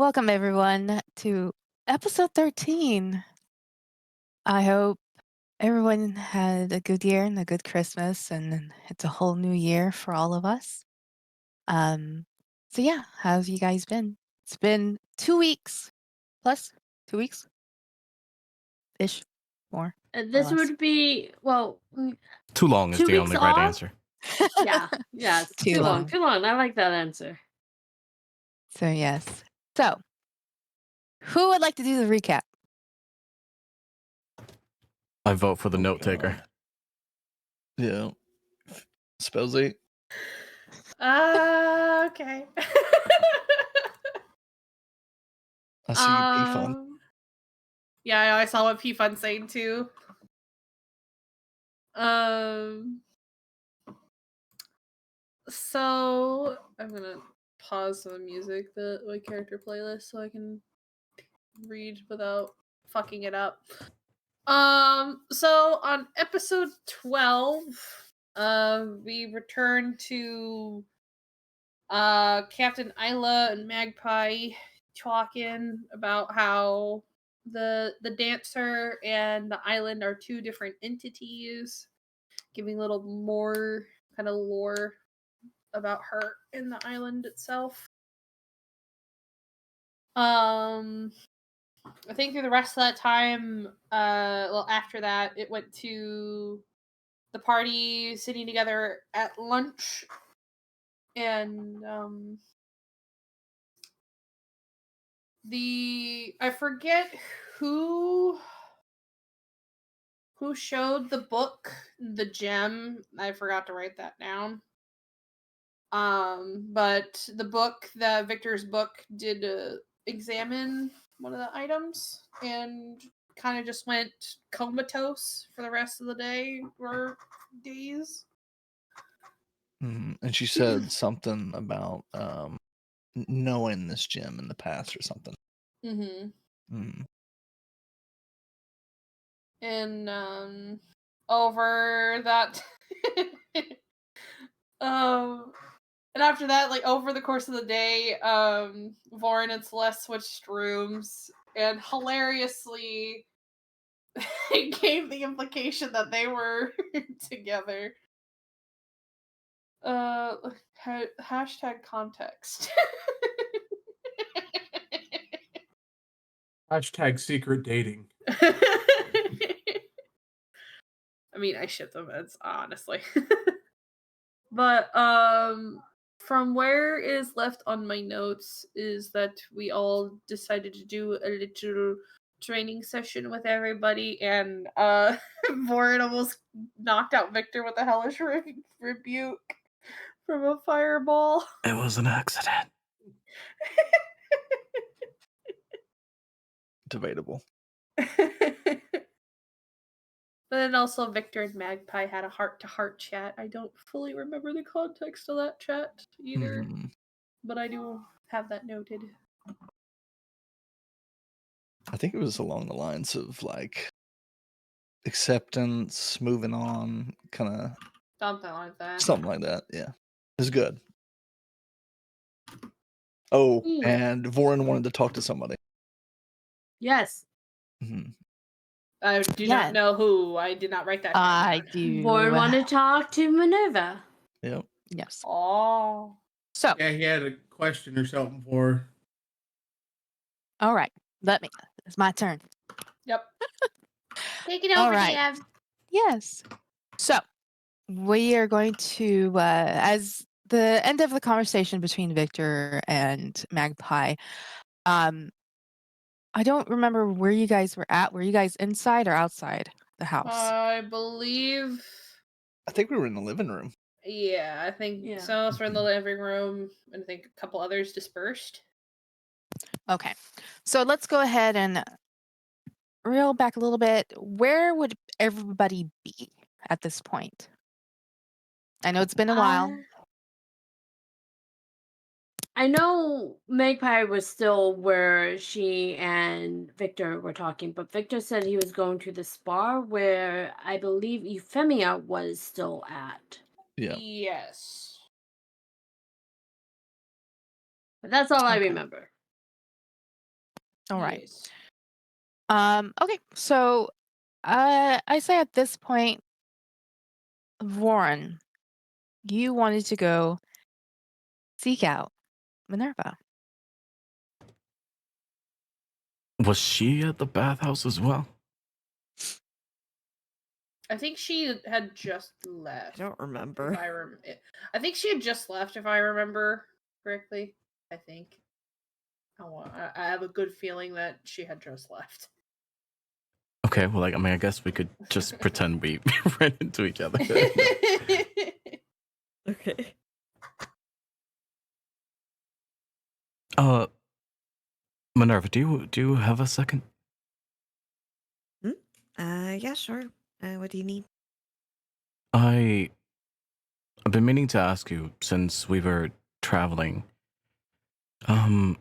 Welcome, everyone, to episode 13. I hope everyone had a good year and a good Christmas, and it's a whole new year for all of us. Um, yeah, how have you guys been? It's been 2 weeks plus 2 weeks ish, more or This less. would be, Too long is two the weeks only right off? answer. Yeah, it's Too too long, long. too long. I like that answer. Yes. So, who would like to do the recap? I vote for the note taker. God. Yeah. Spellsy. Okay. I see you, P-Fun. Yeah, I saw what P-Fun's saying too. So I'm gonna pause the music, my character playlist, so I can read without fucking it up. So on episode 12, we return to Captain Isla and Magpie talking about how the dancer and the island are two different entities, giving a little more kind of lore about her and the island itself. I think through the rest of that time, after that, it went to the party sitting together at lunch, and I forget who showed the book, the gem. I forgot to write that down. But the book, Victor's book, did examine one of the items and kind of just went comatose for the rest of the day or days. And she said something about knowing this gem in the past or something. And over that and after that, like over the course of the day, Voren and Celeste switched rooms, and hilariously it gave the implication that they were together. Hashtag context. Hashtag secret dating. I mean, I ship them, it's honestly. But from where is left on my notes is that we all decided to do a little training session with everybody, and Voren almost knocked out Victor with a hellish rebuke from a fireball. It was an accident. Debatable. But then also Victor and Magpie had a heart-to-heart chat. I don't fully remember the context of that chat either, but I do have that noted. I think it was along the lines of like acceptance, moving on, kind of Something like that. something like that. Yeah, it's good. Oh, and Voren wanted to talk to somebody. Yes. I do not know who. I did not write that down. I do. Boy wanted to talk to Minerva. Yep. Yes. Oh. So. Yeah, he had a question or something for her. All right. It's my turn. Yep. Take it over, All right. Dev. Yes. So we are going to, as the end of the conversation between Victor and Magpie, I don't remember where you guys were at. Were you guys inside or outside the house? I believe. I think we were in the living room. Yeah, I think some of us were in the living room, and I think a couple others dispersed. Okay. So let's go ahead and reel back a little bit. Where would everybody be at this point? I know it's been a while. I know Magpie was still where she and Victor were talking, but Victor said he was going to the spa where I believe Euphemia was still at. Yeah. Yes. But that's all I remember. All right. Yes. Okay. So I say at this point, Warren, you wanted to go seek out Minerva. Was she at the bathhouse as well? I think she had just left. I don't remember. I think she had just left, if I remember correctly. I think. I have a good feeling that she had just left. Okay, well, like, I mean, I guess we could just pretend we ran into each other. Okay. Uh, Minerva, do you have a second? Yeah, sure. What do you need? I've been meaning to ask you since we were traveling. Um,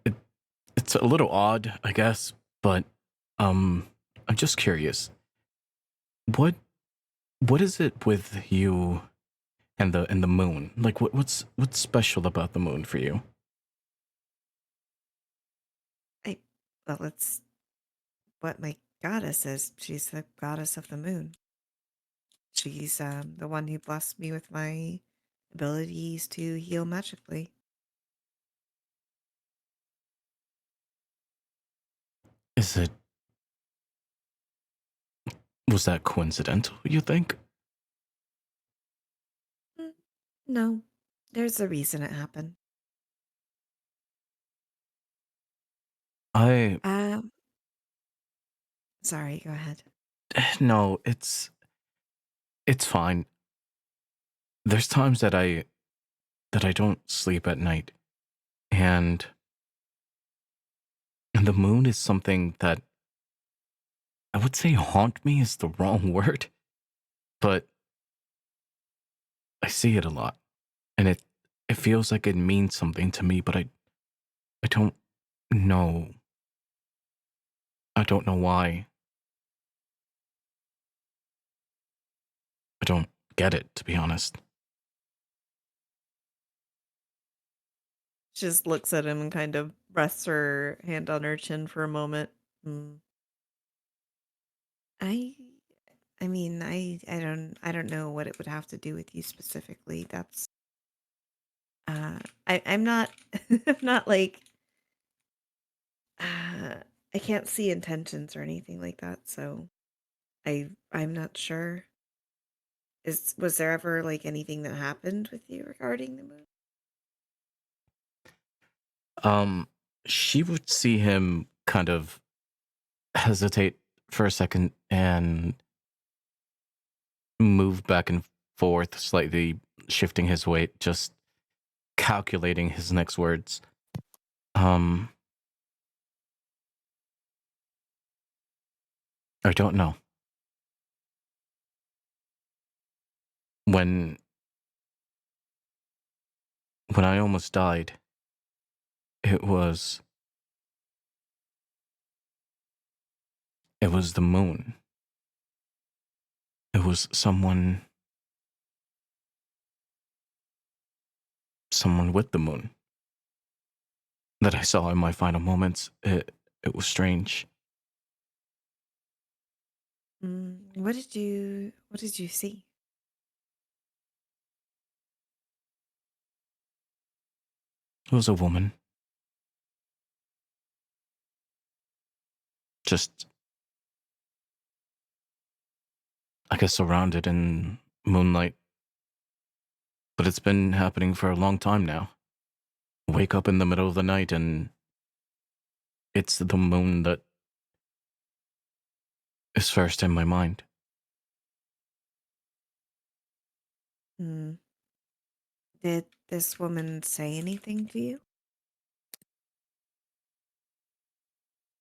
it, it's a little odd, I guess, but I'm just curious. What what is it with you and the moon? Like, what's special about the moon for you? Well, it's what my goddess is. She's the goddess of the moon. She's the one who blessed me with my abilities to heal magically. Is it Was that coincidental, you think? Mm, No, there's a reason it happened. I Um, Sorry, go ahead. no, it's fine. There's times that I don't sleep at night, and the moon is something that I would say haunt me is the wrong word, but I see it a lot, and it feels like it means something to me, but I don't know. I don't know why. I don't get it, to be honest. She just looks at him and kind of rests her hand on her chin for a moment. Mm. I I mean, I don't know what it would have to do with you specifically. That's I'm not I'm not like uh I can't see intentions or anything like that, so I'm not sure. Was there ever like anything that happened with you regarding the moon? Um, she would see him kind of hesitate for a second and move back and forth, slightly shifting his weight, just calculating his next words. Um, I don't know. When when I almost died, it was it was the moon. It was someone with the moon that I saw in my final moments. It was strange. What did you see? It was a woman, just I guess surrounded in moonlight. But it's been happening for a long time now. Wake up in the middle of the night and it's the moon that is first in my mind. Mm. Did this woman say anything to you?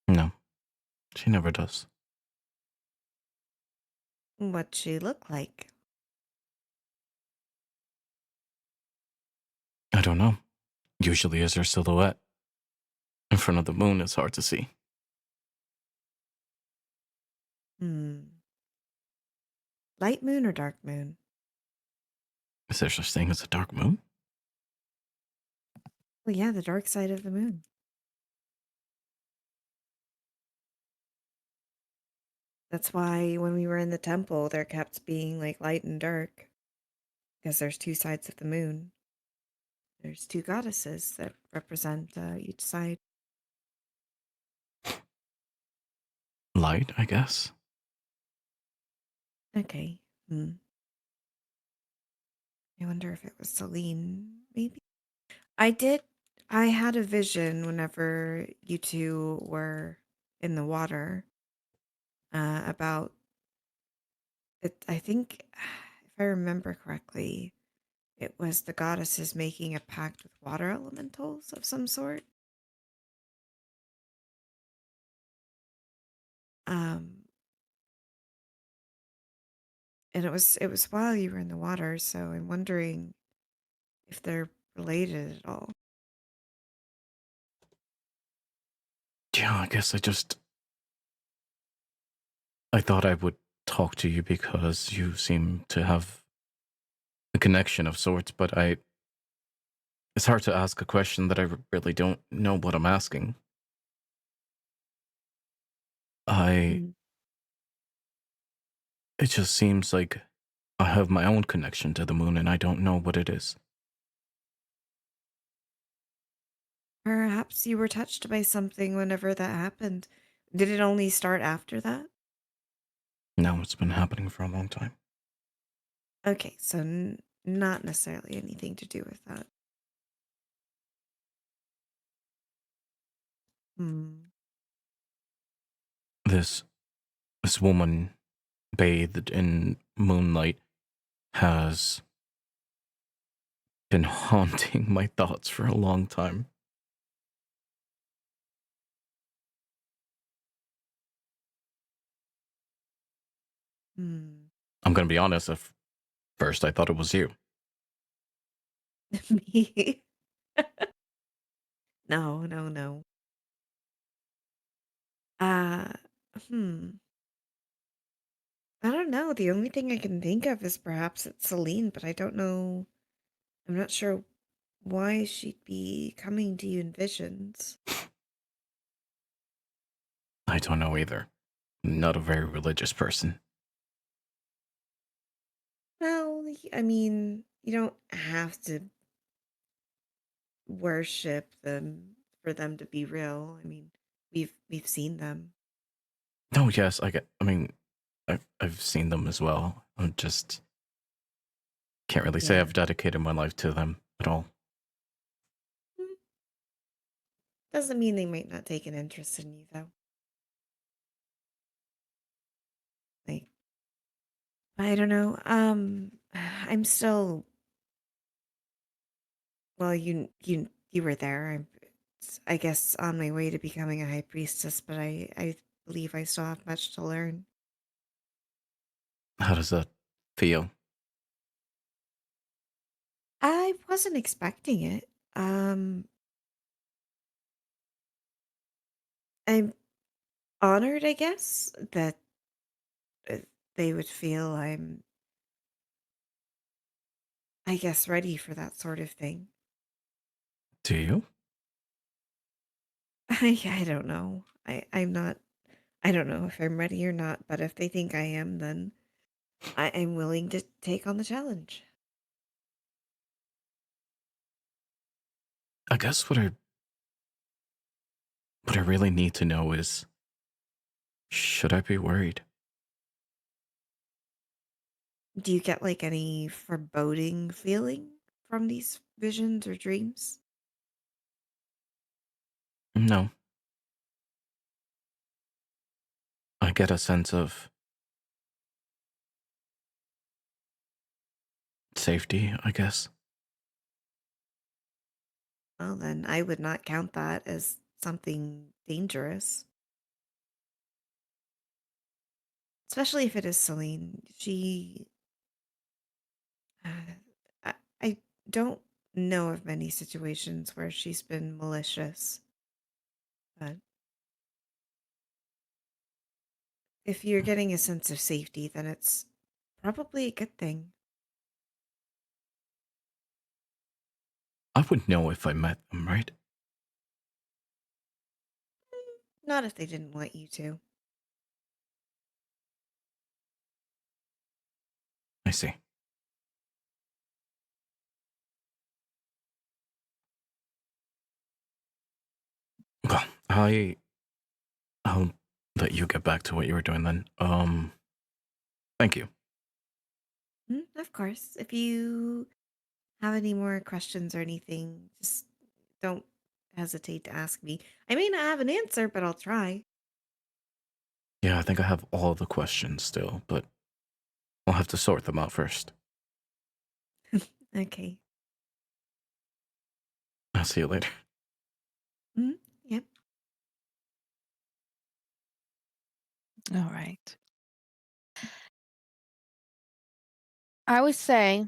No, she never does. What'd she look like? I don't know. Usually is her silhouette. In front of the moon, it's hard to see. Hmm. Light moon or dark moon? Is there such thing as a dark moon? Well, yeah, the dark side of the moon. That's why when we were in the temple, there kept being like light and dark because there's two sides of the moon. There's two goddesses that represent each side. Light, I guess. Okay. I wonder if it was Celine, maybe. I did. I had a vision whenever you two were in the water about it. I think, if I remember correctly, it was the goddesses making a pact with water elementals of some sort. Um, and it was while you were in the water, so I'm wondering if they're related at all. Yeah, I guess I thought I would talk to you because you seem to have a connection of sorts, but it's hard to ask a question that I really don't know what I'm asking. I Mm. It just seems like I have my own connection to the moon and I don't know what it is. Perhaps you were touched by something whenever that happened. Did it only start after that? No, it's been happening for a long time. Okay, so not necessarily anything to do with that. Hmm. This this woman bathed in moonlight has been haunting my thoughts for a long time. Hmm. I'm gonna be honest, at first I thought it was you. Me? No, no, no. Uh, hmm. I don't know. The only thing I can think of is perhaps it's Celine, but I don't know. I'm not sure why she'd be coming to you in visions. I don't know either. I'm not a very religious person. Well, I mean, you don't have to worship them for them to be real. I mean, we've seen them. No, yes, I mean, I've seen them as well. I'm just can't really say Yeah. I've dedicated my life to them at all. Mm, Doesn't mean they might not take an interest in you though. Like, I don't know. I'm still, well, you were there. I guess on my way to becoming a high priestess, but I believe I still have much to learn. How does that feel? I wasn't expecting it. Um, I'm honored, I guess, that uh, they would feel I'm, I guess, ready for that sort of thing. Do you? I don't know. I'm not. I don't know if I'm ready or not, but if they think I am, then I'm willing to take on the challenge. I guess what I really need to know is, should I be worried? Do you get like any foreboding feeling from these visions or dreams? No. I get a sense of safety, I guess. Well, then I would not count that as something dangerous, especially if it is Celine. Uh, I don't know of many situations where she's been malicious, but if you're getting a sense of safety, then it's probably a good thing. I would know if I met them, right? Not if they didn't want you to. see. Well, I'll let you get back to what you were doing then. Thank you. Of course. If you have any more questions or anything, just don't hesitate to ask me. I may not have an answer, but I'll try. Yeah, I think I have all the questions still, but I'll have to sort them out first. Okay. I'll see you later. Yep. All right. I would say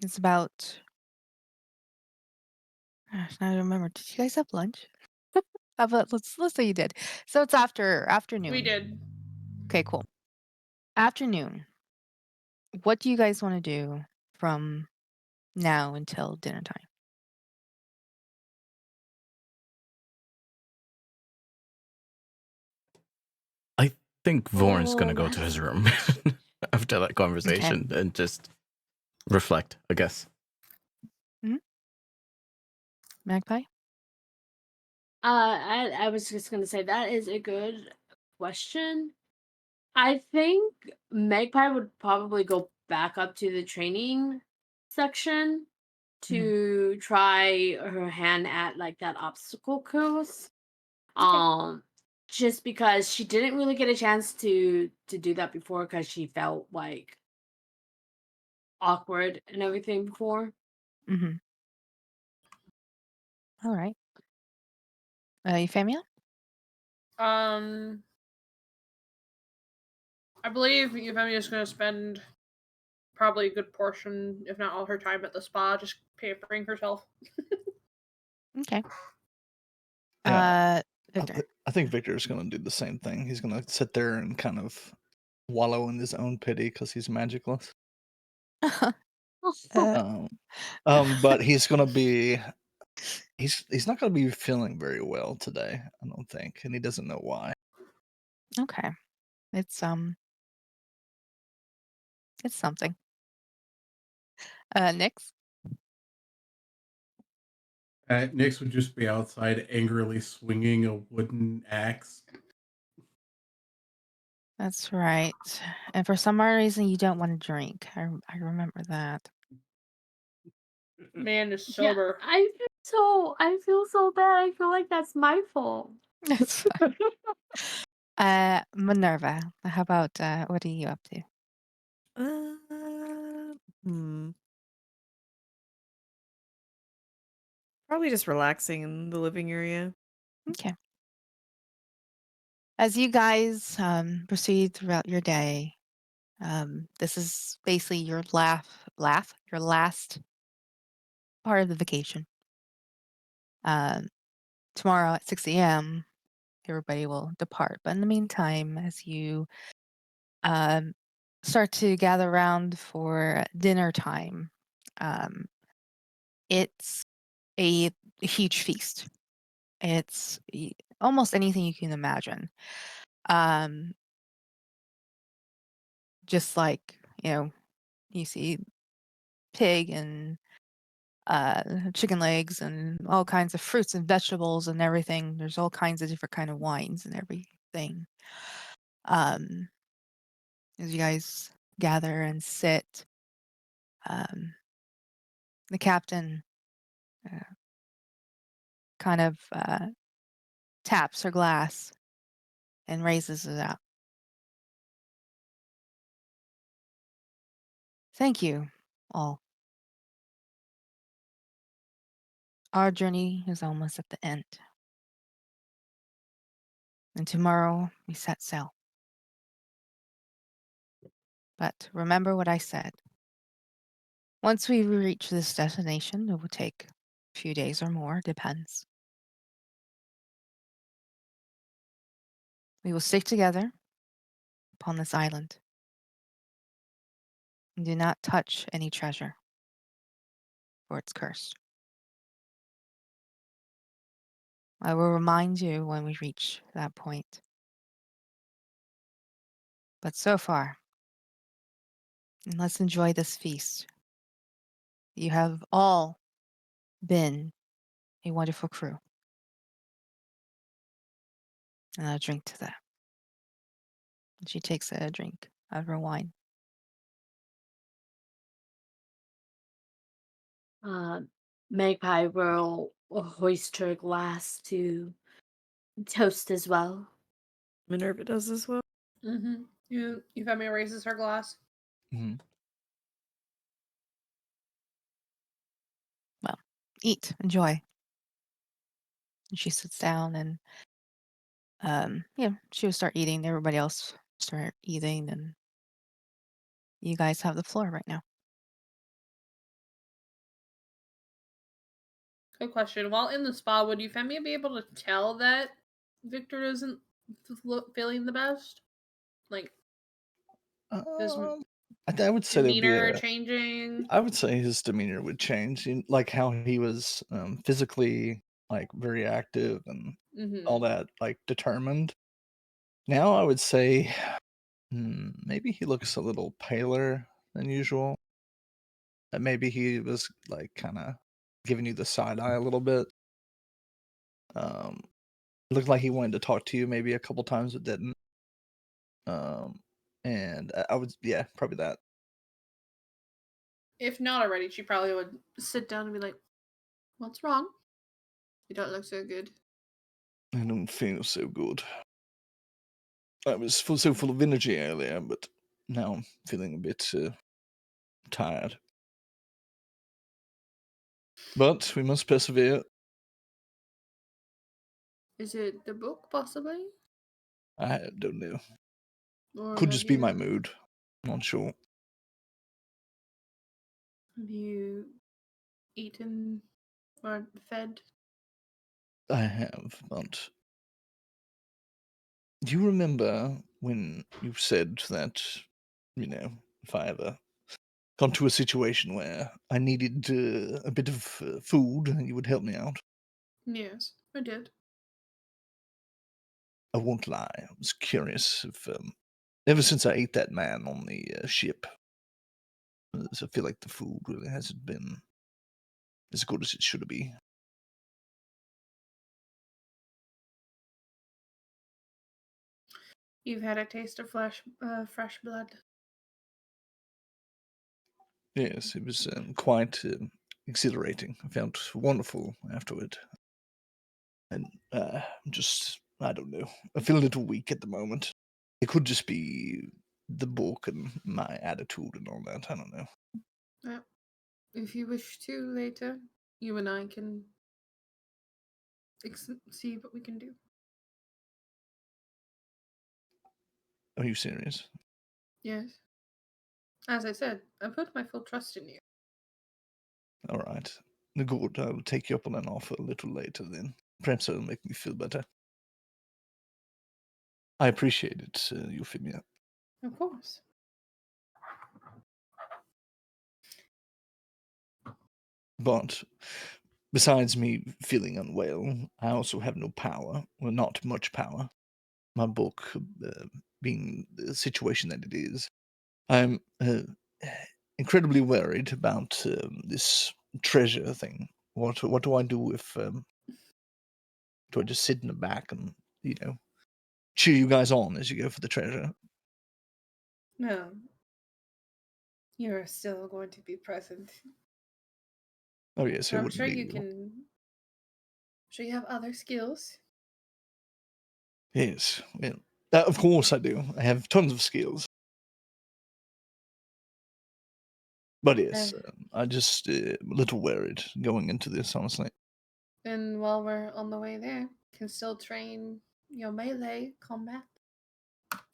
it's about. Gosh, now I remember. Did you guys have lunch? How about let's say you did. So it's We afternoon. did. Okay, cool. Afternoon. What do you guys want to do from now until dinner time? I think Vorn's Oh, gonna go to his room after that conversation and just reflect, I guess. Magpie? I was just gonna say that is a good question. I think Magpie would probably go back up to the training section to try her hand at like that obstacle course. Um, just because she didn't really get a chance to do that before because she felt like awkward and everything before. Mm-hmm. All right. Euphemia? I believe Euphemia is going to spend probably a good portion, if not all her time at the spa, just pampering herself. Okay. Yeah. Victor. I think Victor's going to do the same thing. He's going to sit there and kind of wallow in his own pity because he's magicless. Uh, But he's going to be he's not going to be feeling very well today, I don't think, and he doesn't know why. okay. It's something. Nyx? Nyx would just be outside angrily swinging a wooden axe. That's right. And for some odd reason, you don't want to drink. I remember that. Man is Yeah, sober. I feel so bad. I feel like that's my fault. That's fine. Minerva, how about what are you up to? Hmm. Probably just relaxing in the living area. Okay. As you guys proceed throughout your day, this is basically your your last part of the vacation. Um, tomorrow at 6 a.m., everybody will depart. But in the meantime, as you um, start to gather around for dinner time, um, it's a huge feast. It's almost anything you can imagine. Um, just like, you see pig and chicken legs and all kinds of fruits and vegetables and everything. There's all kinds of different kind of wines and everything. Um, as you guys gather and sit, um, the captain uh, kind of taps her glass and raises it up. Thank you, all. Our journey is almost at the end, and tomorrow we set sail. But remember what I said. Once we reach this destination, it will take a few days or more, depends. We will stick together upon this island and do not touch any treasure, for it's cursed. I will remind you when we reach that point. But so far, and let's enjoy this feast. You have all been a wonderful crew. And I'll drink to that. And she takes a drink out of her wine. Magpie will hoist her glass to toast as well. Minerva does as well. Mm-hmm. Euphemia raises her glass. Mhm. Well, eat, enjoy. And she sits down and she will start eating. Everybody else start eating, and you guys have the floor right now. Good question. While in the spa, would Euphemia be able to tell that Victor isn't feeling the best? Like his I would say there'd be demeanor a. changing? I would say his demeanor would change, like how he was physically like very active and all Mm-hmm. that, like determined. Now I would say maybe he looks a little paler than usual. And maybe he was like kind of giving you the side eye a little bit. Um, it looked like he wanted to talk to you maybe a couple times, but didn't. And I would, yeah, probably that. If not already, she probably would sit down and be like, "What's wrong? You don't look so good." I don't feel so good. I was so full of energy earlier, but now I'm feeling a bit tired. But we must persevere. Is it the book, possibly? I don't know. Or Could just be my mood. Not sure. have you eaten or fed? I have, but do you remember when you said that, if I ever got to a situation where I needed a bit of food, you would help me out? Yes, I did. I won't lie. I was curious if, ever since I ate that man on the ship, I feel like the food really hasn't been as good as it should be. You've had a taste of fresh blood. Yes, it was quite exhilarating. I felt wonderful afterward. And just, I don't know. I feel a little weak at the moment. It could just be the book and my attitude and all that. I don't know. Yeah. If you wish to later, you and I can see what we can do. Are you serious? Yes. As I said, I put my full trust in you. All right. Good. I'll take you up on an offer a little later then. Perhaps it'll make me feel better. I appreciate it, Euphemia. Of course. But besides me feeling unwell, I also have no power. Well, not much power. My book, being the situation that it is, I'm incredibly worried about this treasure thing. What do I do if do I just sit in the back and cheer you guys on as you go for the treasure? No. You're still going to be present. Oh yes, it I'm wouldn't sure be you you. can. I'm sure you have other skills. Yes, well, of course I do. I have tons of skills. But yes, I just a little worried going into this, honestly. And while we're on the way there, you can still train your melee combat.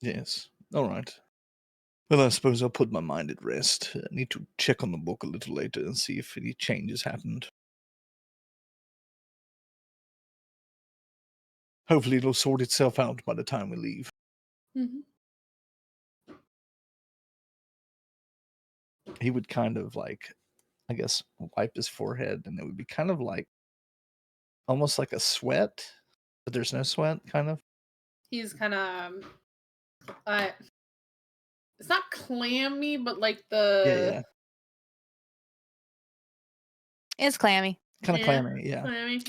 Yes. All right. Well, I suppose I'll put my mind at rest. I need to check on the book a little later and see if any changes happened. Hopefully, it'll sort itself out by the time we leave. Mm-hmm. He would kind of like, I guess, wipe his forehead, and it would be kind of like almost like a sweat, but there's no sweat, kind of. He's kind of It's not clammy, but like Yeah. It's clammy. Kind of yeah, clammy. Yeah. clammy.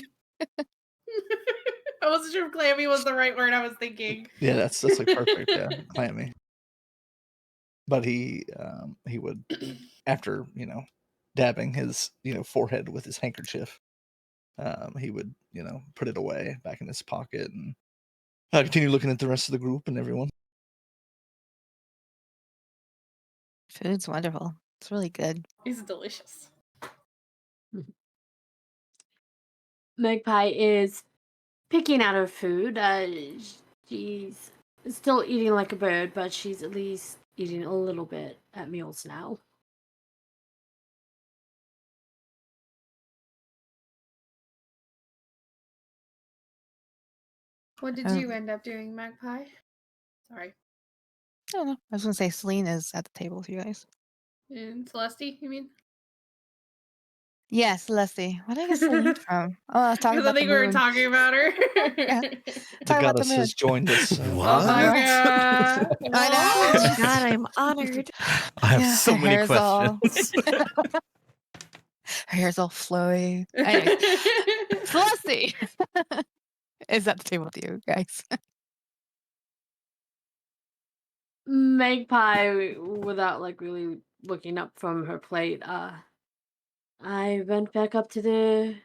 I wasn't sure if clammy was the right word I was thinking. Yeah, that's like perfect. Yeah, clammy. But he would, after dabbing his forehead with his handkerchief, he would put it away back in his pocket and continue looking at the rest of the group and everyone. Food's wonderful. It's really good. It's delicious. Magpie is picking at her food. She's still eating like a bird, but she's at least eating a little bit at meals now. What did Oh. you end up doing, Magpie? Sorry. I don't know. I was gonna say Celine is at the table with you guys. And Celeste, you mean? Yes, Leslie. Where did I get Celine from? Oh, I was talking Because I about the think we were moon. talking about her. Yeah. The Talking about the goddess moon. has joined us. Oh my god. I know. Oh my Just- god, I'm honored. I have Yeah, so her many hair's all- questions. Her hair's all flowy. Anyway, Celeste is at the table with you guys. Magpie, without like really looking up from her plate, I went back up to the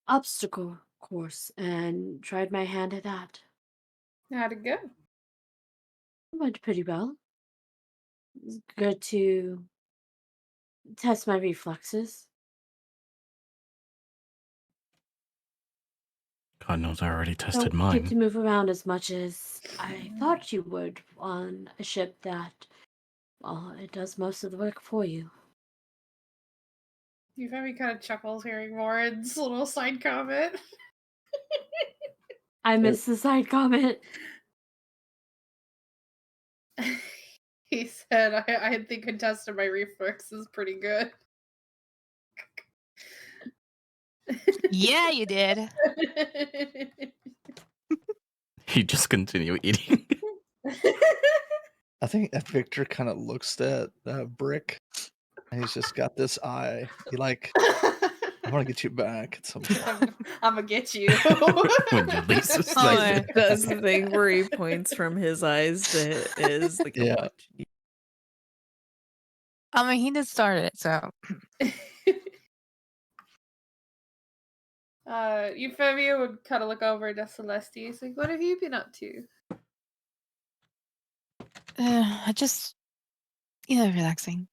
obstacle course and tried my hand at that. How'd it go? It went pretty well. It was good to test my reflexes. God knows I already tested Don't get to mine. move around as much as I thought you would on a ship that, well, it does most of the work for you. You found me kind of chuckles hearing Warren's little side comment. I missed the side comment. He said, I think I tested my reflexes pretty good. Yeah, you did. He just continue eating. I think Victor kind of looks at Brick, and he's just got this eye. He like, I want to get you back at some point. I'm gonna get you. When you least Oh, suspect yeah. it. That's the thing where he points from his eyes to his like Yeah. watch. I mean, he did start it, so Euphemia would kind of look over to Celeste. He's like, what have you been up to? I just, relaxing.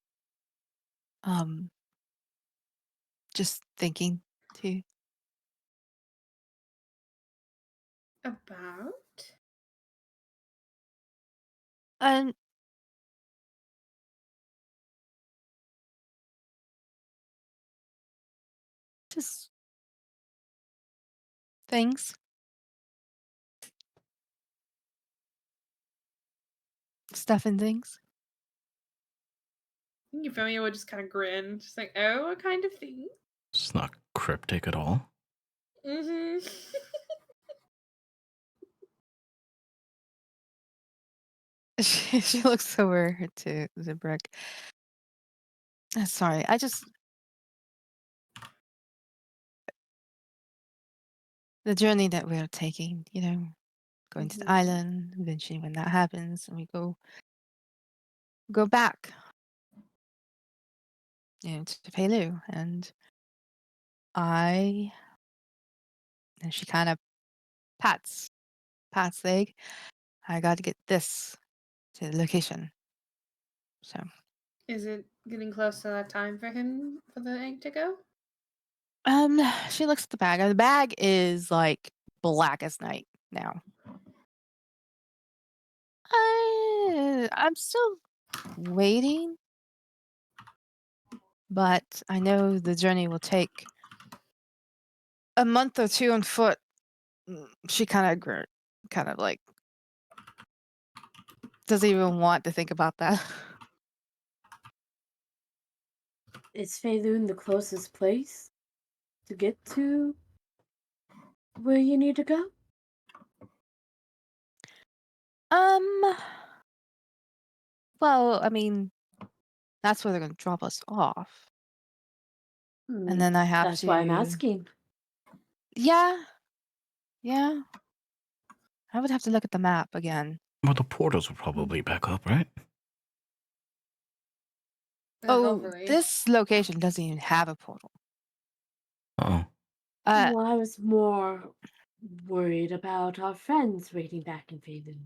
Just thinking too. About? And just things, stuff and things. Euphemia would just kind of grin. Just like, oh, what kind of thing? It's not cryptic at all. Mm-hmm. She looks over to the brick. Sorry, I just the journey that we're taking, going to the Mhm. island, eventually when that happens and we go back, to Pelu. And she kind of pats the egg. I got to get this to the location. So, Is it getting close to that time for him for the egg to go? she looks at the bag. The bag is like black as night now. I'm still waiting, but I know the journey will take a month or two on foot. She kind of like doesn't even want to think about that. Is Feilun the closest place to get to where you need to go? Um, well, I mean, that's where they're gonna drop us off. And then I have That's why I'm to. asking. Yeah, yeah. I would have to look at the map again. Well, the portals will probably back up, right? Oh, Hopefully. this location doesn't even have a portal. Oh. Uh, Well, I was more worried about our friends waiting back in Faerun.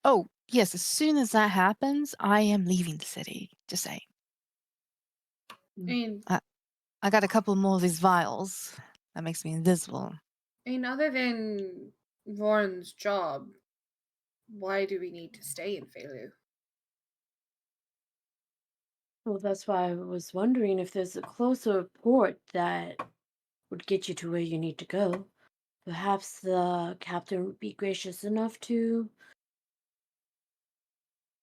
oh, yes, as soon as that happens, I am leaving the city, just saying. I mean, I got a couple more of these vials. That makes me invisible. other than Warren's job, why do we need to stay in Felu? Well, that's why I was wondering if there's a closer port that would get you to where you need to go. Perhaps the captain would be gracious enough to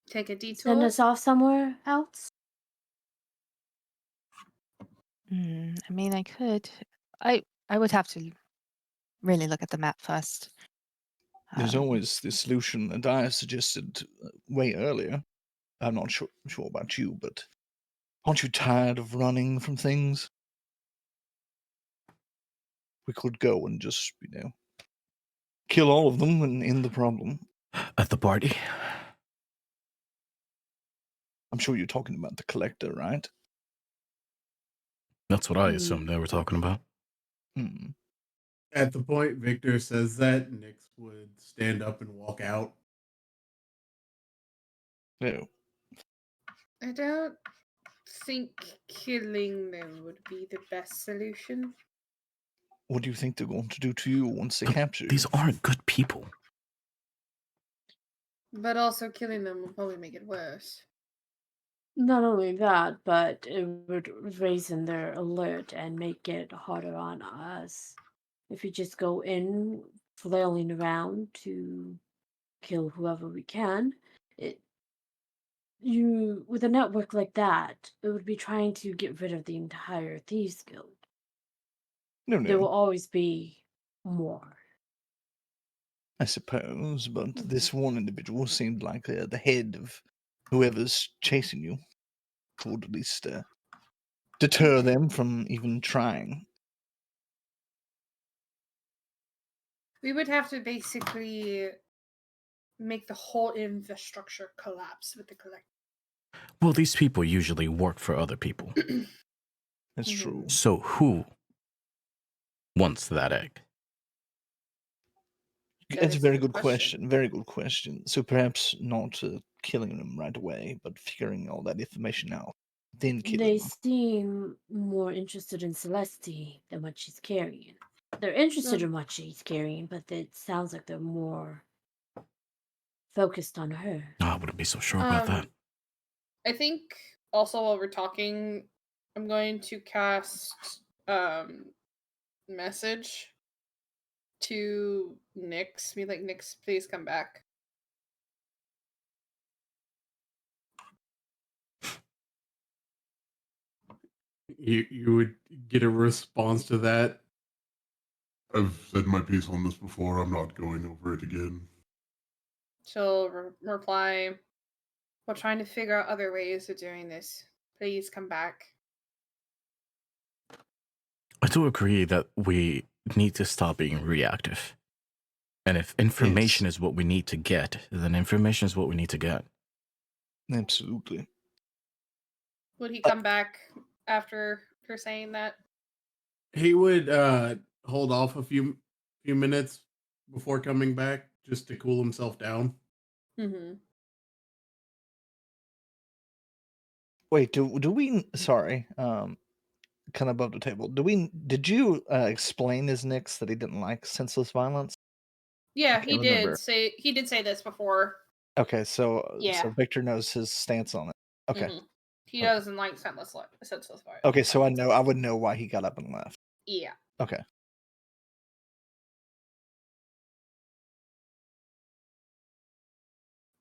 Take a send detour? us off somewhere else. I mean, I could. I would have to really look at the map first. There's Um, always the solution that I suggested way earlier. I'm not sure about you, but aren't you tired of running from things? We could go and just, kill all of them and end the problem. At the party? I'm sure you're talking about the collector, right? That's what I assumed they were talking about. Hmm. At the point Victor says that, Nyx would stand up and walk out. No. I don't think killing them would be the best solution. What do you think they're going to do to you once they capture you? These aren't good people. But also killing them will probably make it worse. Not only that, but it would raise in their alert and make it harder on us. If we just go in flailing around to kill whoever we can, with a network like that, it would be trying to get rid of the entire Thieves Guild. No, There will no, always be more. I suppose, but this one individual seemed like the head of whoever's chasing you. Would at least deter them from even trying. We would have to basically make the whole infrastructure collapse with the collector. Well, these people usually work for other people. That's true. So who wants that egg? That's a is very the good question. question. Very good question. So perhaps not killing them right away, but figuring all that information out, then killing They them. seem more interested in Celeste than what she's carrying. They're interested in what she's carrying, but it sounds like they're more focused on her. Oh, I wouldn't be so sure about that. I think also while we're talking, I'm going to cast message to Nyx. Be like, Nyx, please come back. You would get a response to that. I've said my piece on this before. I'm not going over it again. She'll reply, we're trying to figure out other ways of doing this. Please come back. I do agree that we need to stop being reactive. And if information is what we need to get, then information is what we need to get. Absolutely. Would he come back after her saying that? He would hold off a few minutes before coming back just to cool himself down. Mm-hmm. Wait, do we? Sorry, kind of above the table. Did you explain his Nyx that he didn't like senseless violence? Yeah, He did say this before. Okay, so Yeah. Victor knows his stance on it. Okay. Mm-hmm. He doesn't like senseless violence. Okay, so I would know why he got up and left. Yeah. Okay.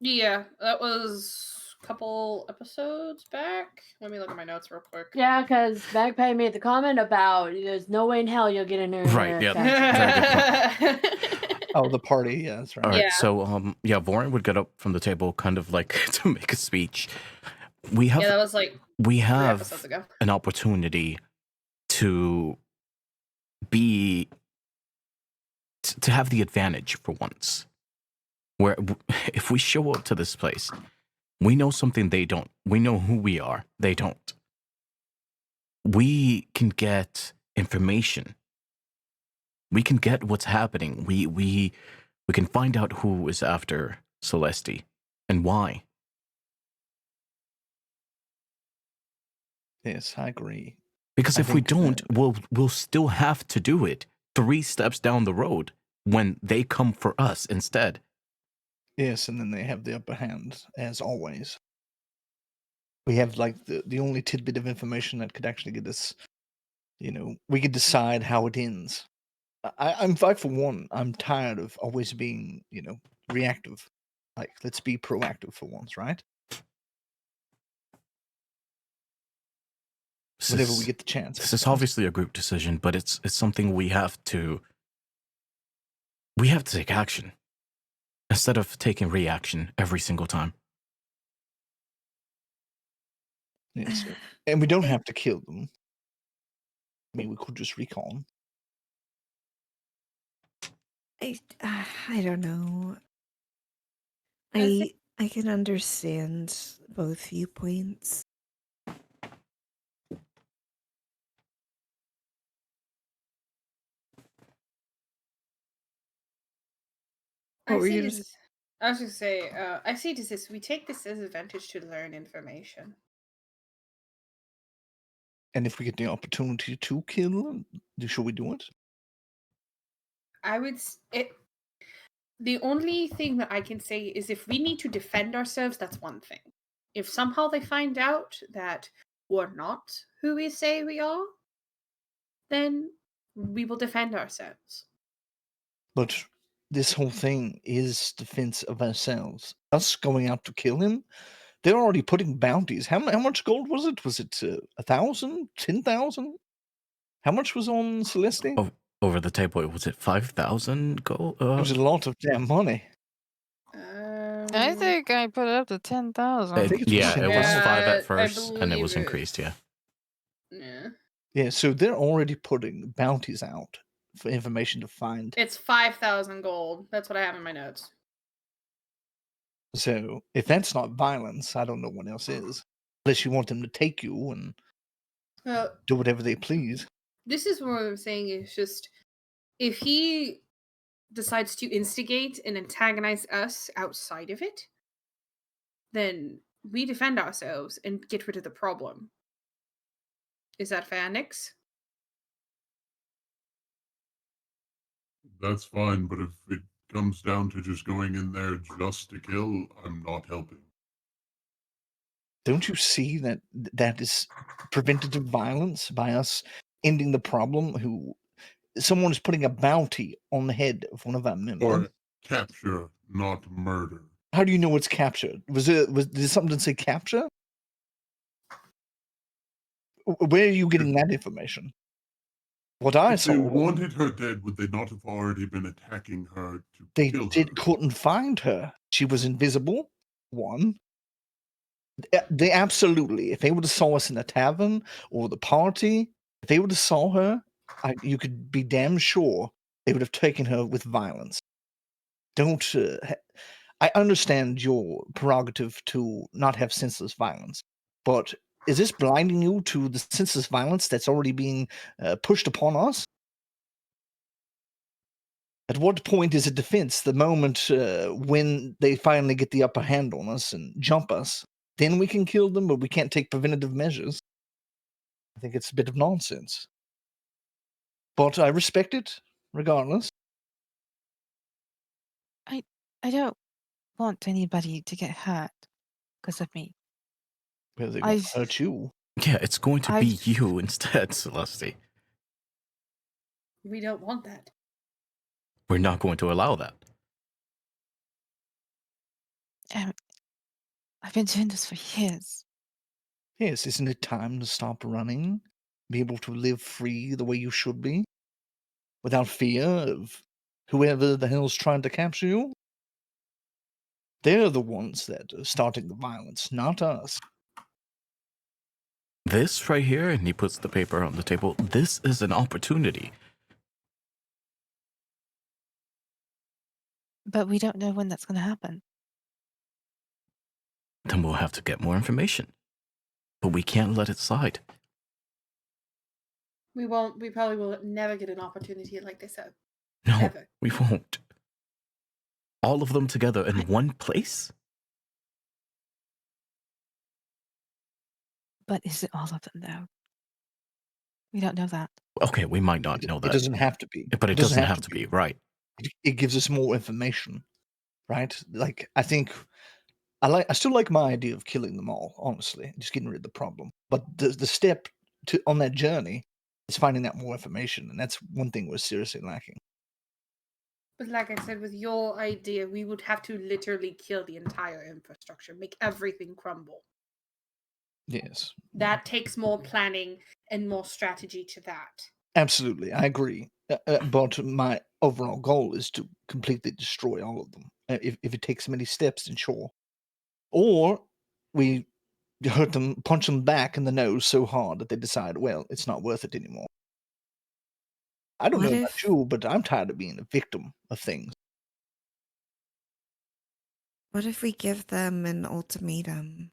Yeah, that was a couple episodes back. Let me look at my notes real quick. Yeah, because Magpie made the comment about there's no way in hell you'll get in her. Right, yeah. fast. Very good point. Oh, the party. Yeah, that's right. All right. Yeah. So yeah, Vorin would get up from the table, kind of like to make a speech. We have Yeah, that was like we 3 episodes have ago. an opportunity to be to have the advantage for once. Where if we show up to this place, we know something they don't. We know who we are. They don't. We can get information. We can get what's happening. We can find out who is after Celeste and why. Yes, I agree. Because I if we think don't, that- we'll still have to do it 3 steps down the road when they come for us instead. Yes, and then they have the upper hand, as always. We have like the only tidbit of information that could actually get us, we could decide how it ends. I for one, I'm tired of always being, reactive. Like, let's be proactive for once, right? This Whenever we is, get the chance. this of is course. obviously a group decision, but it's something we have to take action instead of taking reaction every single time. Yes, and we don't have to kill them. I mean, we could just recall them. I don't know. I think- I can understand both viewpoints. What I were see you this. gonna As, I was going to say, I see this as we take this as advantage to learn information. And if we get the opportunity to kill them, should we do it? I would. It. The only thing that I can say is if we need to defend ourselves, that's one thing. If somehow they find out that we're not who we say we are, then we will defend ourselves. But this whole thing is defense of ourselves. Us going out to kill him, they're already putting bounties. How much gold was it? Was it 1,000, 10,000? How much was on Celeste? Over the table, was it 5,000 gold? It was a lot of damn money. I think I put it up to 10,000. think it was yeah, it was 10,000. 5 I at first, and it believe was increased. Yeah. Yeah. Yeah, so they're already putting bounties out for information to find. It's 5,000 gold. That's what I have in my notes. So if that's not violence, I don't know what else is. Unless you want them to take you and do whatever they please. This is what I'm saying is just if he decides to instigate and antagonize us outside of it, then we defend ourselves and get rid of the problem. Is that fair, Nix? That's fine, but if it comes down to just going in there just to kill, I'm not helping. Don't you see that that is preventative violence by us ending the problem? Someone is putting a bounty on the head of one of our members. Or capture, not murder. How do you know it's captured? Did something say capture? Where are you getting that information? What I If they saw, wanted her dead, would they not have already been attacking her to they kill her? couldn't find her. She was invisible. One. They absolutely, if they would have saw us in a tavern or the party, if they would have saw her, you could be damn sure they would have taken her with violence. Don't. I understand your prerogative to not have senseless violence, but is this blinding you to the senseless violence that's already being pushed upon us? At what point is it defense? The moment when they finally get the upper hand on us and jump us, then we can kill them, but we can't take preventative measures. I think it's a bit of nonsense. But I respect it, regardless. I don't want anybody to get hurt because of me. Well, they I won't hurt you. Yeah, it's going to be I've- you instead, Celeste. We don't want that. We're not going to allow that. I've been doing this for years. Yes, isn't it time to stop running? Be able to live free the way you should be? Without fear of whoever the hell's trying to capture you, they're the ones that are starting the violence, not us. This right here, and he puts the paper on the table, this is an opportunity. But we don't know when that's going to happen. Then we'll have to get more information. But we can't let it slide. We won't. We probably will never get an opportunity like this. No, Ever. we won't. All of them together in one place? But is it all of them, though? We don't know that. Okay, we might not know It that. doesn't have to be. But it doesn't have to be, right? It gives us more information, right? Like, I think I still like my idea of killing them all, honestly, just getting rid of the problem. But the step on that journey is finding out more information, and that's one thing we're seriously lacking. But like I said, with your idea, we would have to literally kill the entire infrastructure, make everything crumble. Yes. That takes more planning and more strategy to that. Absolutely, I agree. But my overall goal is to completely destroy all of them. If it takes many steps, then sure. Or we hurt them, punch them back in the nose so hard that they decide, well, it's not worth it anymore. I don't What know about if you, but I'm tired of being a victim of things. what if we give them an ultimatum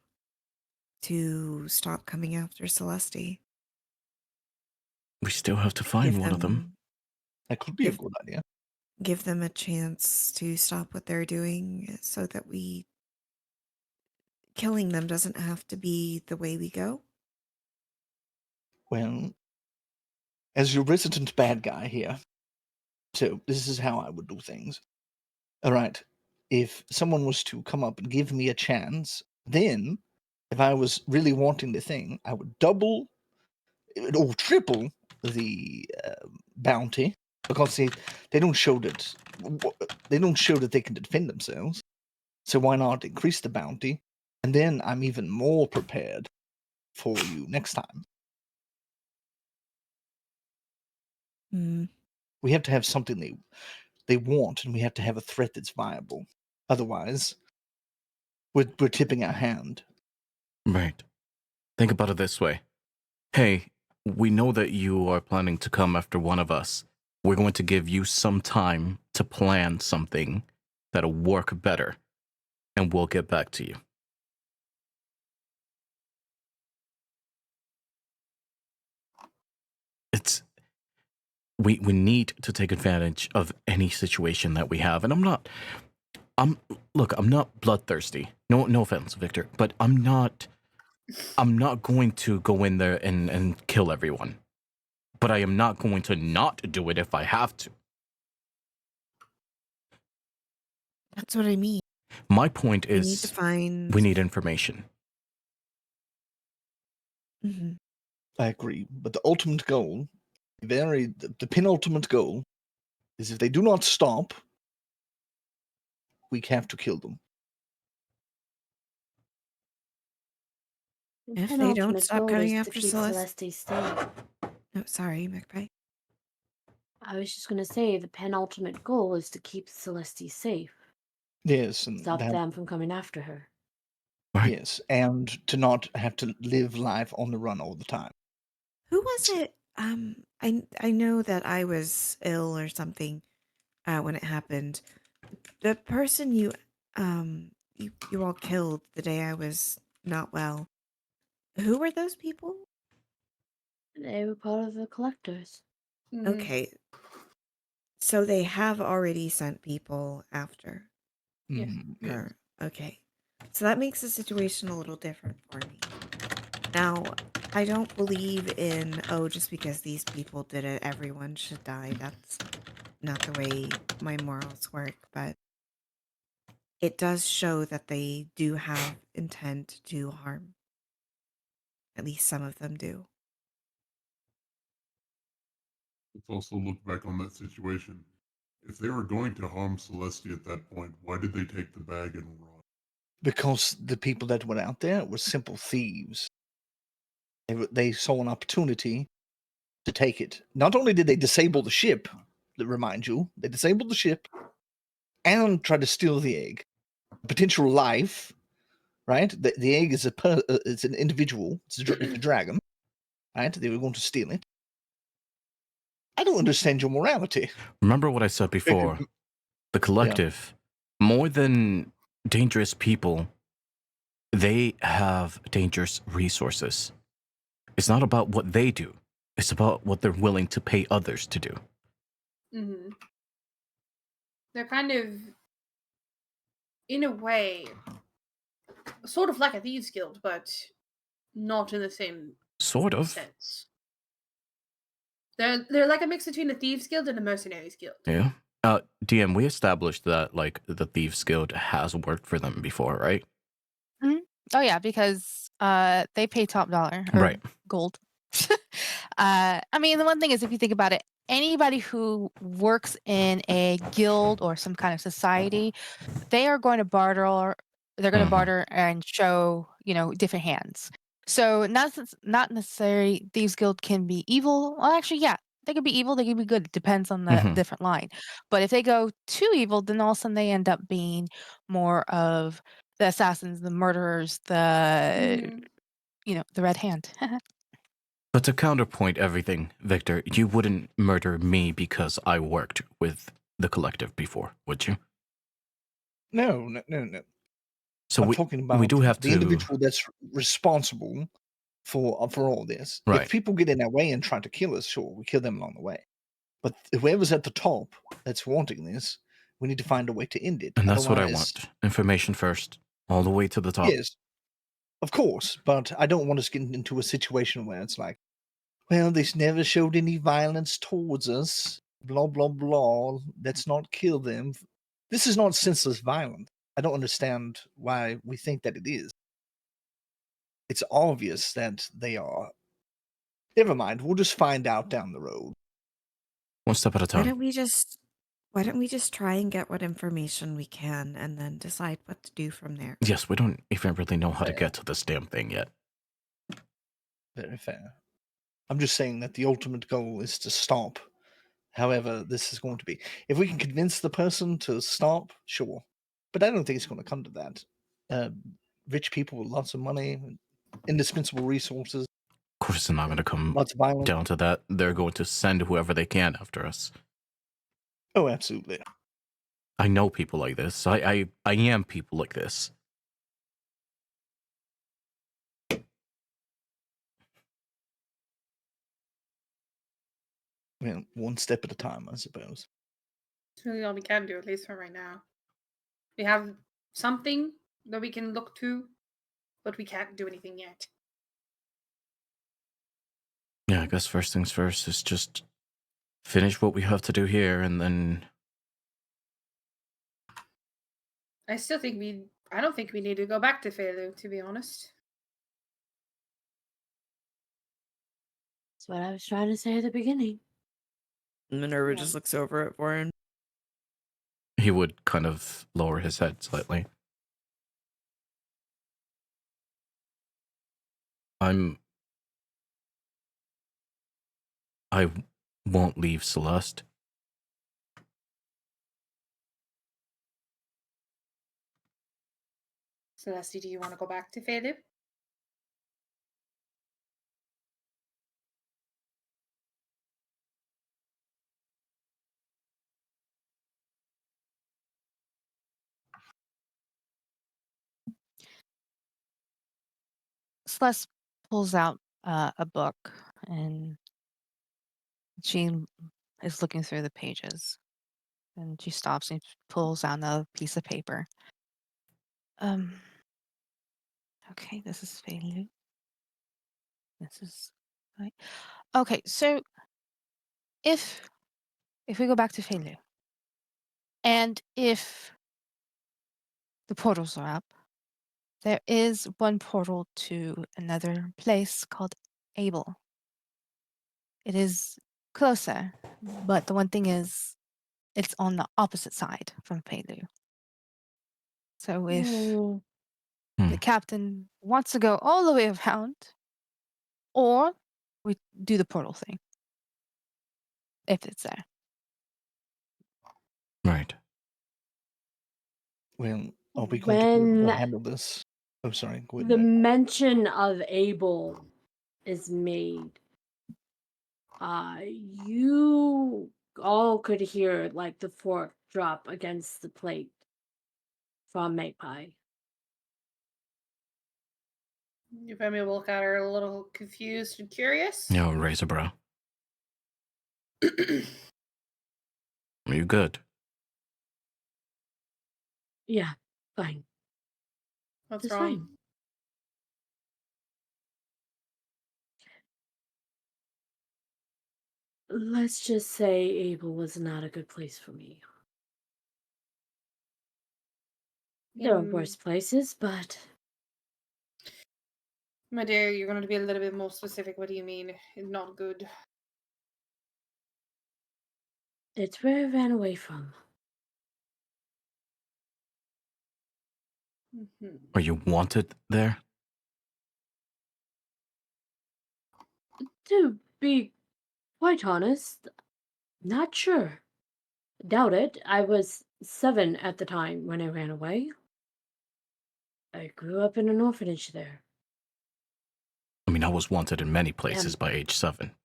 to stop coming after Celeste? We still have to find Give one of them. That could be a Give- good idea. Give them a chance to stop what they're doing so that killing them doesn't have to be the way we go. Well, as your resident bad guy here, so this is how I would do things. All right. If someone was to come up and give me a chance, then if I was really wanting the thing, I would double or triple the bounty because they don't show that they can defend themselves. So why not increase the bounty? And then I'm even more prepared for you next time. Hmm. We have to have something they want, and we have to have a threat that's viable. Otherwise, we're tipping our hand. Right. Think about it this way. Hey, we know that you are planning to come after one of us. We're going to give you some time to plan something that'll work better, and we'll get back to you. It's we need to take advantage of any situation that we have. And I'm not bloodthirsty. No offense, Victor, but I'm not going to go in there and kill everyone. But I am not going to not do it if I have to. That's what I mean. My point We need to is find. we need information. Mhm. I agree, but the ultimate goal, the penultimate goal, is if they do not stop, we have to kill them. The If they don't penultimate stop goal coming is to after keep Celeste. Celeste safe. Oh, sorry, McPay. I was just gonna say the penultimate goal is to keep Celeste safe. Yes, and Stop them from coming after her. Right. yes, and to not have to live life on the run all the time. Who was it? I know that I was ill or something when it happened. The person you all killed the day I was not well. Who were those people? They were part of the collectors. Mhm. Okay. So they have already sent people after Yeah. Mhm, her. Okay. So that makes the situation a little different for me. Now, I don't believe in, oh, just because these people did it, everyone should die. That's not the way my morals work, but it does show that they do have intent to harm. At least some of them do. Let's also look back on that situation. If they were going to harm Celestia at that point, why did they take the bag and run? because the people that went out there were simple thieves. They saw an opportunity to take it. Not only did they disable the ship, remind you, they disabled the ship and tried to steal the egg. Potential life, right? The egg is it's an individual. It's a dragon, right? They were going to steal it. I don't understand your morality. Remember what I said before. The collective, more than dangerous people, they have dangerous resources. It's not about what they do. It's about what they're willing to pay others to do. Mm-hmm. They're kind of, in a way, sort of like a thieves guild, but not in the same Sort of. sense. They're like a mix between a thieves guild and a mercenaries guild. Yeah. DM, we established that like the Thieves Guild has worked for them before, right? Mhm. Oh, yeah, because, they pay top dollar or Right. gold. I mean, the one thing is if you think about it, anybody who works in a guild or some kind of society, they are going to barter or they're gonna Mhm. barter and show, different hands. So, not necessarily Thieves Guild can be evil. Well, actually, yeah, they could be evil, they could be good, it depends on the Mhm. different line. But if they go too evil, then all of a sudden they end up being more of the assassins, the murderers, Mhm. the red hand. But to counterpoint everything, Victor, you wouldn't murder me because I worked with the collective before, would you? No. So I'm we talking we about do have the to, individual that's responsible for all this. right? If people get in our way and try to kill us, sure, we kill them along the way. But whoever's at the top that's wanting this, we need to find a way to end it. And that's what I Otherwise, want. Information first, all the way to the top. yes, of course. But I don't want us getting into a situation where it's like, well, they never showed any violence towards us. Blah blah blah. Let's not kill them. This is not senseless violence. I don't understand why we think that it is. It's obvious that they are. Never mind. We'll just find out down the road. One step at a Why time. don't we just why don't we just try and get what information we can and then decide what to do from there? Yes, we don't even really know how to Fair. get to this damn thing yet. Very fair. I'm just saying that the ultimate goal is to stop however this is going to be. If we can convince the person to stop, sure. But I don't think it's going to come to that. Uh, Rich people with lots of money, indispensable resources, Of course, it's not going to come lots of violence. down to that. They're going to send whoever they can after us. Oh, absolutely. I know people like this. I am people like this. I mean, one step at a time, I suppose. It's really all we can do, at least for right now. We have something that we can look to, but we can't do anything yet. Yeah, I guess first things first is just finish what we have to do here, and then I still think I don't think we need to go back to Felu, to be honest. That's what I was trying to say at the beginning. Minerva Yeah. just looks over at Warren. he would kind of lower his head slightly. I won't leave Celeste. Celeste, do you want to go back to Felu? Celeste pulls out a book and she is looking through the pages. And she stops and pulls out another piece of paper. Um, okay, this is Felu. This is right. Okay, so if we go back to Felu, and if the portals are up, there is one portal to another place called Abel. It is closer, but the one thing is, it's on the opposite side from Felu. So if Hmm. the captain wants to go all the way around, or we do the portal thing, if it's there. Right. Well, are we going to be able When to handle this? Oh, sorry. Go ahead, the Meg. mention of Abel is made, you all could hear like the fork drop against the plate from Magpie. Your family will look at her a little confused and curious. Yo, raise a brow. Are you good? Yeah, fine. What's Just wrong? fine. Let's just say Abel was not a good place for me. There are In, worse places, but my dear, you're going to be a little bit more specific. What do you mean? It's not good. it's where I ran away from. Mhm. Are you wanted there? To be quite honest, not sure. Doubt it. I was 7 at the time when I ran away. I grew up in an orphanage there. I mean, I was wanted in many Um, places by age 7.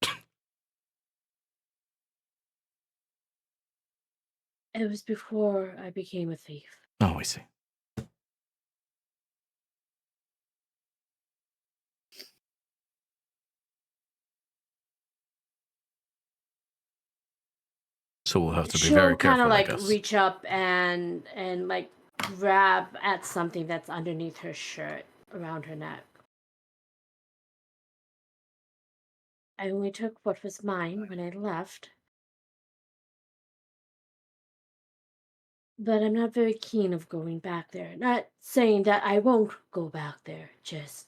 it was before I became a thief. Oh, I see. So we'll have to be very She'll kind of careful, I like guess. reach up and like grab at something that's underneath her shirt around her neck. I only took what was mine when I left, but I'm not very keen of going back there. Not saying that I won't go back there, just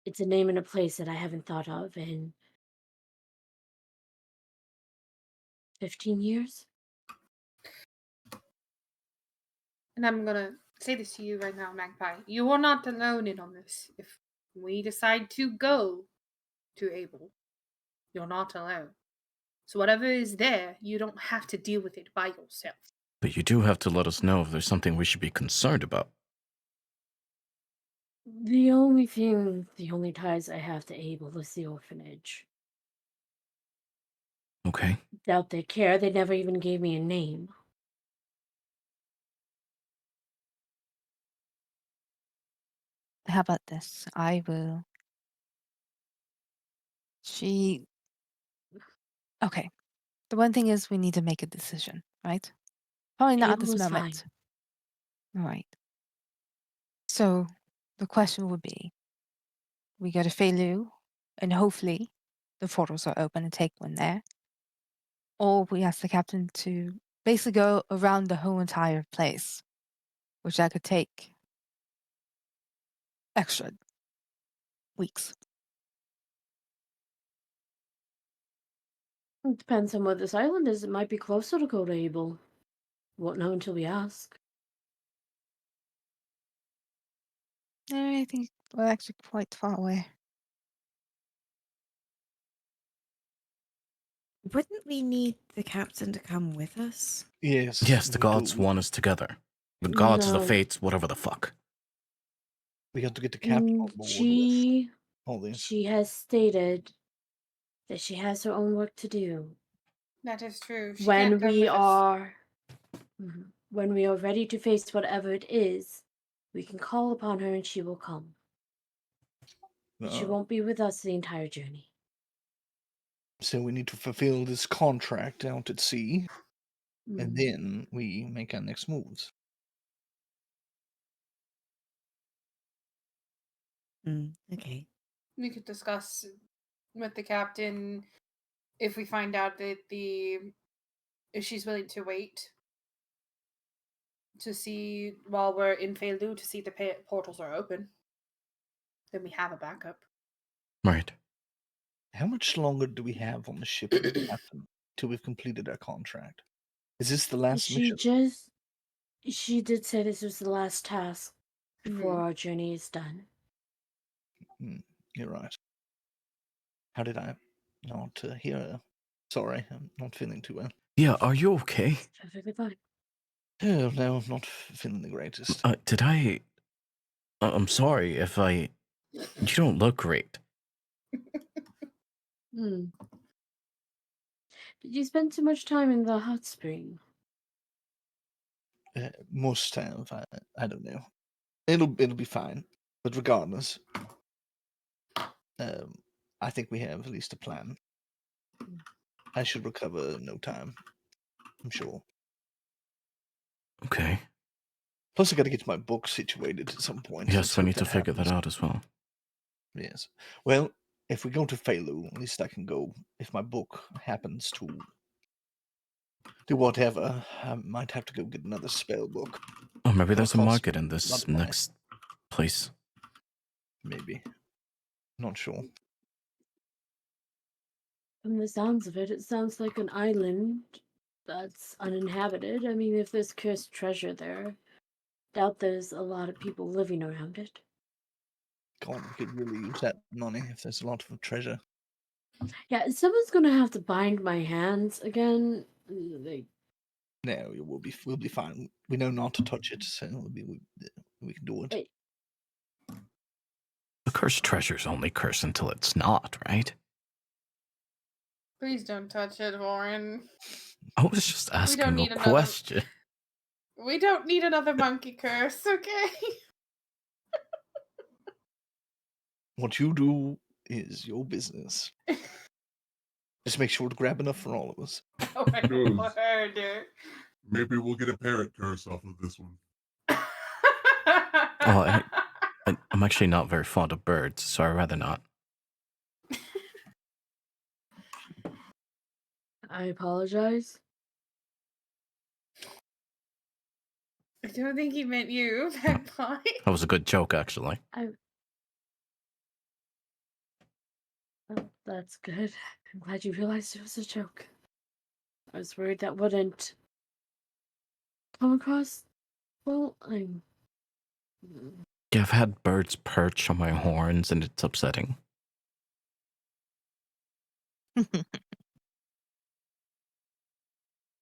it's a name and a place that I haven't thought of in 15 years. And I'm going to say this to you right now, Magpie. You are not alone in on this. If we decide to go to Abel, you're not alone. So whatever is there, you don't have to deal with it by yourself. But you do have to let us know if there's something we should be concerned about. The only ties I have to Abel is the orphanage. Okay? Doubt they care. They never even gave me a name. How about this? I will. She. Okay. The one thing is we need to make a decision, right? Probably not at Abel this is fine. moment. All right. So the question would be we go to Feilu, and hopefully the portals are open and take one there. Or we ask the captain to basically go around the whole entire place, which that could take extra weeks. It depends on where this island is. It might be closer to go to Abel. Won't know until we ask. I think we're actually quite far away. Wouldn't we need the captain to come with us? Yes. Yes, the we gods do. want us together. The gods, the No. fates, whatever the fuck. We have to get the captain on board with all this. She has stated that she has her own work to do. That is true. She When can't come we with us. are when we are ready to face whatever it is, we can call upon her and she will come. But she Uh, won't be with us the entire journey. so we need to fulfill this contract out at sea, and Mhm. then we make our next moves. Okay. We could discuss with the captain if we find out that if she's willing to wait to see while we're in Feilu to see if the portals are open. Then we have a backup. Right. How much longer do we have on the ship with the captain till we've completed our contract? Is this the last mission? She did say this was the last task before Mhm. our journey is done. You're right. How did I not hear Sorry, I'm not feeling too well. Yeah, are you okay? It's perfectly fine. Oh, no, I'm not feeling the greatest. Did I? I'm sorry if I. You don't look great. Hmm. Did you spend too much time in the hot spring? Must have. I don't know. It'll be fine. But regardless, I think we have at least a plan. I should recover in no time. I'm sure. Okay. Plus, I got to get my book situated at some point. Yes, so we if need to that figure that happens- out as well. Yes. Well, if we go to Falu, at least I can go. If my book happens to do whatever, I might have to go get another spell book. Oh, maybe Gonna there's a cost market in a lot this of money. next place. Maybe. Not sure. From the sounds of it, it sounds like an island that's uninhabited. I mean, if there's cursed treasure there, doubt there's a lot of people living around it. God, we could really use that money if there's a lot of treasure. Yeah, someone's gonna have to bind my hands again. No, we'll be fine. We know not to touch it, so we can do it. Wait, The cursed treasure's only cursed until it's not, right? Please don't touch it, Warren. I was just don't asking a need another- question. We don't need another monkey curse, okay? What you do is your business. Just make sure to grab enough for all of us. Oh my Who knows? word. Maybe we'll get a parrot curse off of this one. Oh, I'm actually not very fond of birds, so I'd rather not. I apologize. I don't think he meant you, Magpie. That was a good joke, actually. Oh, that's good. I'm glad you realized it was a joke. I was worried that wouldn't come across. Well, I'm. Yeah, I've had birds perch on my horns, and it's upsetting.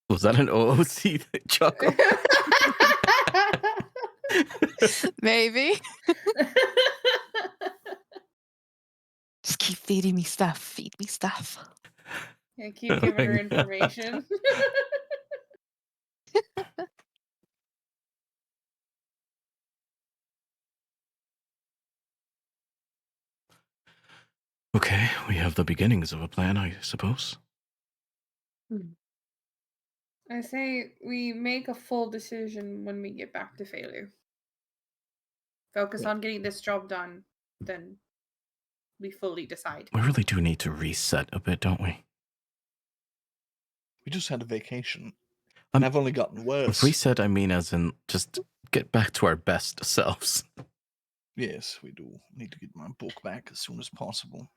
Was that an OOC chuckle? Maybe. Just keep feeding me stuff. Feed me stuff. Yeah, keep giving her information. Okay, we have the beginnings of a plan, I suppose. I say we make a full decision when we get back to failure. Focus on getting this job done, then we fully decide. We really do need to reset a bit, don't we? We just had a vacation. And I've only gotten worse. Reset, I mean, as in just get back to our best selves. Yes, we do need to get my book back as soon as possible.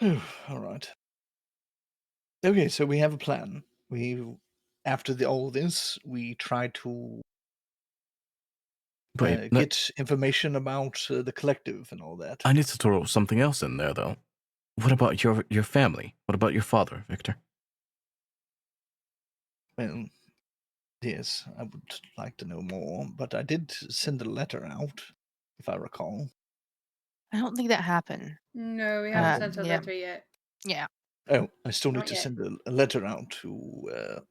All right. Okay, so we have a plan. After all this, we try to Wait, get information about the collective and all that. I need to throw something else in there, though. What about your family? What about your father, Victor? Well, yes, I would like to know more, but I did send a letter out, if I recall. I don't think that happened. No, we haven't sent a yeah. letter yet. Yeah. Oh, I still need Not to yet. send a letter out to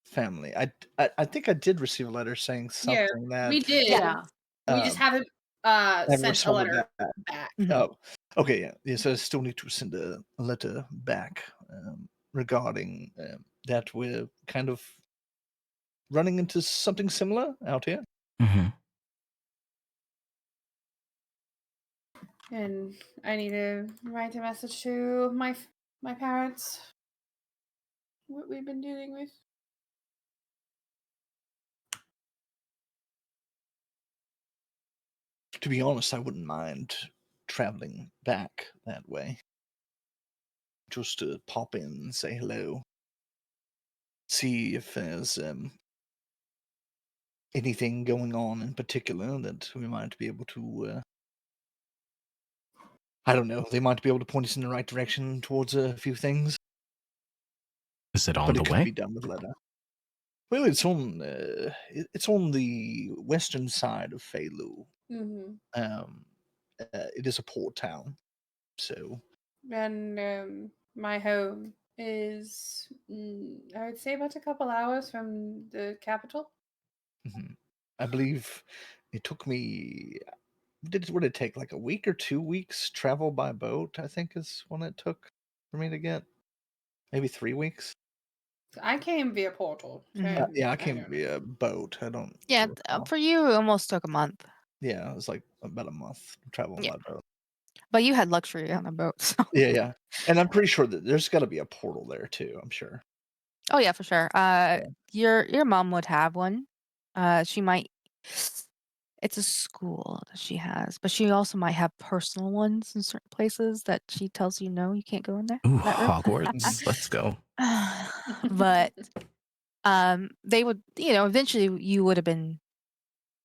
family. I think I did receive a letter saying Yeah, something that we did. Yeah. We just haven't never sent a responded letter back. back. Mhm. Oh, okay, yeah. Yes, I still need to send a letter back regarding that we're kind of running into something similar out here. Mm-hmm. And I need to write a message to my parents. What we've been dealing with. To be honest, I wouldn't mind traveling back that way. Just to pop in and say hello. See if there's anything going on in particular that we might be able to I don't know. They might be able to point us in the right direction towards a few things, Is it on but the it could way? be done with letter. Well, it's on the western side of Feilu. Mhm. It is a port town, so And my home is, I would say, about a couple hours from the capital. mhm. I believe it took me. Would it take like a week or 2 weeks travel by boat? I think is when it took for me to get. Maybe 3 weeks. I came via portal. So Mhm. Yeah, I I came don't know. via boat. I don't Yeah, recall. for you, it almost took a month. Yeah, it was like about a month traveling Yeah. by boat. But you had luxury on a boat, so. Yeah. And I'm pretty sure that there's got to be a portal there too. I'm sure. Oh yeah, for sure. Your mom would have one. She might. It's a school that she has, but she also might have personal ones in certain places that she tells you no, you can't go in there. Ooh, That room. Hogwarts. Let's go. But they would, eventually you would have been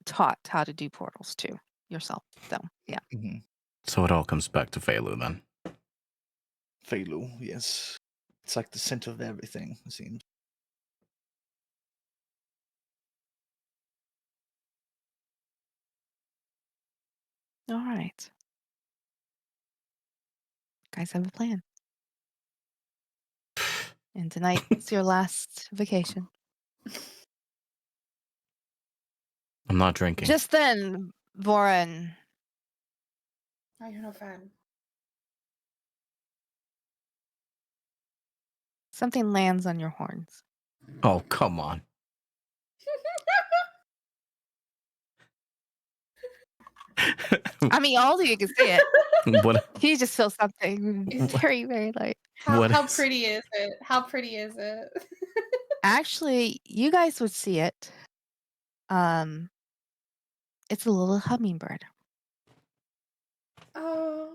taught how to do portals too yourself. So yeah. Mhm. So it all comes back to Feilu then. Feilu, yes. It's like the center of everything, it seems. All right. Guys have a plan. And tonight's your last vacation. I'm not drinking. Just then, Voren, Oh, you're no fan. something lands on your horns. Oh, come on. I mean, all of you can see it. What? He just feels something very, very light. What How is- pretty is it? How pretty is it? Actually, you guys would see it. It's a little hummingbird. Oh.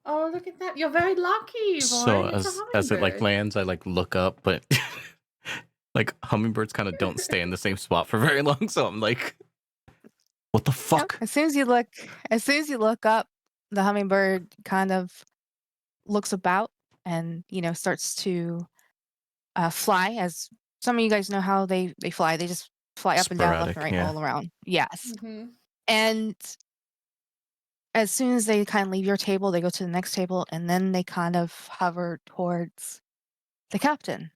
Oh, look at that. You're very lucky, So Lauren. It's a as it like hummingbird. lands, I like look up, but like hummingbirds kind of don't stay in the same spot for very long. So I'm like, what the Yep. fuck? As soon as you look up, the hummingbird kind of looks about and starts to fly. As some of you guys know how they fly, they just fly up and down, left and Sporadic, right, yeah. all around. Yes, Mhm. and as soon as they kind of leave your table, they go to the next table, and then they kind of hover towards the captain,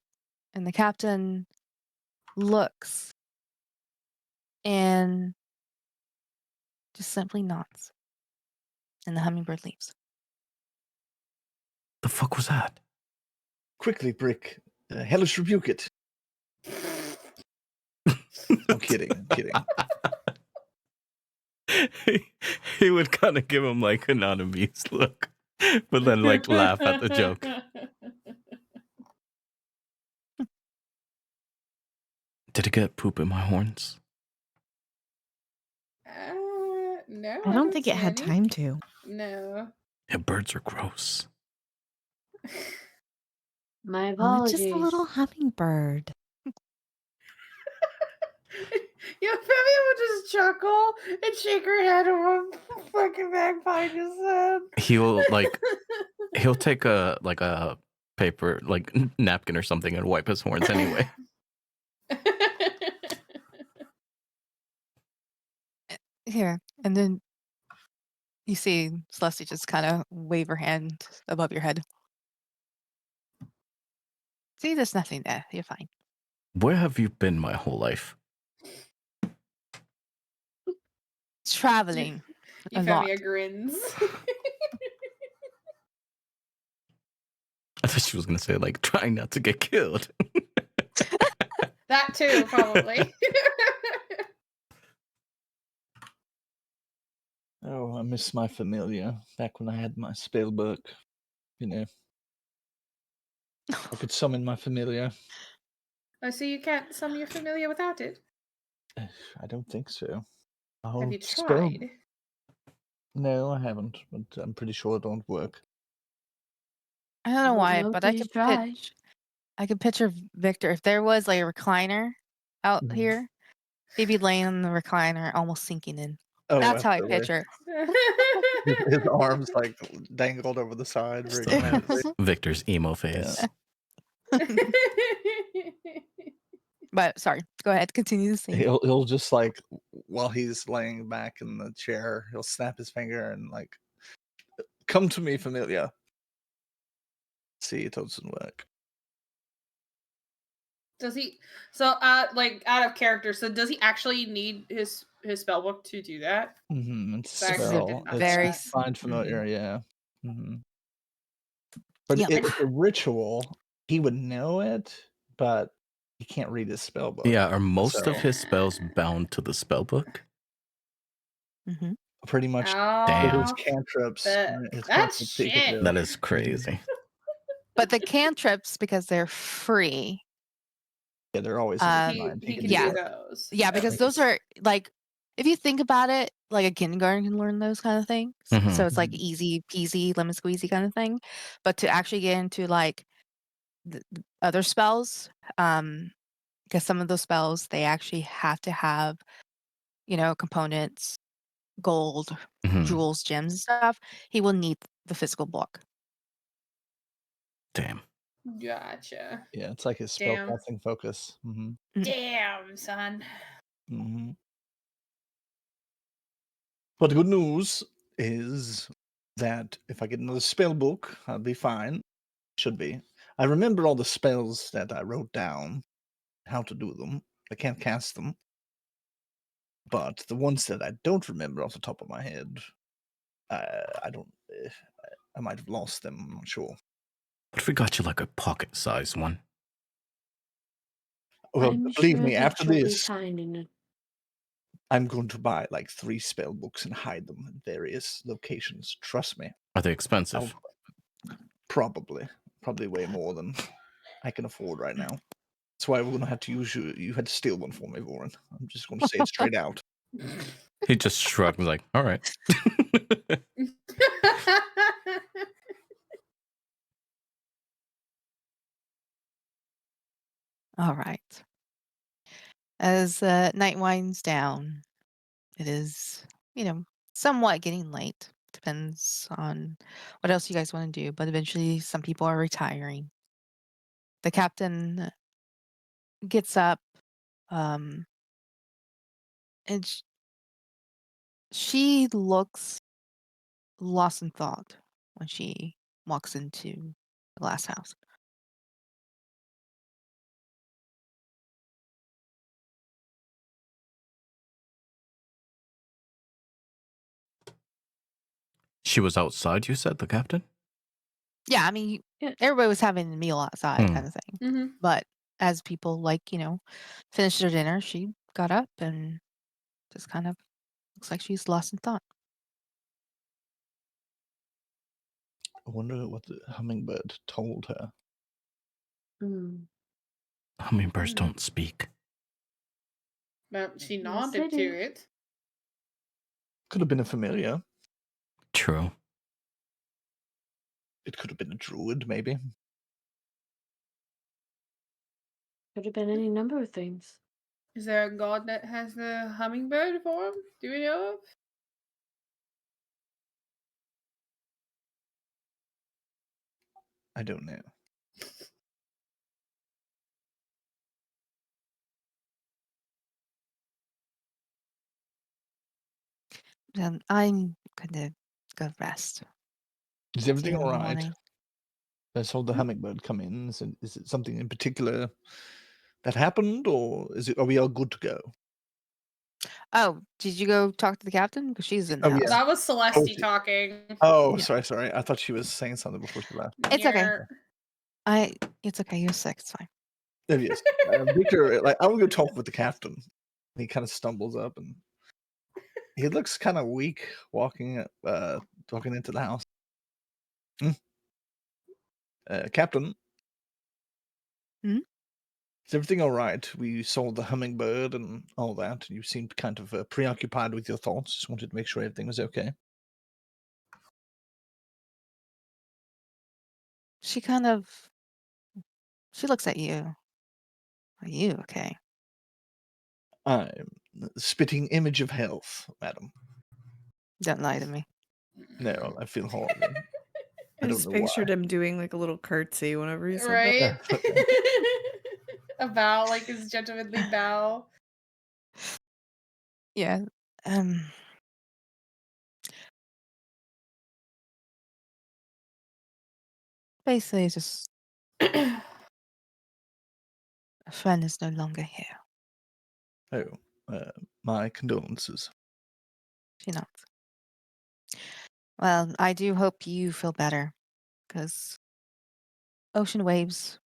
and the captain looks and just simply nods, and the hummingbird leaves. The fuck was that? Quickly, Brick. Hellish rebuke it. I'm kidding. I'm kidding. He would kind of give him like an unamused look, but then like laugh at the joke. Did it get poop in my horns? No, I don't think it see had any. time to. No. Yeah, birds are gross. My Oh, it's just a apologies. little hummingbird. Your Femi would just chuckle and shake her head at what fucking magpie just said. He'll take a paper like napkin or something and wipe his horns anyway. Here, and then you see Celeste just kind of wave her hand above your head. See, there's nothing there. You're fine. Where have you been my whole life? Traveling a lot. Euphemia grins. I thought she was gonna say like trying not to get killed. That too, probably. Oh, I miss my familiar. Back when I had my spell book, I could summon my familiar. Oh, so you can't summon your familiar without it? I don't think so. Have you Spell. tried? No, I haven't, but I'm pretty sure it don't work. I don't know why, No, but I please could try. picture Victor if there was like a recliner out Mhm. here. He'd be laying on the recliner, almost sinking in. Oh, That's how I absolutely. picture His arms like dangled over the side very dramatically. Victor's emo Yeah. face. But sorry, go ahead, continue the scene. He'll just like while he's laying back in the chair, he'll snap his finger and like, "Come to me, familiar." See, it doesn't work. Does he? So, like out of character. So, does he actually need his spell book to do that? It's So I This is actually a spell. didn't know It's very that. find familiar, yeah. But Yep. it's a ritual. He would know it, but he can't read his spell book. Yeah, are most of So his spells bound to the spell book? Mhm. pretty much his Damn. cantrips. His That's cantrips he can shit. do. That is crazy. But the cantrips, because they're free, Yeah, they're always in his um, mind. He can can do yeah. do that. those. yeah, because Like those it's are like, if you think about it, like a kindergarten can learn those kind of things. Mhm. So it's like Mhm. easy peasy, lemon squeezy kind of thing. But to actually get into like the other spells, because some of those spells they actually have to have, components, gold, Mhm. jewels, gems, and stuff. He will need the physical book. Damn. Gotcha. yeah, it's like his Damn. spellcasting focus. Damn, son. But the good news is that if I get another spell book, I'll be fine. Should be. I remember all the spells that I wrote down, how to do them. I can't cast them. But the ones that I don't remember off the top of my head, I don't. I might have lost them. I'm not sure. What if we got you like a pocket-sized one? Well, I'm believe sure me, that after you'll be this, finding it. I'm going to buy like 3 spell books and hide them in various locations. Trust me. Are they expensive? Probably way more than I can afford right now. That's why we're gonna have to use you. You had to steal one for me, Warren. I'm just gonna say it straight out. He just shrugged and was like, all right. All right. As night winds down, it is, somewhat getting late. Depends on what else you guys want to do, but eventually some people are retiring. The captain gets up, um, and she looks lost in thought when she walks into the glass house. She was outside, you said, the captain? Yeah, I mean, Yeah. everybody was having a meal outside, Hmm. kind of thing. hmm But as people finished their dinner, she got up and just kind of looks like she's lost in thought. I wonder what the hummingbird told her. Mm. Hummingbirds Hmm. don't speak. But she Yes, nodded they to do. it. Could have been a familiar. True. It could have been a druid, maybe. Could have been any number of things. Is there a god that has the hummingbird form? Do we know of? I don't know. I'm gonna go rest. Is See everything you in all the right? morning. I saw the hummingbird come in. Is it something in particular that happened, or are we all good to go? Oh, did you go talk to the captain? Because she's in the Oh, yeah. house. That was Celeste she- talking. Oh, Yeah. sorry. I thought she was saying something before she left. It's okay. Yeah. It's okay. You're sick. It's fine. Oh, yes. Victor, I will go talk with the captain. He kind of stumbles up and he looks kind of weak walking into the house. Hmm? Captain, Hmm? is everything all right? We saw the hummingbird and all that. You seemed kind of preoccupied with your thoughts. Just wanted to make sure everything was okay. She looks at you. Are you okay? I'm the spitting image of health, madam. Don't lie to me. No, I feel horrible. I I don't just know pictured why. him doing like a little curtsy whenever he said that. Right? Okay. A bow, like his gentlemanly bow. Yeah. Um. Basically, it's just a friend is no longer here. Oh, my condolences. She nods. Well, I do hope you feel better, because ocean waves.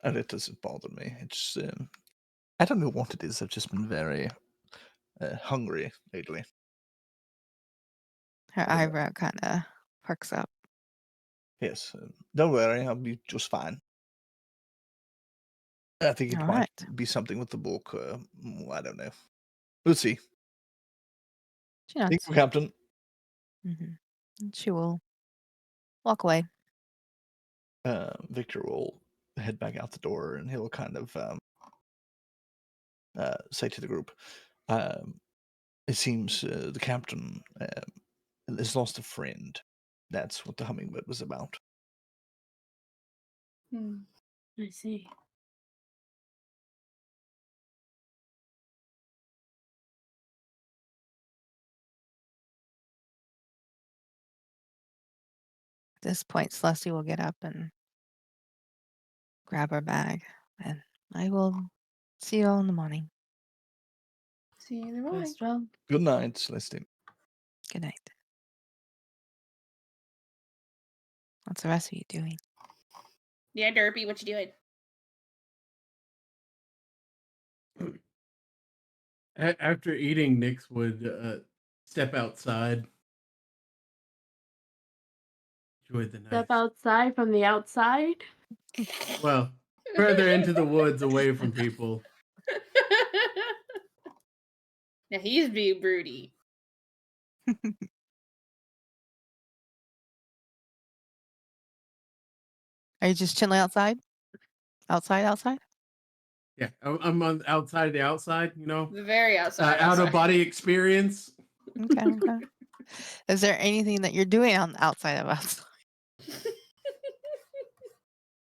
And it doesn't bother me. It's I don't know what it is. I've just been very hungry lately. Her Yeah. eyebrow kind of perks up. Yes, don't worry. I'll be just fine. I think it All might right. be something with the book. I don't know. We'll see. She Thank nods. you, Captain. Hmm. She will walk away. Victor will head back out the door, and he'll kind of say to the group, "It seems the captain has lost a friend. That's what the hummingbird was about." I see. At this point, Celeste will get up and grab her bag, and I will see you all in the morning. See you in the morning. Rest well. Good night, Celeste. Good night. What's the rest of you doing? Yeah, Derpy, what you doing? After eating, Nix would step outside. Enjoy the nice. Step outside from the outside. Well, further into the woods, away from people. Now he's being broody. Are you just chilling outside? Outside? Yeah, I'm on outside the outside. You know, The very outside. out of body experience. Okay. Is there anything that you're doing on the outside of outside?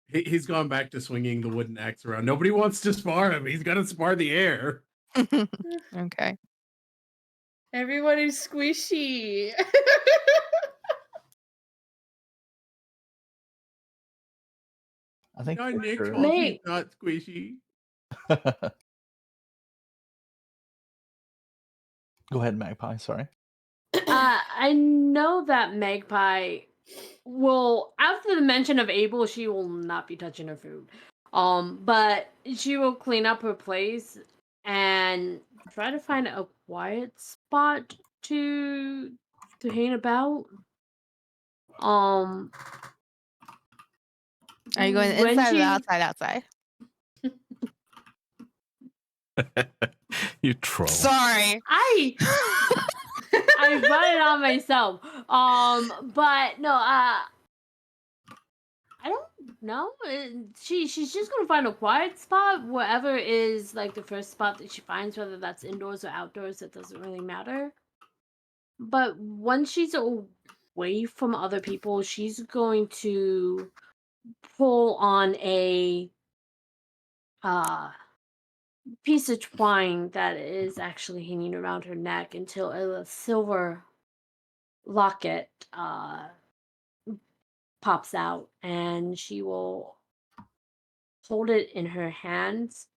He's gone back to swinging the wooden axe around. Nobody wants to spar him. He's got to spar the air. Okay. Everyone is squishy. I think Nick Victor- calls you Mate. not squishy. Go ahead, Magpie. Sorry. I know that Magpie will, after the mention of Abel, she will not be touching her food. But she will clean up her place and try to find a quiet spot to hang about. Are you going when inside or she- outside? You troll. Sorry. I brought it on myself. But no, I don't know. She's just gonna find a quiet spot, wherever is like the first spot that she finds, whether that's indoors or outdoors. It doesn't really matter. But once she's away from other people, she's going to pull on a piece of twine that is actually hanging around her neck until a silver locket pops out, and she will hold it in her hands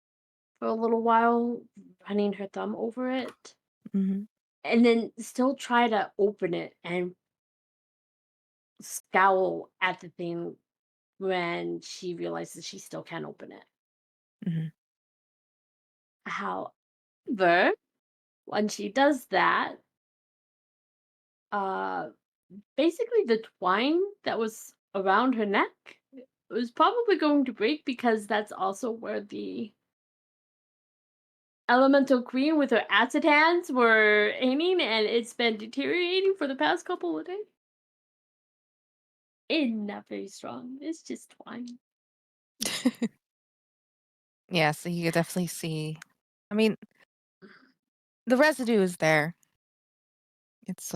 for a little while, running her thumb over it, Mm-hmm. and then still try to open it and scowl at the thing when she realizes she still can't open it. Mm-hmm. However, when she does that, uh basically the twine that was around her neck was probably going to break, because that's also where the elemental queen with her acid hands were aiming, and it's been deteriorating for the past couple of days. It's not very strong. It's just twine. Yeah, so you could definitely see. I mean, the residue is there. It's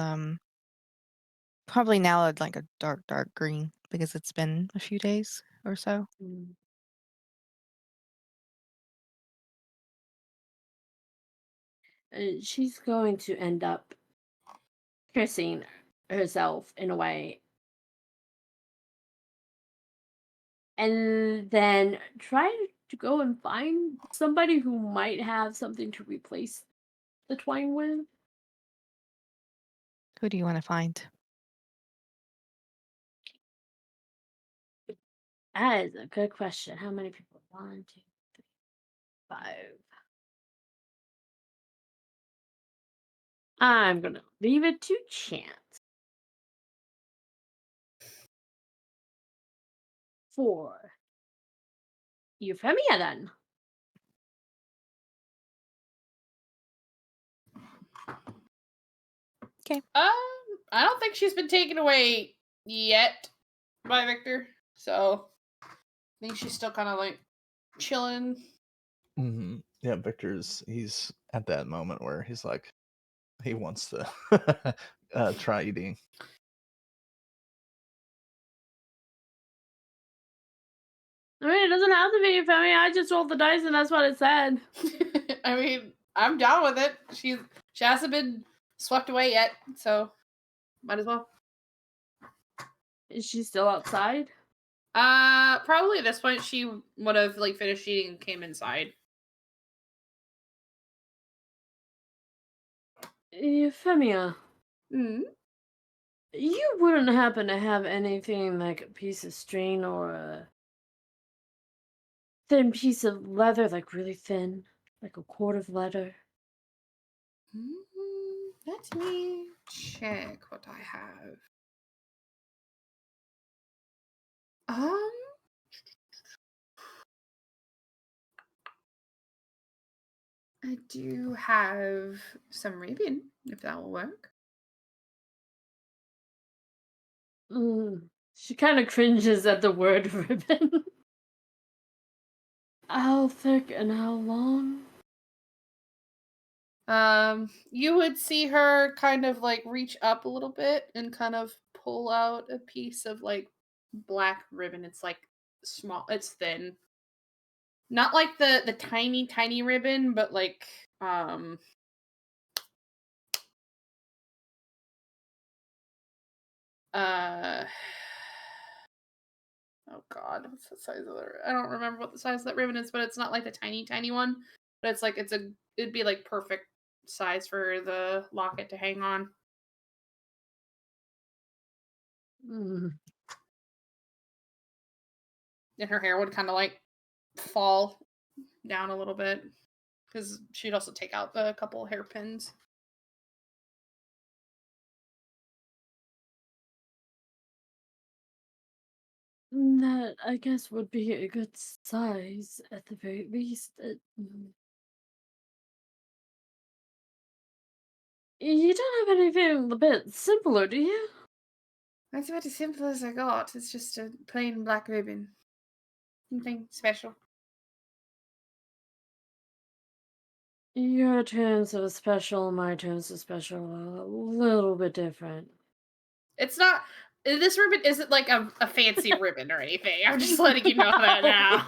probably now at like a dark green because it's been a few days or so. Mm. She's going to end up piercing herself in a way, and then try to go and find somebody who might have something to replace the twine with. Who do you want to find? That is a good question. How many people? 1, 2, 3, 5. I'm gonna leave it to chance. 4. Euphemia then. Okay. I don't think she's been taken away yet by Victor, so I think she's still kind of like chilling. Yeah, he's at that moment where he's like, he wants to try eating. I mean, it doesn't have to be Euphemia. I just rolled the dice and that's what it said. I mean, I'm down with it. She hasn't been swept away yet, so might as well. Is she still outside? Probably at this point she would have like finished eating and came inside. Euphemia, Mm. you wouldn't happen to have anything like a piece of string or a thin piece of leather, like really thin, like a cord of leather? Let me check what I have. I do have some ribbon, if that will work. She kind of cringes at the word ribbon. How thick and how long? You would see her kind of like reach up a little bit and kind of pull out a piece of like black ribbon. It's like small, it's thin. Not like the tiny ribbon, but like uh oh god, what's the size of the I don't remember what the size of that ribbon is, but it's not like the tiny one. But it's like it'd be like perfect size for the locket to hang on. Mm. And her hair would kind of like fall down a little bit because she'd also take out a couple hairpins. That, I guess, would be a good size at the very least. You don't have anything a bit simpler, do you? That's about as simple as I got. It's just a plain black ribbon. Nothing special. Your terms of special, my terms of special are a little bit different. It's not. This ribbon isn't like a fancy ribbon or anything. I'm just letting you know that now.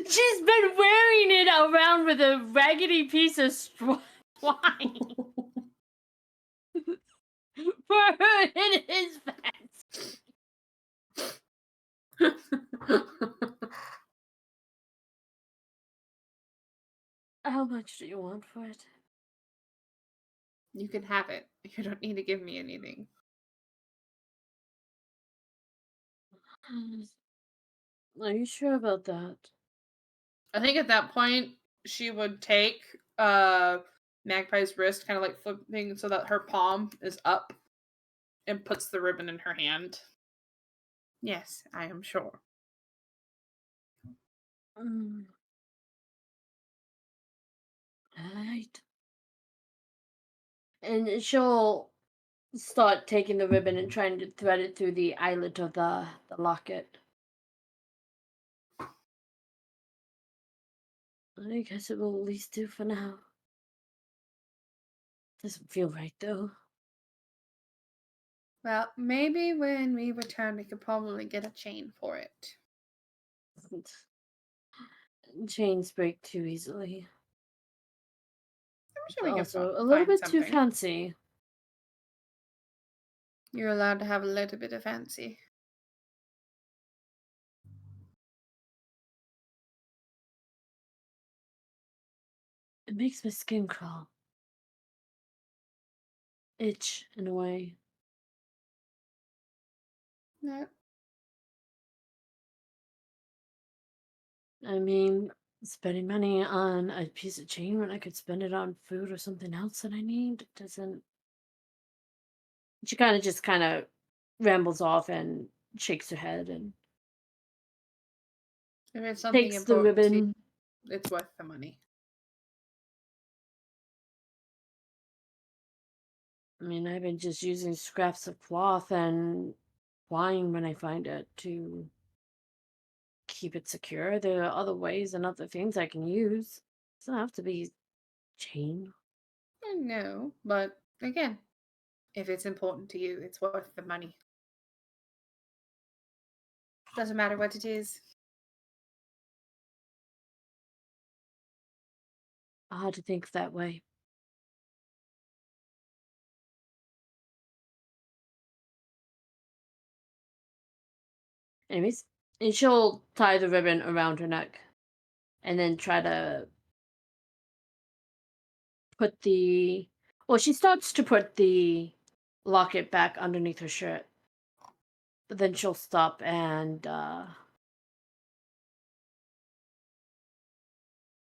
She's been wearing it around with a raggedy piece of twine. For her, it is fancy. How much do you want for it? You can have it. You don't need to give me anything. Are you sure about that? I think at that point she would take Magpie's wrist, kind of like flipping so that her palm is up, and puts the ribbon in her hand. Yes, I am sure. Alright. And she'll start taking the ribbon and trying to thread it through the eyelet of the locket. I guess it will at least do for now. Doesn't feel right though. Well, maybe when we return, we could probably get a chain for it. Chains break too easily. I'm It's sure we can also a little find bit too something. fancy. You're allowed to have a little bit of fancy. It makes my skin crawl. Itch in a way. No. I mean, spending money on a piece of chain when I could spend it on food or something else that I need doesn't. She kind of rambles off and shakes her head and If it's something takes the important to you, ribbon. it's worth the money. I mean, I've been just using scraps of cloth and twine when I find it to keep it secure. There are other ways and other things I can use. It doesn't have to be chain. I know, but again, if it's important to you, it's worth the money. Doesn't matter what it is. Hard to think that way. Anyways, and she'll tie the ribbon around her neck and then try to put the. Well, she starts to put the locket back underneath her shirt. But then she'll stop and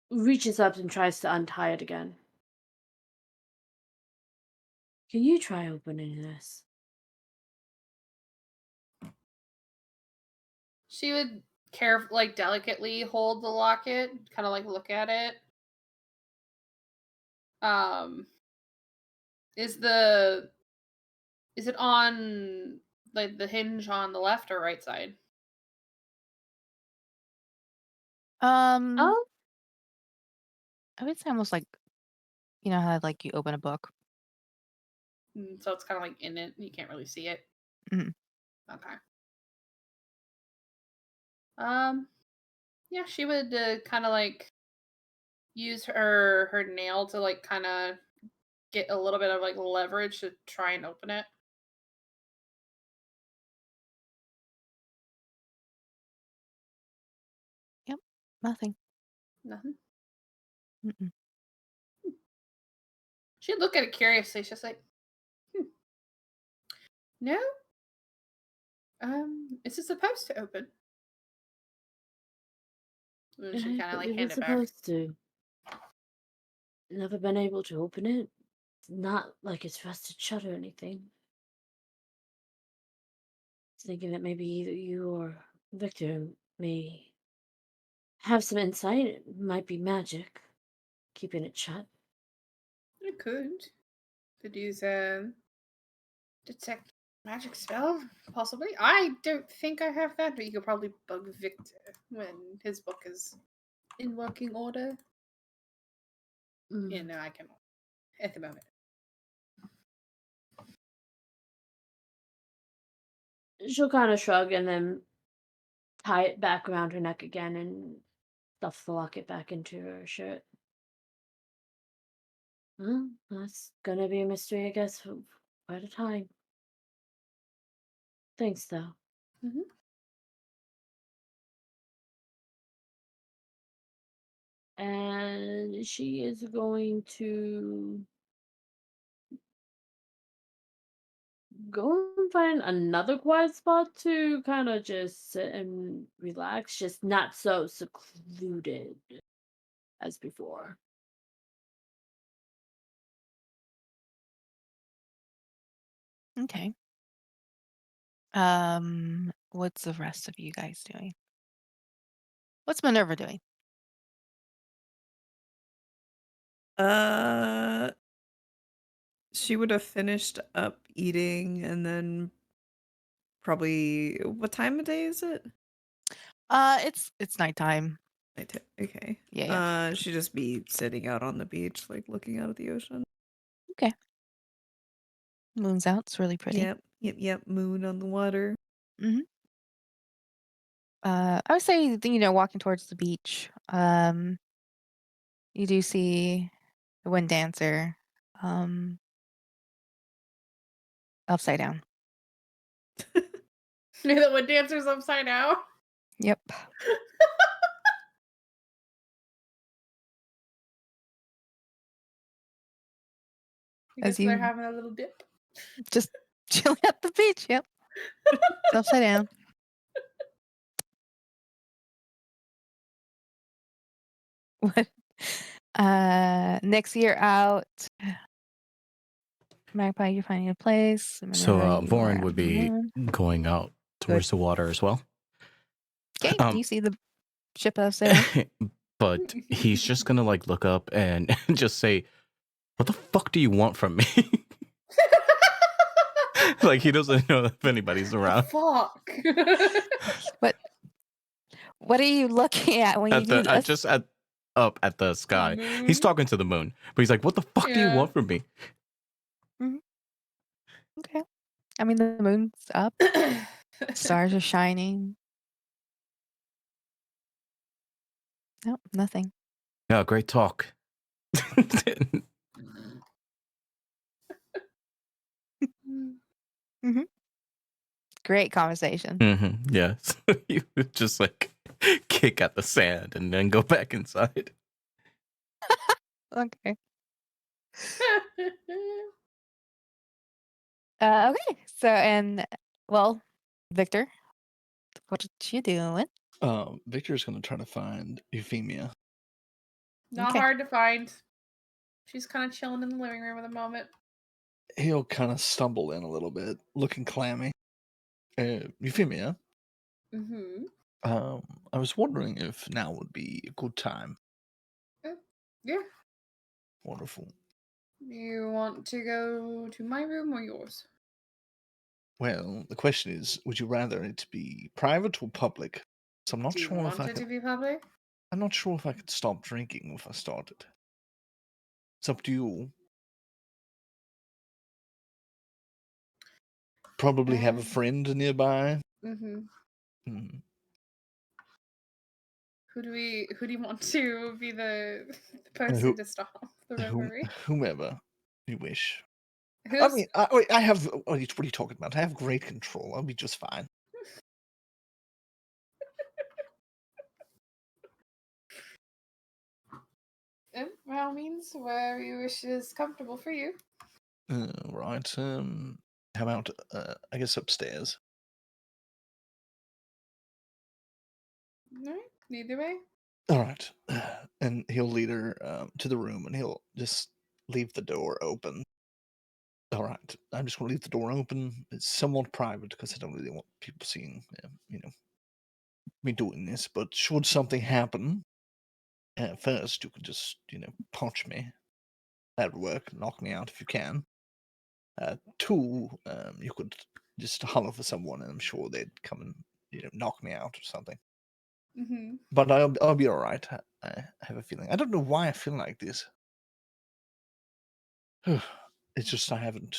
reaches up and tries to untie it again. Can you try opening this? She would delicately hold the locket, kind of like look at it. Um, is it on like the hinge on the left or right side? Oh, I would say almost like you know how like you open a book. So it's kind of like in it. You can't really see it. Mhm. Okay. Yeah, she would kind of like use her nail to like kind of get a little bit of like leverage to try and open it. Yep. Nothing. Nothing. Mm-mm. She'd look at it curiously. She's like, no. Is it supposed to open? And she I kind of like believe hand it's it back. supposed to. Never been able to open it. It's not like it's rusted shut or anything. Thinking that maybe either you or Victor may have some insight. It might be magic, keeping it shut. It could use a detect magic spell, possibly. I don't think I have that, but you could probably bug Victor when his book is in working order. Yeah, Mm. no, I cannot at the moment. She'll kind of shrug and then tie it back around her neck again and stuff the locket back into her shirt. Well, that's gonna be a mystery, I guess, for quite a time. Thanks, though. Mm-hmm. And she is going to go and find another quiet spot to kind of just sit and relax, just not so secluded as before. Okay. What's the rest of you guys doing? What's Minerva doing? Uh, she would have finished up eating and then probably what time of day is it? It's nighttime. Okay. Yeah, yeah. She'd just be sitting out on the beach, like looking out at the ocean. Okay. Moon's out. It's really pretty. Yep. Moon on the water. Hmm. I would say, walking towards the beach, you do see the wind dancer upside down. The wood dancer's upside down. Yep. I As guess they're you having a little dip. just chilling at the beach. Yep. It's upside down. What? Next year out, Magpie, you're finding a place. So Minerva, you are Vorin on would the be moon. going out Good. towards the water as well. Okay. Um, You see the ship upside down? but he's just gonna like look up and just say, "What the fuck do you want from me?" Like he doesn't know if anybody's around. Fuck. What are you looking at when you At do the this? just at up at the sky. moon? He's talking to the moon, but he's like, "What the fuck do you Yeah. want from me?" Okay. I mean, the moon's up. Stars are shining. Nope, nothing. Yeah, great talk. Great conversation. Yes. You would just like kick at the sand and then go back inside. Okay. Okay. So, well, Victor, what you doing? Victor's going to try to find Euphemia. Not Okay. hard to find. She's kind of chilling in the living room at the moment. He'll kind of stumble in a little bit, looking clammy. Euphemia, Mm-hmm. I was wondering if now would be a good time. Yeah. Wonderful. You want to go to my room or yours? Well, the question is, would you rather it be private or public? So I'm not Do you sure if want I it to could. be public? I'm not sure if I could stop drinking if I started. It's up to you. Probably have a friend nearby. Mm-hmm. Hmm. Who do you want to be the Who- person to stop the reverie? Whomever you wish. I Who's mean, I have. What are you talking about? I have great control. I'll be just fine. by all means, where you wish is comfortable for you. Right. How about I guess upstairs? No, neither way. All right. And he'll lead her to the room, and he'll just leave the door open. All right. I'm just going to leave the door open. It's somewhat private because I don't really want people seeing, me doing this. But should something happen, first you could just, punch me. That would work. Knock me out if you can. Two, you could just holler for someone, and I'm sure they'd come and knock me out or something. Mm-hmm. But I'll be all right. I have a feeling. I don't know why I feel like this. It's just I haven't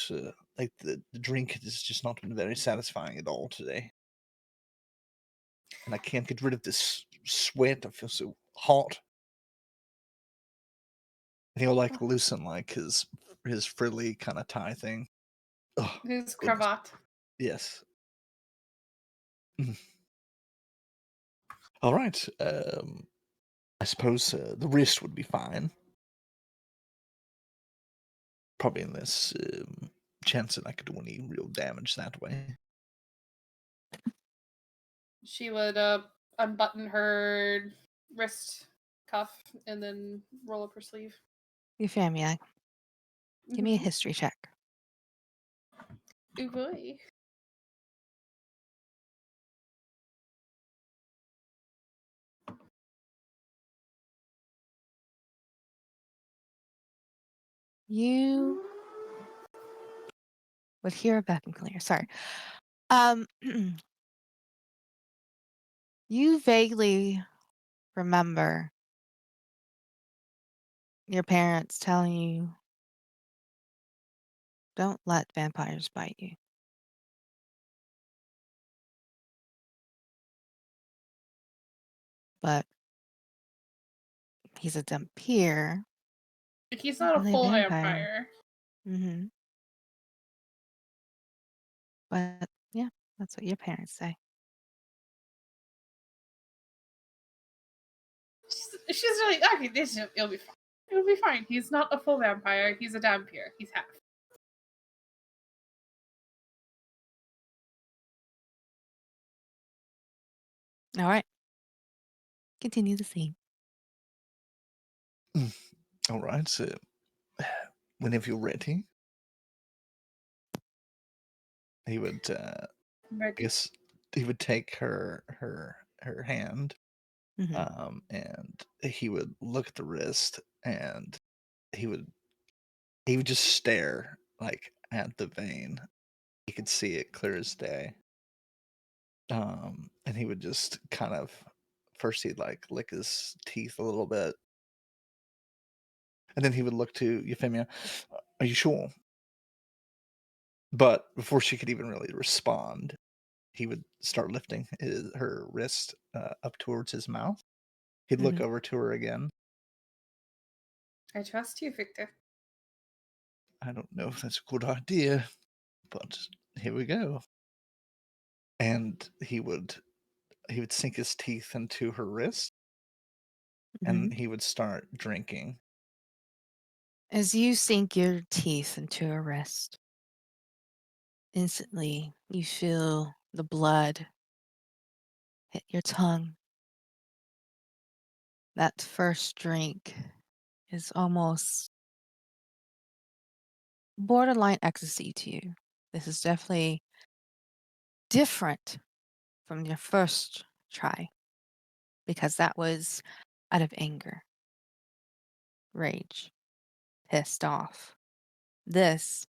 like the drink has just not been very satisfying at all today, and I can't get rid of this sweat. I feel so hot. And he'll like loosen like his frilly kind of tie thing. Oh, His goodness. cravat. Yes. All right. I suppose the wrist would be fine. Probably unless chance that I could do any real damage that way. She would unbutton her wrist cuff and then roll up her sleeve. Euphemia, give me a Mhm. history check. Ooh boy. You would hear a vacuum cleaner. Sorry. Um, you vaguely remember your parents telling you Don't let vampires bite you. But he's a vampire. He's not a Only full vampire. vampire. Mm-hmm. But yeah, that's what your parents say. She's really okay. It'll be fine. It'll be fine. He's not a full vampire. He's a vampire. He's half. All right. Continue the scene. All right, so whenever you're ready, he would, I Ready? guess, he would take her hand, Mm-hmm. and he would look at the wrist, and he would just stare like at the vein. He could see it clear as day. And he would just kind of first he'd like lick his teeth a little bit, and then he would look to Euphemia. Are you sure? But before she could even really respond, he would start lifting her wrist up towards his mouth. He'd look Mm-hmm. over to her again. I trust you, Victor. I don't know if that's a good idea, but here we go. And he would sink his teeth into her wrist, Mm-hmm. and he would start drinking. As you sink your teeth into a wrist, instantly you feel the blood hit your tongue. That first drink is almost borderline ecstasy to you. This is definitely different from your first try because that was out of anger, rage, pissed off. This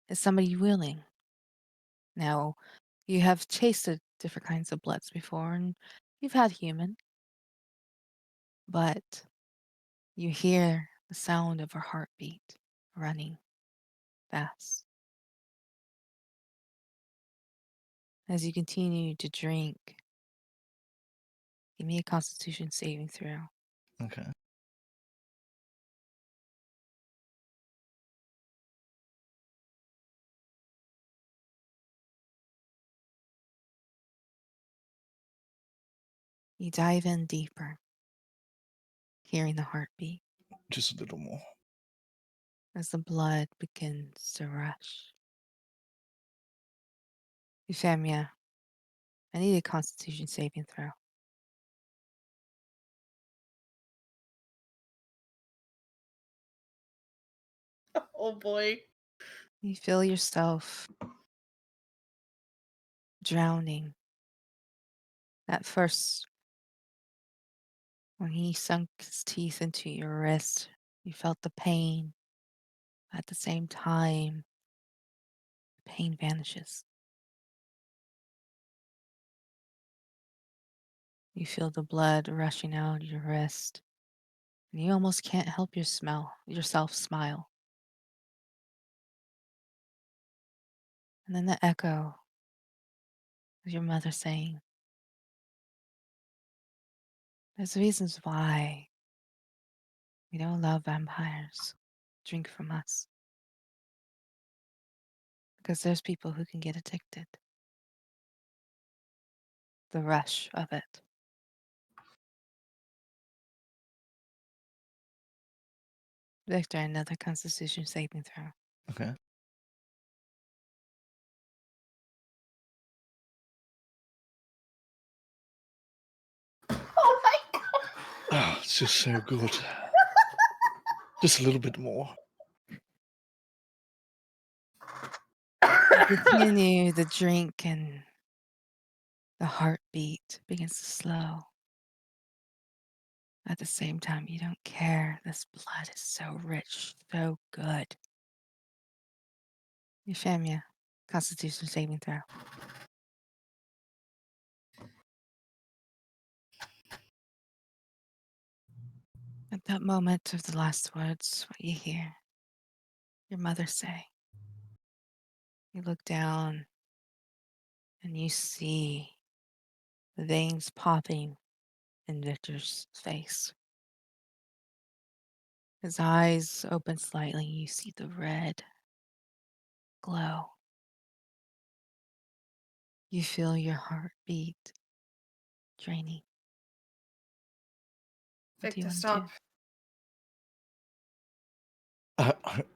is somebody willing. Now, you have tasted different kinds of bloods before and you've had human, but you hear the sound of her heartbeat running fast. As you continue to drink, give me a constitution saving throw. Okay. You dive in deeper, hearing the heartbeat Just a little more. as the blood begins to rush. Euphemia, I need a constitution saving throw. Oh boy. You feel yourself drowning. At first, when he sunk his teeth into your wrist, you felt the pain. At the same time, the pain vanishes. You feel the blood rushing out your wrist, and you almost can't help yourself smile. And then the echo of your mother saying, "There's reasons why we don't allow vampires drink from us. Because there's people who can get addicted. The rush of it." Victor, another constitution saving throw. Okay. Oh my god. Oh, it's just so good. Just a little bit more. You continue the drink and the heartbeat begins to slow. At the same time, you don't care. This blood is so rich, so good. Euphemia, constitution saving throw. At that moment of the last words, what you hear your mother say, You look down and you see the veins popping in Victor's face. His eyes open slightly. You see the red glow. You feel your heartbeat draining. What do you Victor, want to do? stop.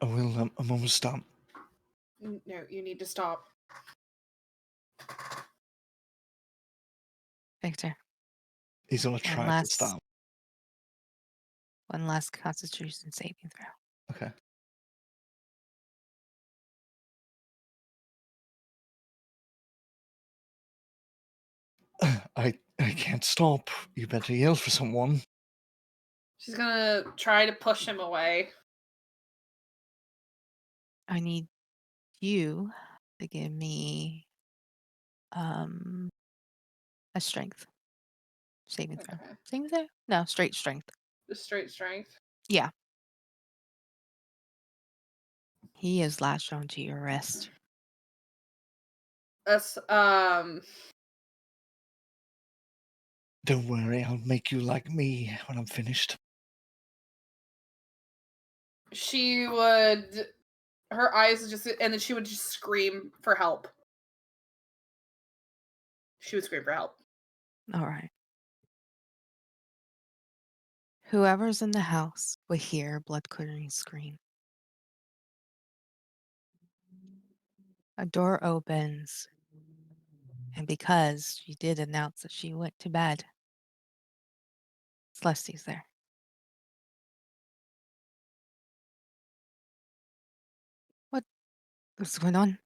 I will. I'm almost done. No, you need to stop. Victor, He's gonna try to stop. one last Constitution saving throw. Okay. I can't stop. You better yell for someone. She's gonna try to push him away. I need you to give me a strength saving throw. Okay. Saving throw? No, straight strength. Just straight strength. Yeah. He is latched onto your wrist. That's Don't worry, I'll make you like me when I'm finished. she would her eyes would just and then she would just scream for help. She would scream for help. All right. Whoever's in the house will hear a blood-curdling scream. A door opens, and because she did announce that she went to bed, Celeste's there. What's going on?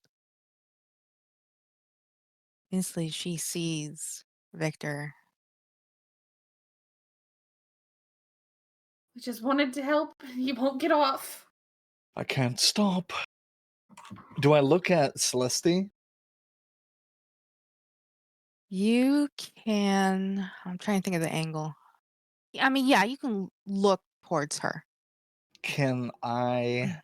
Instantly, she sees Victor. I just wanted to help. You won't get off. I can't stop. Do I look at Celeste? You can. I'm trying to think of the angle. I mean, yeah, you can look towards her. Can I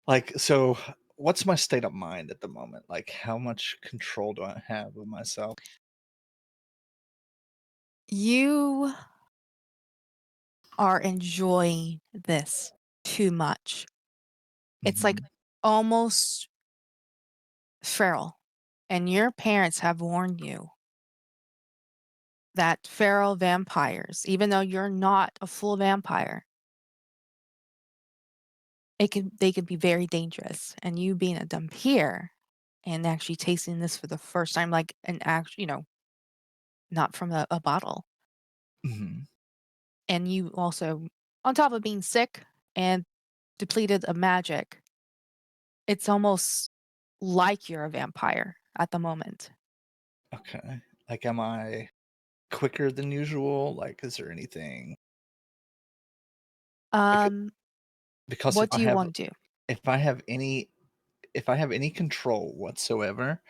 like so what's my state of mind at the moment? Like how much control do I have of myself? You are enjoying this too much. It's like Mhm. almost feral. And your parents have warned you that feral vampires, even though you're not a full vampire, they can be very dangerous. And you being a dhampir and actually tasting this for the first time, like an not from a bottle. Mhm. And you also, on top of being sick and depleted of magic, it's almost like you're a vampire at the moment. Okay. Like am I quicker than usual? Like is there anything like Um, because what do you want to do? if I have any if I have any control whatsoever,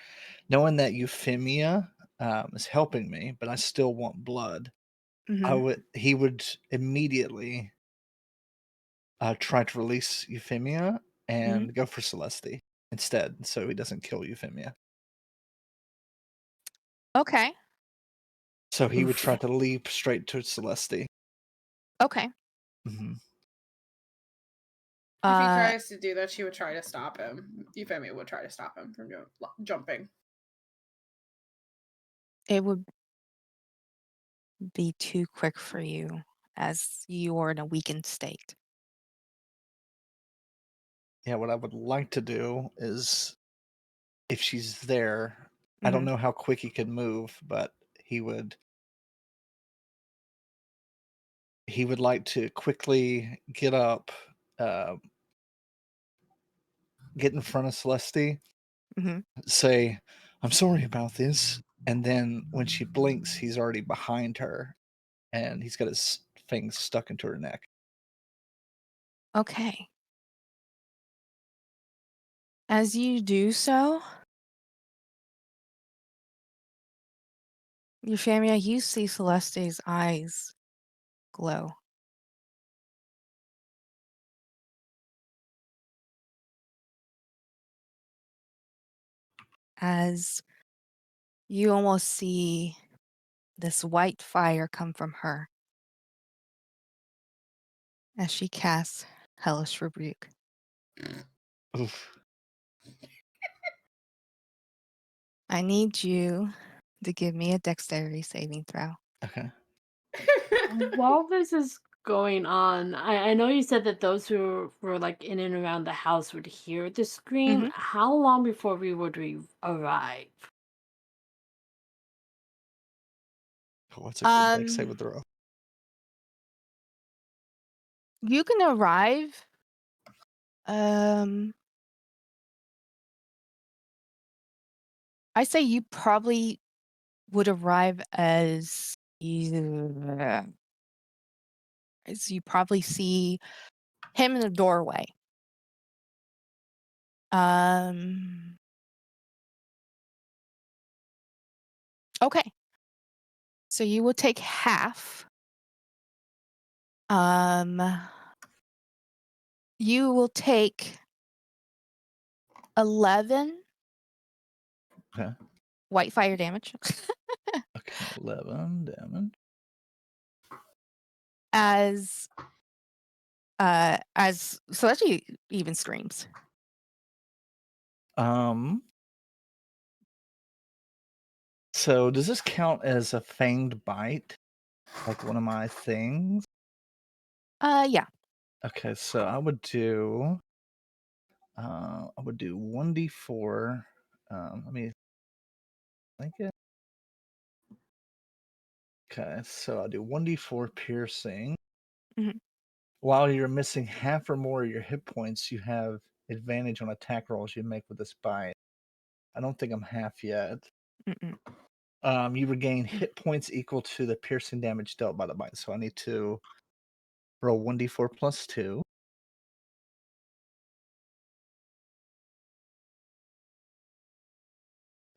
knowing that Euphemia is helping me, but I still want blood, Mhm, he would immediately try to release Euphemia mhm. and go for Celeste instead, so he doesn't kill Euphemia. Okay. So he would try Oof. to leap straight to Celeste. Okay. Mhm. If he Uh, tries to do that, she would try to stop him. Euphemia would try to stop him from jumping. it would be too quick for you as you're in a weakened state. Yeah, what I would like to do is if she's there, I don't Mhm, know how quick he could move, but he would he would like to quickly get up, uh, get in front of Celeste, mhm. say, "I'm sorry about this," and then when she blinks, he's already behind her, and he's got his things stuck into her neck. Okay. As you do so, Euphemia, you see Celeste's eyes glow. as you almost see this white fire come from her as she casts Hellish Rebuke. Oof. I need you to give me a dexterity saving throw. Okay. While this is going on, I know you said that those who were like in and around the house would hear the scream. Mhm. How long before we would arrive? What's a good dex save Um, throw? you can arrive. Um, I say you probably would arrive as you probably see him in the doorway. Um, okay. So you will take half. You will take 11 Okay. white fire damage Okay. 11 damage. as so that's even screams. So does this count as a fanged bite? Like one of my things? Yeah. Okay, so I would do 1d4. Let me think it. Okay, so I'll do 1d4 piercing. Mhm. While you're missing half or more of your hit points, you have advantage on attack rolls you make with this bite. I don't think I'm half yet. Mm-mm. You regain hit points equal to the piercing damage dealt by the bite. So I need to roll 1d4 plus 2.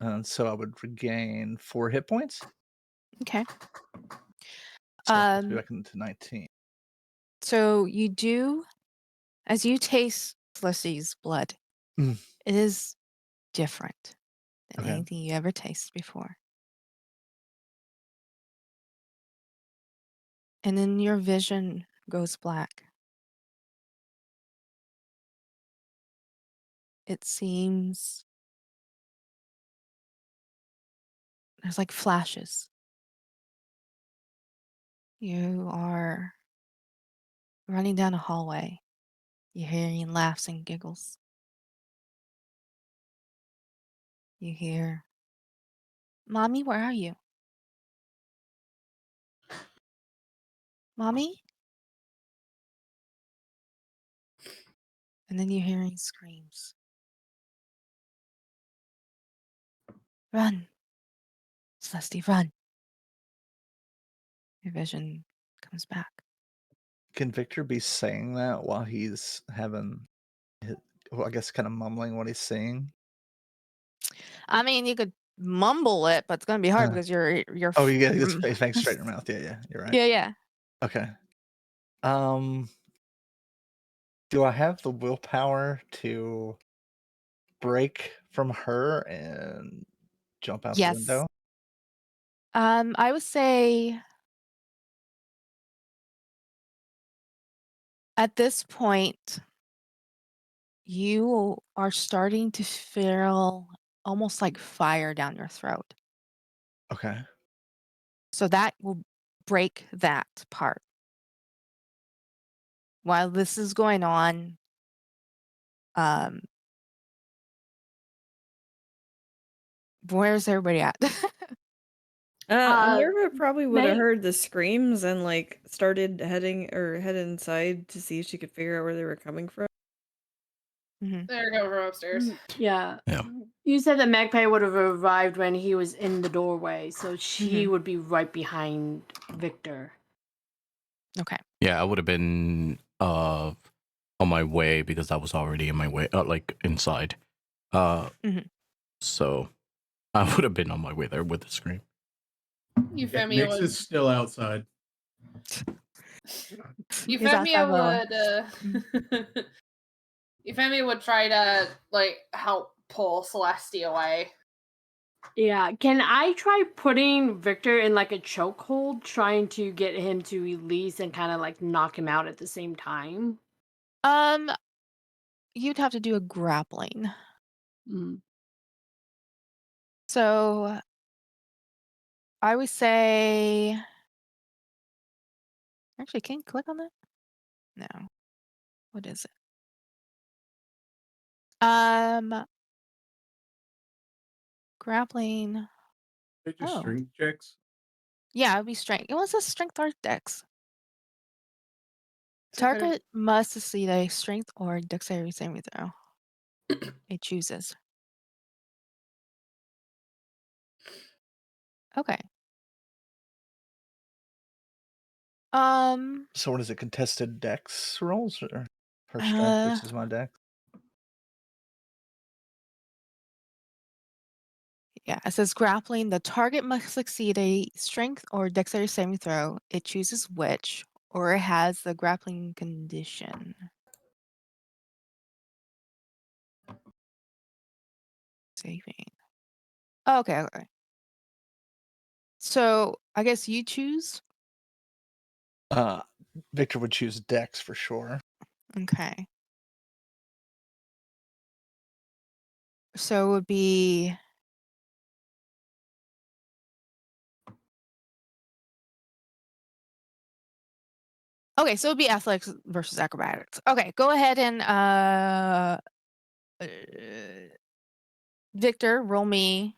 And so I would regain 4 hit points. Okay. So I have to be Um, back into 19. so you do, as you taste Felicity's blood, Mm. it is different than Okay. anything you ever tasted before. And then your vision goes black. It seems there's like flashes. You are running down a hallway. You're hearing laughs and giggles. You hear, "Mommy, where are you? Mommy?" And then you're hearing screams. "Run, Celeste, run." Your vision comes back. Can Victor be saying that while he's having, well, I guess, kind of mumbling what he's saying? I mean, you could mumble it, but it's gonna be hard because you're Oh, you get his face straight in your mouth. Yeah, you're right. Yeah. Okay. Do I have the willpower to break from her and jump out the Yes. window? I would say at this point, you are starting to feel almost like fire down your throat. Okay. So that will break that part. While this is going on, where's everybody at? Minerva probably would have May heard the screams and like started head inside to see if she could figure out where they were coming from. Mhm. There you go from upstairs. Yeah. Yeah. You said that Magpie would have arrived when he was in the doorway, so she Mhm. would be right behind Victor. Okay. Yeah, I would have been on my way because I was already in my way, like inside. Mhm. So I would have been on my way there with the scream. Euphemia Nyx would is still outside. He's outside Euphemia well. would Euphemia would try to like help pull Celestia away. Yeah, can I try putting Victor in like a chokehold, trying to get him to release and kind of like knock him out at the same time? Um, you'd have to do a grappling. Mm. So I would say, actually, can you click on that? No. What is it? Grappling. They just Oh, strength checks. yeah, it'd be strength. It was a strength or dex. So kind of Target must succeed a strength or dexterity saving throw. It chooses. Okay. Um, So what is it? Contested dex rolls or her strength uh, versus my dex? yeah, it says grappling. The target must succeed a strength or dexterity saving throw. It chooses which, or it has the grappling condition. Saving. Oh, okay, okay. So I guess you choose. Victor would choose dex for sure. Okay. So it would be okay. So it would be athletics versus acrobatics. Okay, go ahead and uh Victor, roll me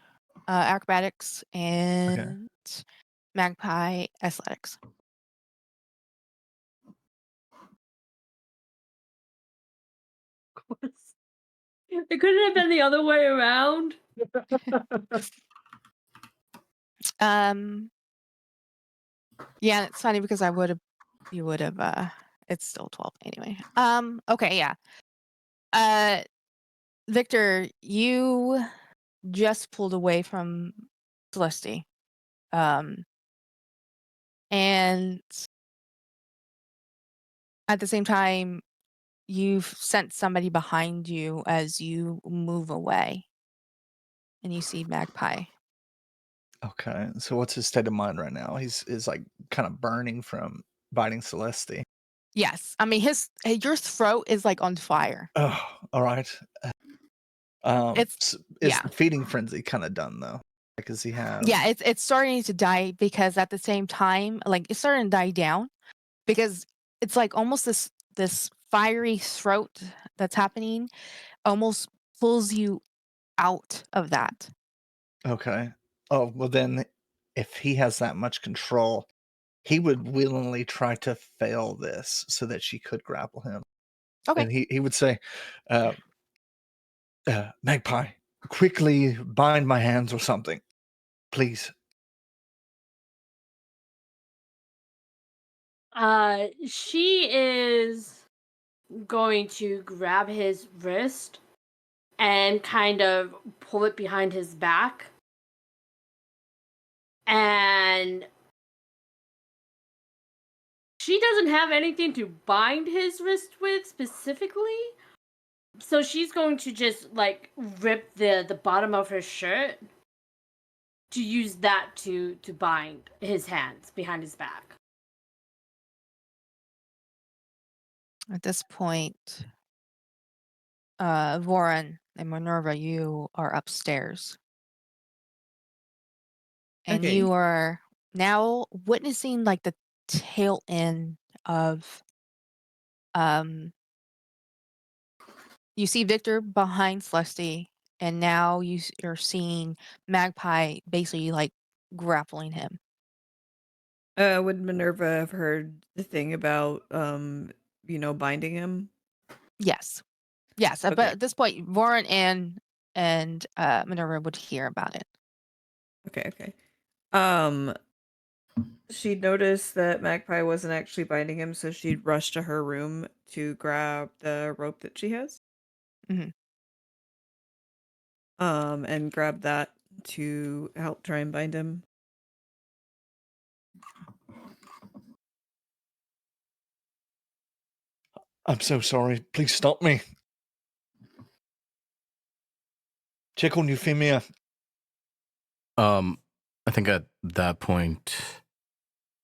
acrobatics and magpie athletics. It couldn't have been the other way around. Um, yeah, it's funny because you would have, it's still 12 anyway. Okay, yeah. Uh, Victor, you just pulled away from Celeste. Um, and at the same time, you've sent somebody behind you as you move away, and you see Magpie. Okay, so what's his state of mind right now? He's like kind of burning from biting Celeste. Yes, I mean your throat is like on fire. Oh, all right. It's Is yeah, the feeding frenzy kind of done though? Like, does he have? yeah. It's starting to die because at the same time, like it's starting to die down because it's like almost this fiery throat that's happening almost pulls you out of that. Okay. Oh well, then if he has that much control, he would willingly try to fail this so that she could grapple him. Okay. And he would say, uh, Magpie, quickly bind my hands or something, please. She is going to grab his wrist and kind of pull it behind his back. And she doesn't have anything to bind his wrist with specifically. So she's going to just like rip the bottom of her shirt to use that to bind his hands behind his back. At this point, Voran and Minerva, you are upstairs. And Okay. you are now witnessing like the tail end of um you see Victor behind Celeste, and now you're seeing Magpie basically like grappling him. Would Minerva have heard the thing about binding him? Yes. Yes. But Okay. at this point, Voran and Minerva would hear about it. Okay. Um, she'd noticed that Magpie wasn't actually binding him, so she'd rush to her room to grab the rope that she has. Mhm. And grab that to help try and bind him. I'm so sorry. Please stop me. Check on Euphemia. I think at that point,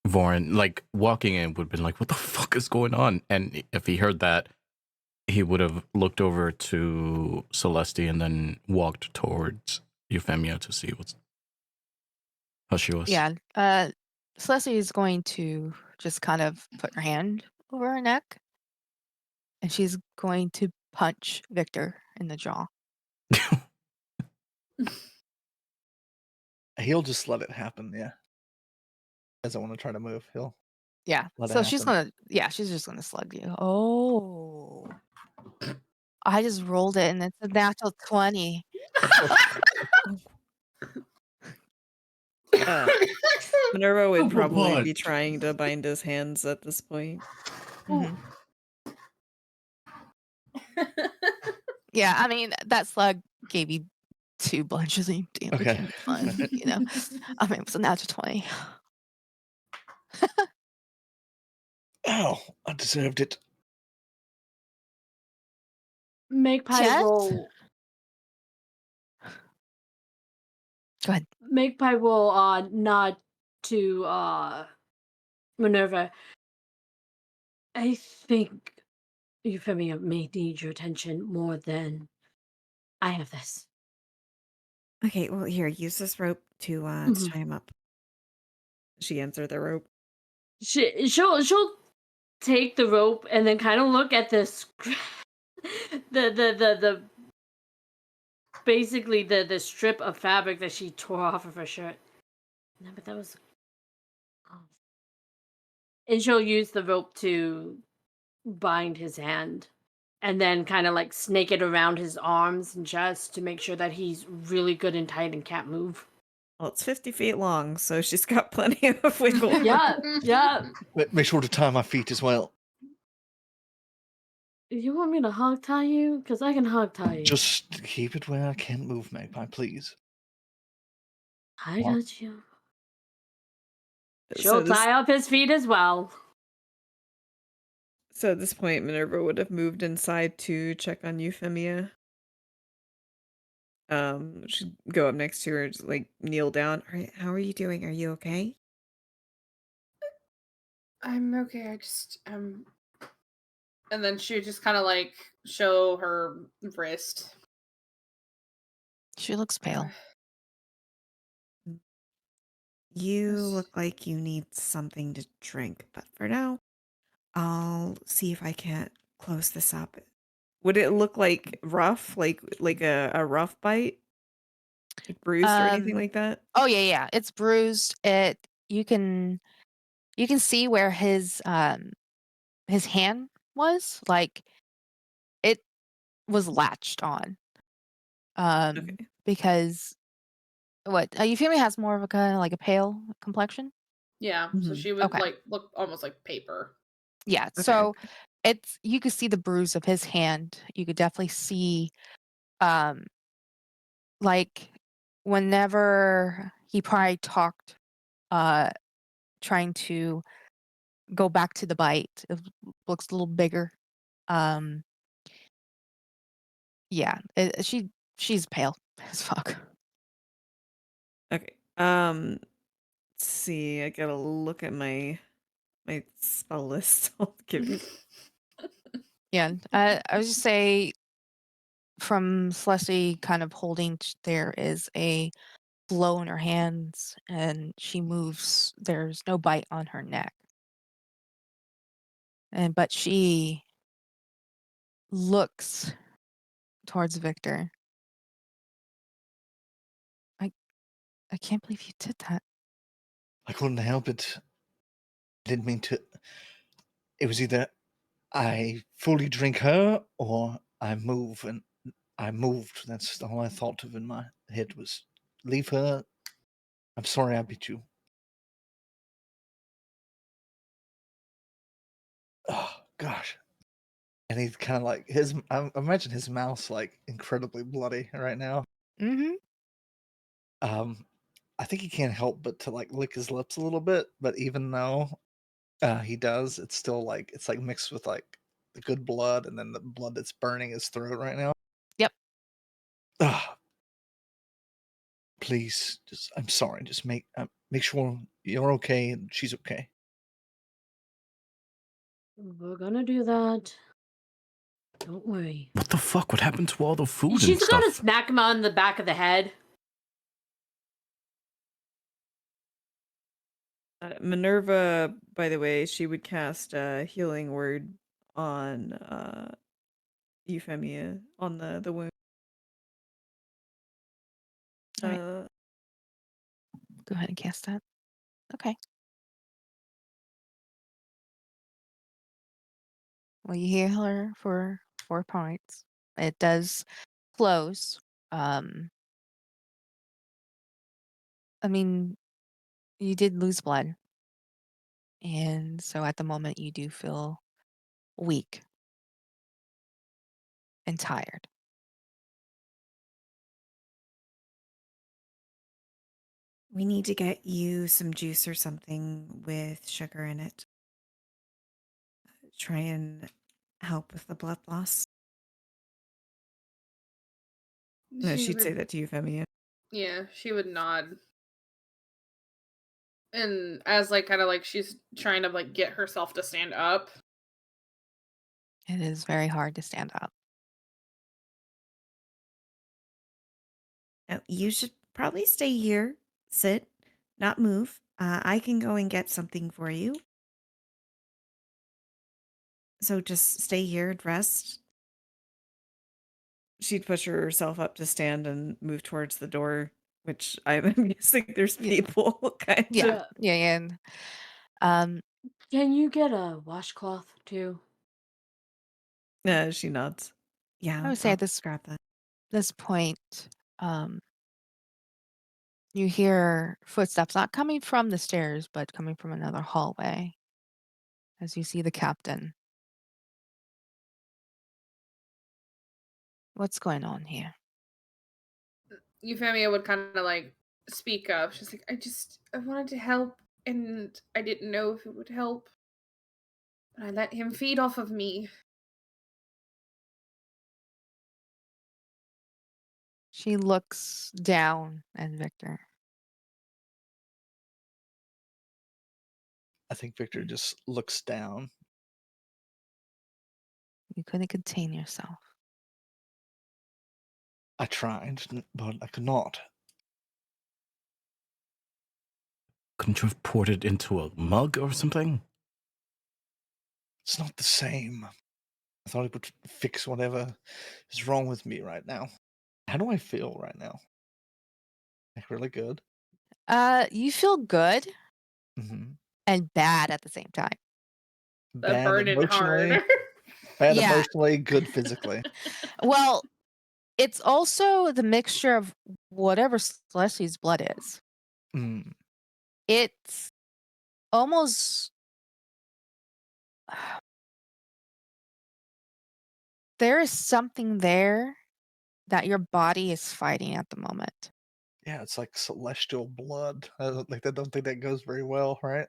Voren, like walking in, would have been like, "What the fuck is going on?" And if he heard that, he would have looked over to Celeste and then walked towards Euphemia to see how she was. Yeah. Celeste is going to just kind of put her hand over her neck, and she's going to punch Victor in the jaw. He'll just let it happen, yeah. Doesn't want to try to move. He'll Yeah. let it So she's happen. she's just gonna slug you. Oh. I just rolled it and it's a natural 20. Minerva would Super probably be punch. trying to bind his hands at this point. Mhm. Yeah, I mean, that slug gave you 2 bunches of damage. Okay. It'd be fun, you know? I mean, it was a natural 20. Ow, I deserved it. Magpie Jet? will Go ahead. Magpie will nod to Minerva. I think Euphemia may need your attention more than I have this. Okay, well, here, use this rope to Mhm. tie him up. She hands her the rope. She'll take the rope and then kind of look at this the basically the strip of fabric that she tore off of her shirt. No, but that was oh. And she'll use the rope to bind his hand and then kind of like snake it around his arms and chest to make sure that he's really good and tight and can't move. Well, it's 50 feet long, so she's got plenty of wiggle room. Yeah. Make sure to tie my feet as well. You want me to hog tie you? Because I can hog tie you. Just keep it where I can't move, Magpie, please. I got you. So She'll this, tie up his feet as well. so at this point, Minerva would have moved inside to check on Euphemia. She'd go up next to her, just, like kneel down. How are you doing? Are you okay? I'm okay. And then she would just kind of like show her wrist. She looks pale. You Yes. look like you need something to drink, but for now, I'll see if I can't close this up. Would it look like rough, like a rough bite, like bruised or anything like that? Oh, yeah, it's bruised. You can see where his hand was, like, it was latched on. Okay. Because Euphemia has more of a kinda like a pale complexion? Yeah. So Mhm. she would Okay. like look almost like paper. Yeah, Okay. so you could see the bruise of his hand. You could definitely see, um, like, whenever he probably talked, uh, trying to go back to the bite, it looks a little bigger. Um, yeah, she's pale as fuck. Okay. Let's see. I gotta look at my spell list. I'll give you. Yeah, I would just say from Celeste kind of holding there is a blow in her hands and she moves. There's no bite on her neck. But she looks towards Victor. I can't believe you did that. I couldn't help it. Didn't mean to. It was either I fully drink her or I move, and I moved. That's all I thought of in my head was leave her. I'm sorry I beat you. Oh gosh. And he's kind of like I imagine his mouth's like incredibly bloody right now. Mm-hmm. I think he can't help but to like lick his lips a little bit, but even though he does, it's still like it's like mixed with like the good blood and then the blood that's burning his throat right now. Yep. Ah, Please, just I'm sorry. Just make sure you're okay and she's okay. We're gonna do that. Don't worry. What the fuck? What happened to all the food and She's gonna stuff? smack him on the back of the head. Minerva, by the way, she would cast a healing word on Euphemia on the wound. All right, Uh, go ahead and cast that. Okay. Well, you heal her for 4 points. It does close. I mean, you did lose blood, and so at the moment you do feel weak and tired. we need to get you some juice or something with sugar in it. Try and help with the blood loss. No, She she'd say would, that to Euphemia. yeah, she would nod. And as like kind of like she's trying to like get herself to stand up. It is very hard to stand up. Now, you should probably stay here, sit, not move. I can go and get something for you. So just stay here and rest. She'd push herself up to stand and move towards the door, which I'm guessing there's Yeah. people kind Yeah, of. yeah, and um, Can you get a washcloth too? She nods. Yeah, I would say I'll at this grab that. point, um, you hear footsteps not coming from the stairs, but coming from another hallway. As you see the captain. What's going on here? Euphemia would kind of like speak up. She's like, I wanted to help and I didn't know if it would help. But I let him feed off of me. She looks down at Victor. I think Victor just looks down. You couldn't contain yourself. I tried, but I could not. Couldn't you have poured it into a mug or something? It's not the same. I thought it would fix whatever is wrong with me right now. How do I feel right now? Like really good. You feel good Hmm. and bad at the same time. That Bad burning hard. emotionally, bad Yeah. emotionally, good physically. Well, it's also the mixture of whatever Celesti's blood is. Mm. It's almost there is something there that your body is fighting at the moment. Yeah, it's like celestial blood. I don't think that goes very well, right?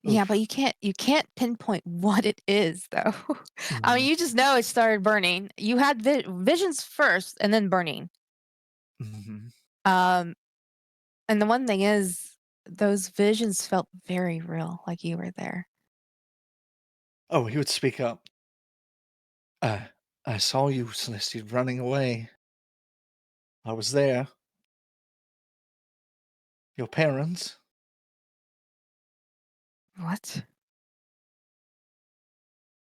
Yeah, Oof. but you can't pinpoint what it is though. I mean, Mhm. you just know it started burning. You had visions first and then burning. Mhm. Um, and the one thing is those visions felt very real, like you were there. Oh, he would speak up. I saw you, Celestia, running away. I was there. Your parents. What?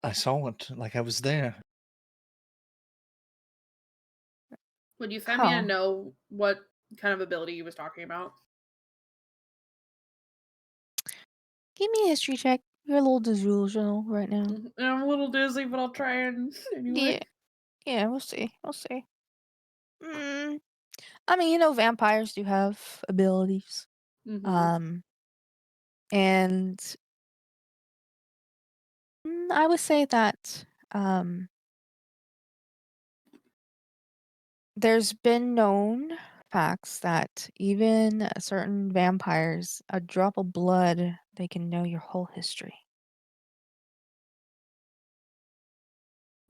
I saw it like I was there. Would Euphemia How? know what kind of ability he was talking about? Give me a history check. You're a little delusional right now. I'm a little dizzy, but I'll try and anyway. Yeah, yeah, we'll see. We'll see. Mm, I mean, vampires do have abilities. Mm-hmm. Um, and I would say that there's been known facts that even certain vampires, a drop of blood, they can know your whole history.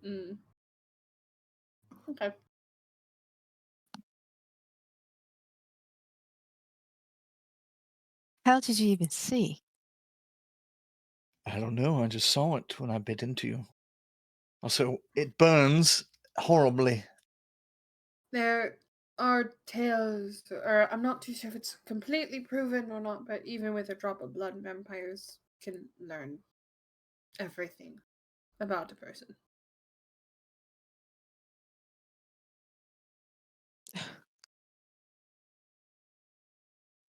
Mm. Okay. How did you even see? I don't know. I just saw it when I bit into you. Also, it burns horribly. There are tales, or I'm not too sure if it's completely proven or not, but even with a drop of blood, vampires can learn everything about a person.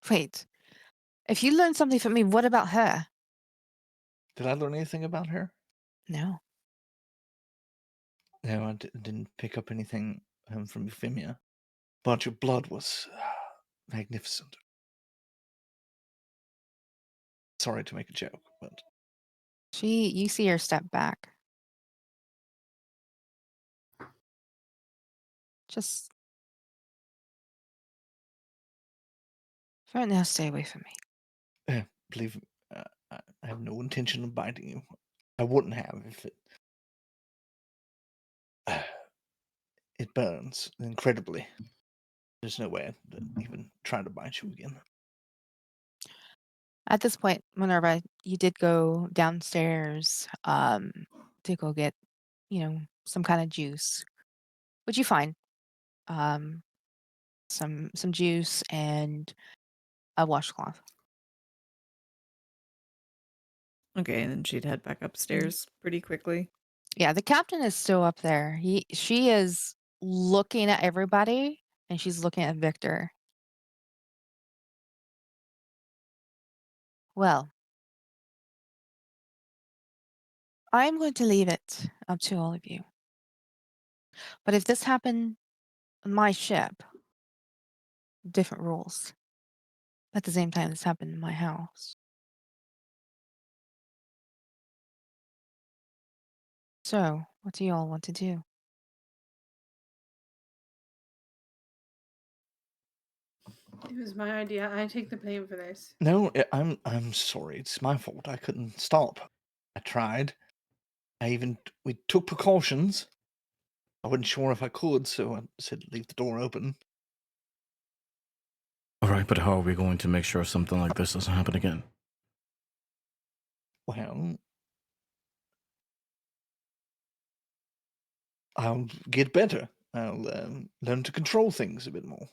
Wait, if you learned something from me, what about her? Did I learn anything about her? No. No, I didn't pick up anything from Euphemia. But your blood was magnificent. Sorry to make a joke, but You see her step back. Just for right now, stay away from me. believe me, I have no intention of biting you. I wouldn't have if it burns incredibly. There's no way I'd even try to bite you again. At this point, Minerva, you did go downstairs to go get, some kind of juice. What'd you find? Um, some juice and a washcloth. Okay, and then she'd head back upstairs pretty quickly. Yeah, the captain is still up there. She is looking at everybody and she's looking at Victor. Well, I'm going to leave it up to all of you. But if this happened on my ship, different rules. At the same time, this happened in my house. So, what do you all want to do? It was my idea. I take the blame for this. No, I'm sorry. It's my fault. I couldn't stop. I tried. We took precautions. I wasn't sure if I could, so I said leave the door open. All right, but how are we going to make sure something like this doesn't happen again? Well, I'll get better. I'll learn to control things a bit more.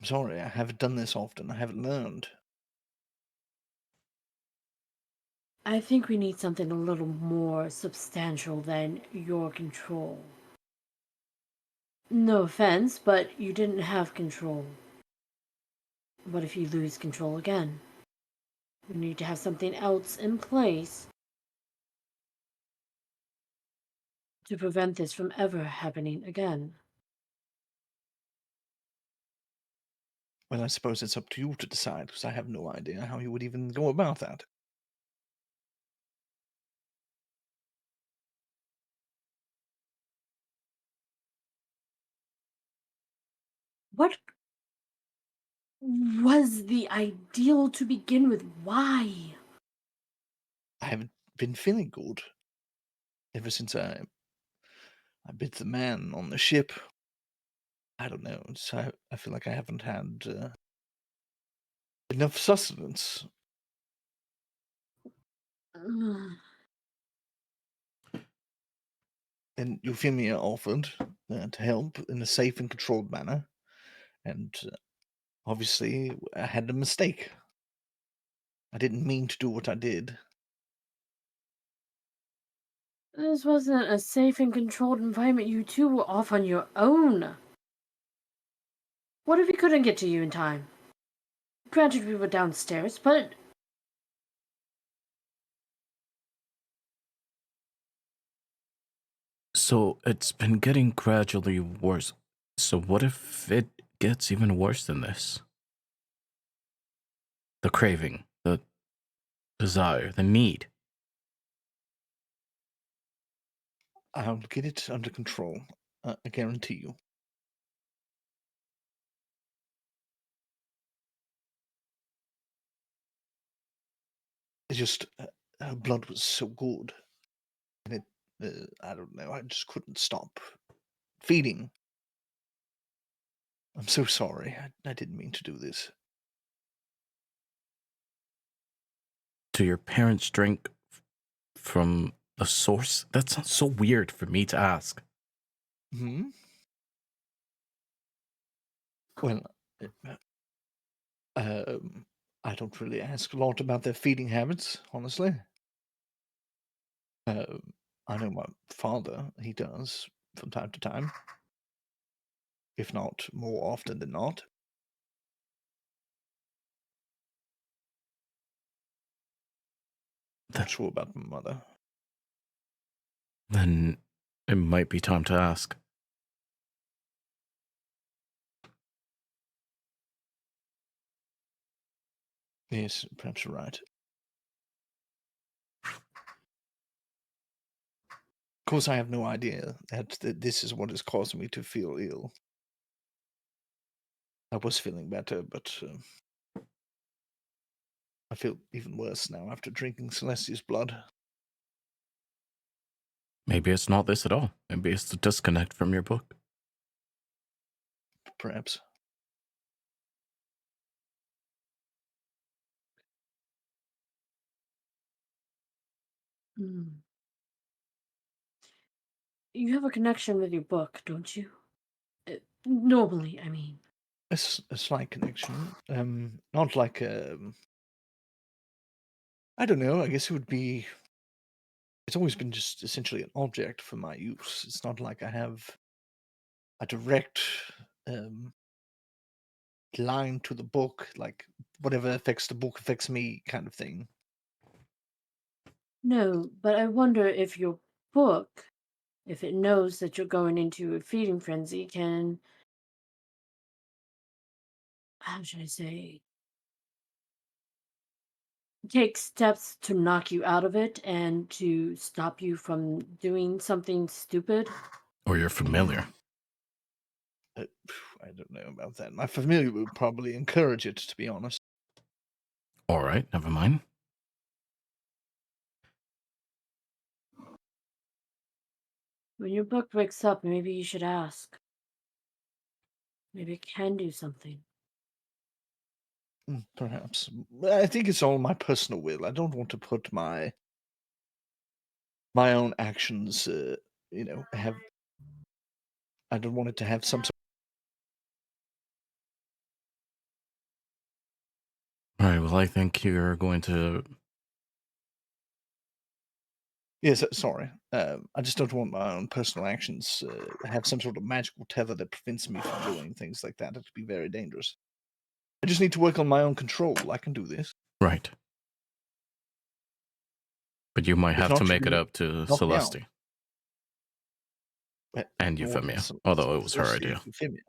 I'm sorry, I haven't done this often. I haven't learned. I think we need something a little more substantial than your control. No offense, but you didn't have control. What if you lose control again? We need to have something else in place to prevent this from ever happening again. Well, I suppose it's up to you to decide, because I have no idea how you would even go about that. What was the ideal to begin with? Why? I haven't been feeling good ever since I bit the man on the ship. I don't know. I feel like I haven't had enough sustenance. And Euphemia offered to help in a safe and controlled manner. And obviously, I had a mistake. I didn't mean to do what I did. This wasn't a safe and controlled environment. You two were off on your own. What if he couldn't get to you in time? Granted, we were downstairs, but So it's been getting gradually worse. So what if it gets even worse than this? The craving, the desire, the need. I'll get it under control. I guarantee you. It's just her blood was so good, and I don't know. I just couldn't stop feeding. I'm so sorry. I didn't mean to do this. Do your parents drink from a source? That sounds so weird for me to ask. Hmm? Well, uh, I don't really ask a lot about their feeding habits, honestly. I know my father, he does from time to time, if not more often than not. Not Th- sure about my mother. Then it might be time to ask. Yes, perhaps you're right. Of course, I have no idea that this is what is causing me to feel ill. I was feeling better, but I feel even worse now after drinking Celestia's blood. Maybe it's not this at all. Maybe it's the disconnect from your book. Perhaps. Mm. You have a connection with your book, don't you? Normally, I mean. A slight connection. Not like I don't know. I guess it would be. It's always been just essentially an object for my use. It's not like I have a direct um, line to the book, like whatever affects the book affects me, kind of thing. No, but I wonder if your book, if it knows that you're going into a feeding frenzy, can, how should I say, take steps to knock you out of it and to stop you from doing something stupid. Or you're familiar. Mm, I don't know about that. My familiar would probably encourage it, to be honest. All right, never mind. When your book breaks up, maybe you should ask. Maybe it can do something. Perhaps. I think it's all my personal will. I don't want to put my own actions. Have. I don't want it to have some. All right, well, I think you're going to. Yes, sorry. I just don't want my own personal actions have some sort of magical tether that prevents me from doing things like that. It could be very dangerous. I just need to work on my own control. I can do this. Right. But you might If have to not, you make it can up to knock me out. Celeste and Or Euphemia, although it was her idea. Euphemia.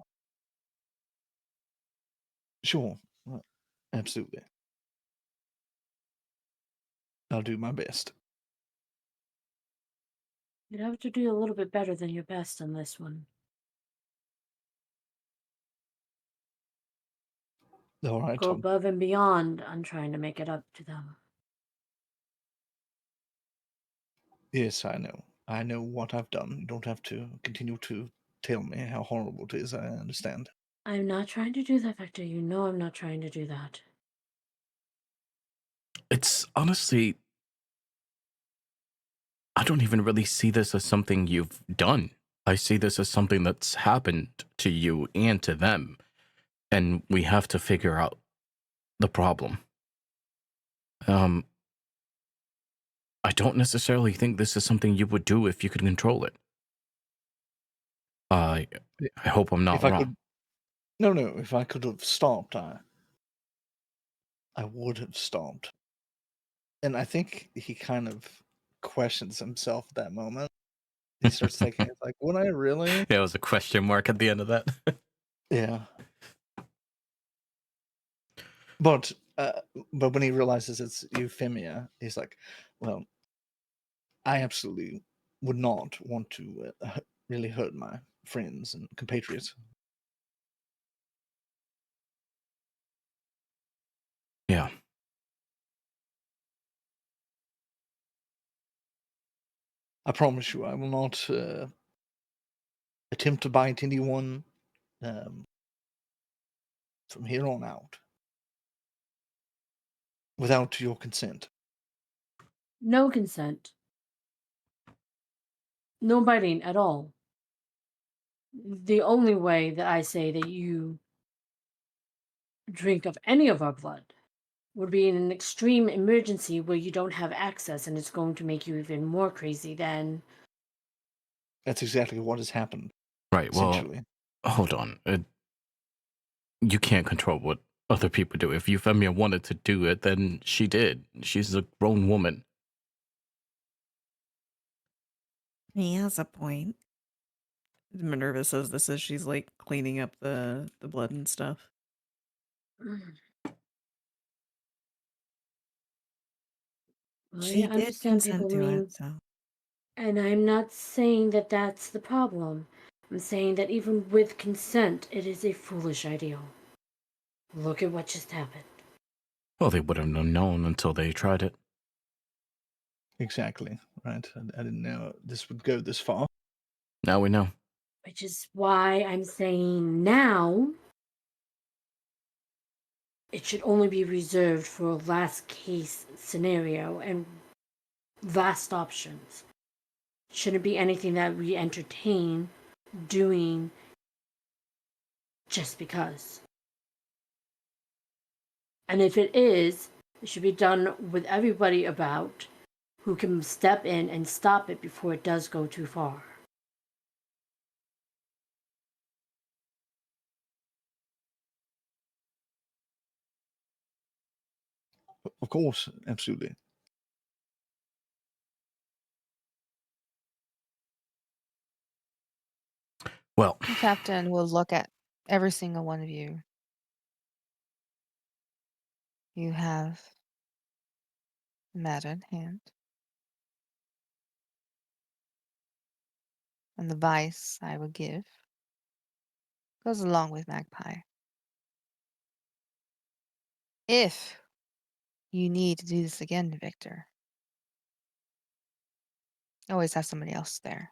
Sure. Absolutely. I'll do my best. You'd have to do a little bit better than your best on this one. All right, Go Tom. above and beyond on trying to make it up to them. Yes, I know. I know what I've done. You don't have to continue to tell me how horrible it is. I understand. I'm not trying to do that, Victor. You know I'm not trying to do that. It's honestly, I don't even really see this as something you've done. I see this as something that's happened to you and to them. And we have to figure out the problem. I don't necessarily think this is something you would do if you could control it. I I hope I'm not If I wrong. could, no, no. If I could have stopped, I would have stopped. And I think he kind of questions himself at that moment. He starts thinking, it's like, would I really? There was a question mark at the end of that. Yeah. But but when he realizes it's Euphemia, he's like, well, I absolutely would not want to really hurt my friends and compatriots. Yeah. I promise you, I will not attempt to bite anyone. from here on out without your consent. No consent. No biting at all. The only way that I say that you drink of any of our blood would be in an extreme emergency where you don't have access and it's going to make you even more crazy than. That's exactly what has happened, Right. Well, essentially. hold on. You can't control what other people do. If Euphemia wanted to do it, then she did. She's a grown woman. He has a point. Minerva says this as she's like cleaning up the blood and stuff. Well, I She did understand consent people to it, mean, so and I'm not saying that that's the problem. I'm saying that even with consent, it is a foolish ideal. Look at what just happened. Well, they would have known until they tried it. Exactly, right. I didn't know this would go this far. Now we know. Which is why I'm saying now it should only be reserved for a last case scenario and last options. Shouldn't be anything that we entertain doing just because. And if it is, it should be done with everybody about who can step in and stop it before it does go too far. Of course, absolutely. Well, The captain will look at every single one of you. You have the matter in hand. And the advice I would give goes along with Magpie. If you need to do this again, Victor, always have somebody else there.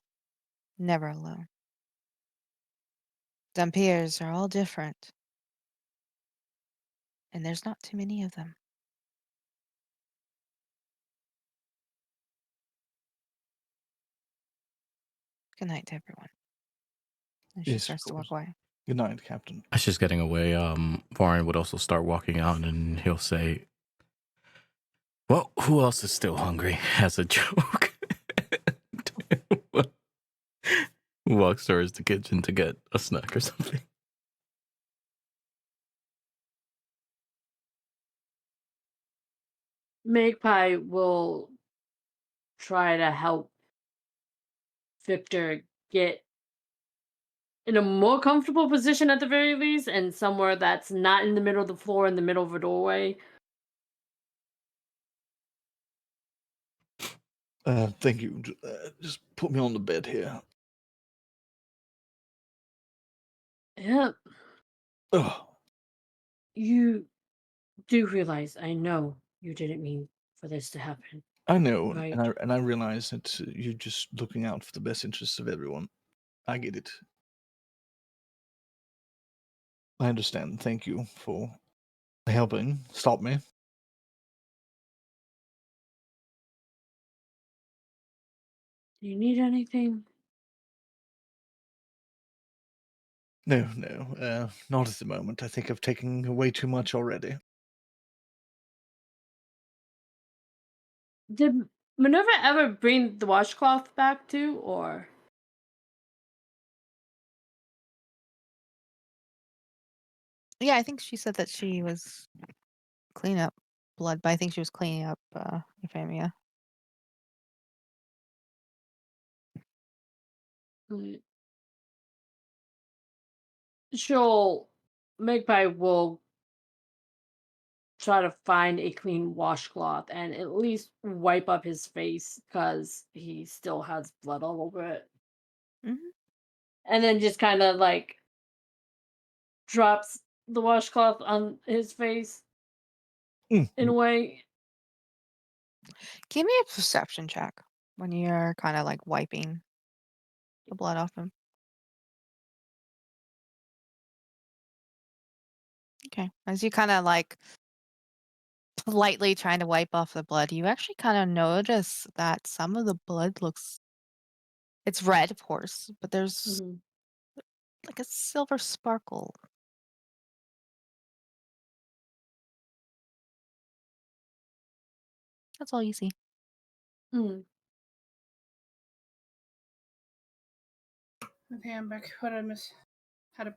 Never alone. Dampiers are all different, and there's not too many of them. Good night to everyone. And she Yes, of starts to course. walk away. Good night, Captain. as she's getting away, Warren would also start walking out and he'll say, well, who else is still hungry? As a joke. Walks towards the kitchen to get a snack or something. Magpie will try to help Victor get in a more comfortable position at the very least, and somewhere that's not in the middle of the floor, in the middle of a doorway. Thank you. Just put me on the bed here. Yeah, Oh, you do realize I know you didn't mean for this to happen, I know, right? and I realize that you're just looking out for the best interests of everyone. I get it. I understand. Thank you for helping stop me. Do you need anything? No, not at the moment. I think I've taken way too much already. Did Minerva ever bring the washcloth back too, or? Yeah, I think she said that she was cleaning up blood, but I think she was cleaning up Euphemia. Mm, she'll Magpie will try to find a clean washcloth and at least wipe up his face because he still has blood all over it. Hmm. And then just kind of like drops the washcloth on his face in a Mm. way. Give me a perception check when you're kind of like wiping the blood off him. Okay. As you kind of like politely trying to wipe off the blood, you actually kind of notice that some of the blood looks, it's red, of course, but there's Mhm. like a silver sparkle. That's all you see. Mm. Okay, I'm back. What did I miss? How to.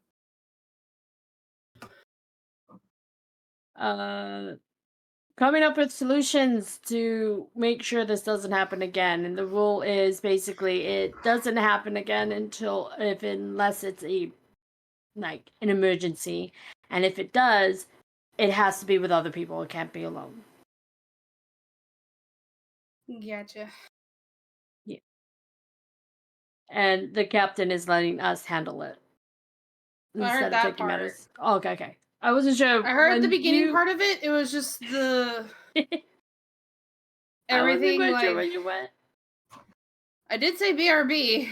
Coming up with solutions to make sure this doesn't happen again. And the rule is basically it doesn't happen again unless it's like an emergency. And if it does, it has to be with other people. It can't be alone. Gotcha. Yeah. And the captain is letting us handle it I heard instead of that taking part. matters. Oh, okay. I wasn't sure I heard the when beginning you. part of it. It was just the I wasn't everything quite sure like when you went. I did say BRB.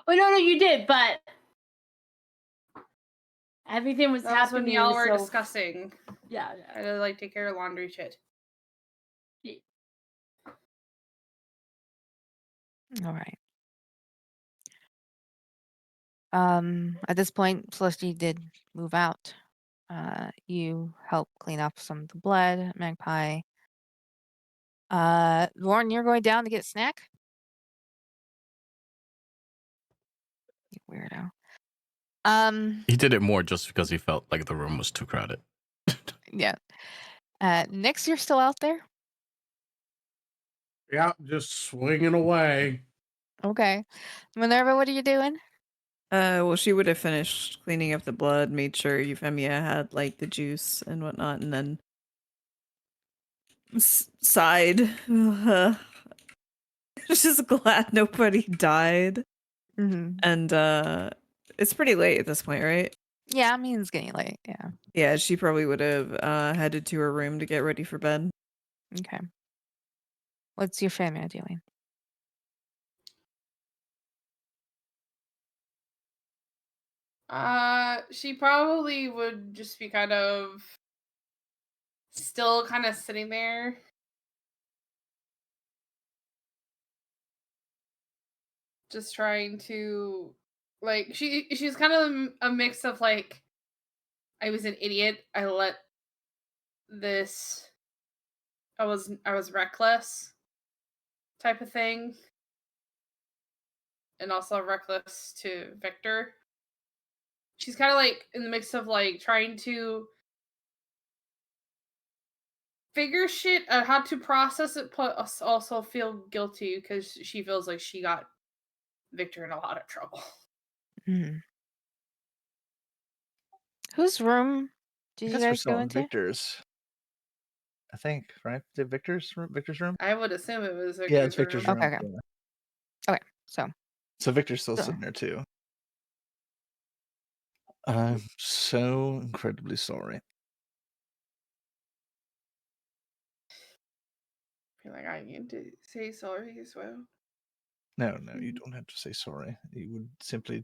Oh no, you did, but everything was That was when happening. y'all were So discussing. yeah. I had to like take care of laundry shit. All right. At this point, Celestia did move out. You help clean up some of the blood, Magpie. Lauren, you're going down to get a snack? You weirdo. He did it more just because he felt like the room was too crowded. Yeah. Nix, you're still out there? Yeah, just swinging away. Okay. Minerva, what are you doing? Well, she would have finished cleaning up the blood, made sure Euphemia had like the juice and whatnot, and then sighed. Just glad nobody died. Mm-hmm. And it's pretty late at this point, right? Yeah, I mean, it's getting late. Yeah. Yeah, she probably would have headed to her room to get ready for bed. Okay. What's your family doing? She probably would just be kind of still kind of sitting there. Just trying to like she's kind of a mix of like I was an idiot. I let this I was reckless type of thing. And also reckless to Victor. She's kind of like in the mix of like trying to figure shit out how to process it, plus also feel guilty because she feels like she got Victor in a lot of trouble. Mm. Whose room did I you guess we're guys still go in into? Victor's. I think, right? Is it Victor's room? Victor's room? I would assume it was Yeah, it's Victor's Victor's room. Okay, room. okay. Yeah. Okay, so So Victor's still So- sitting there too. I'm so incredibly sorry. I feel like I need to say sorry as well. No, you don't have to say sorry. You were simply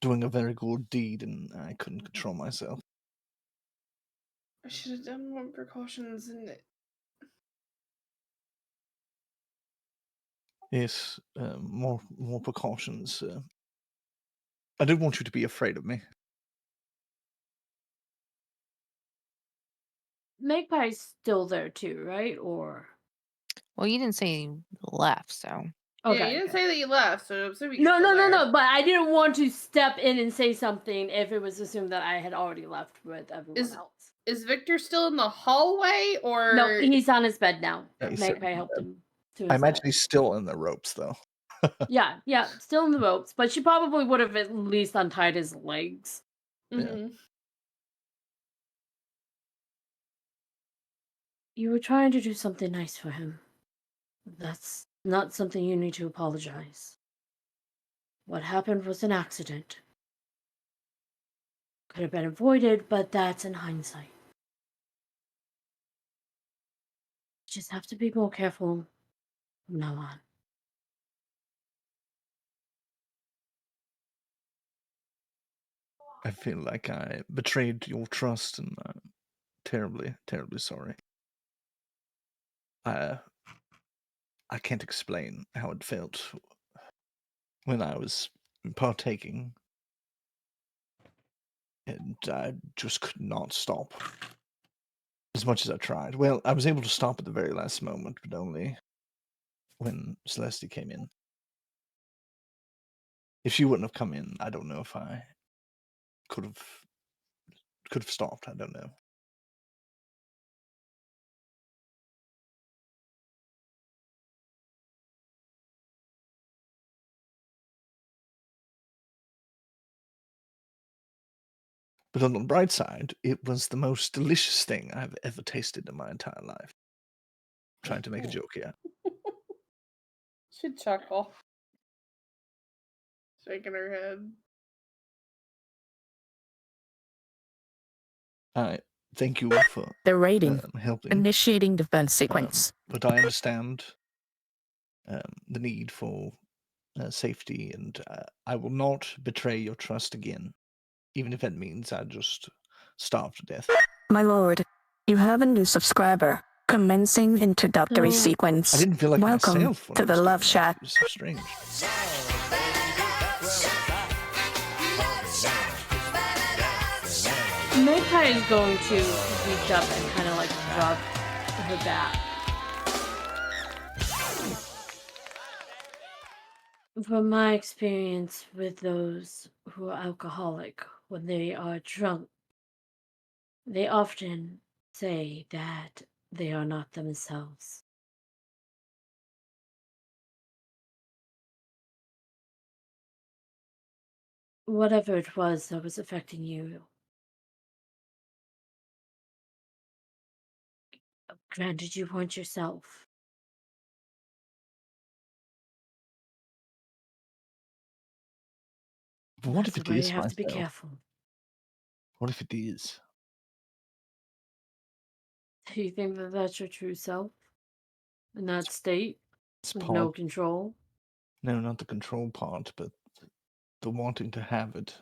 doing a very good deed, and I couldn't control myself. I should have done more precautions and Yes, more precautions. I don't want you to be afraid of me. Magpie's still there too, right? Or well, you didn't say you left, so yeah, okay. you didn't Okay. say that you left, so I'm assuming you're No, still no, no, there. no. But I didn't want to step in and say something if it was assumed that I had already left with everyone else. Is Victor still in the hallway or No, he's on his bed now. Yeah, he's Magpie sitting helped there. him to I his imagine bed. he's still in the ropes, though. Yeah, still in the ropes, but she probably would have at least untied his legs. Mhm. You were trying to do something nice for him. That's not something you need to apologize. What happened was an accident. Could have been avoided, but that's in hindsight. Just have to be more careful from now on. I feel like I betrayed your trust, and I'm terribly, terribly sorry. I can't explain how it felt when I was partaking, and I just could not stop as much as I tried. Well, I was able to stop at the very last moment, but only when Celeste came in. If she wouldn't have come in, I don't know if I could have stopped. I don't know. But on the bright side, it was the most delicious thing I've ever tasted in my entire life. Trying to make a joke here. Should chuckle. Shaking her head. I thank you for They're raiding. helping, Initiating defense sequence. but I understand the need for safety, and I will not betray your trust again, even if it means I just starve to death. My lord, you have a new subscriber. Commencing introductory So- I sequence. didn't feel like Welcome myself when to I the was Love doing that. Shack. It was so strange. Magpie is going to reach up and kind of like rub her back. From my experience with those who are alcoholic, when they are drunk, they often say that they are not themselves. Whatever it was that was affecting you, granted you weren't yourself. But what That's if it why you is have to be myself? careful. What if it is? Do you think that that's your true self? In that state? It's With part. no control? No, not the control part, but the wanting to have it.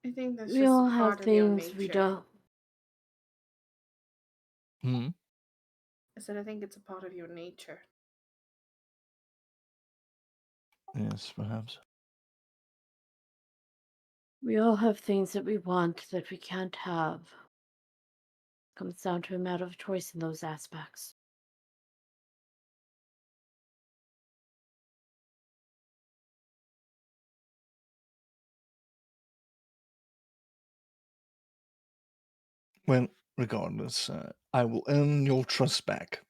I think that's We just all a have part of your things we nature. don't. Hmm. I said I think it's a part of your nature. Yes, perhaps. We all have things that we want that we can't have. Comes down to a matter of choice in those aspects. Well, regardless, I will earn your trust back.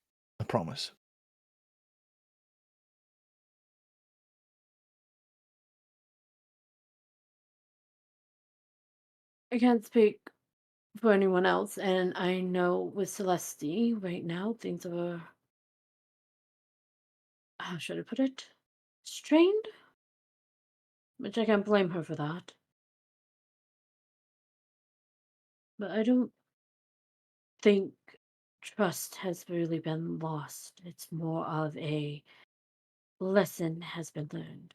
I promise. I can't speak for anyone else, and I know with Celeste right now things are, how should I put it? Strained? Which I can't blame her for that. But I don't think trust has really been lost. It's more of a lesson has been learned.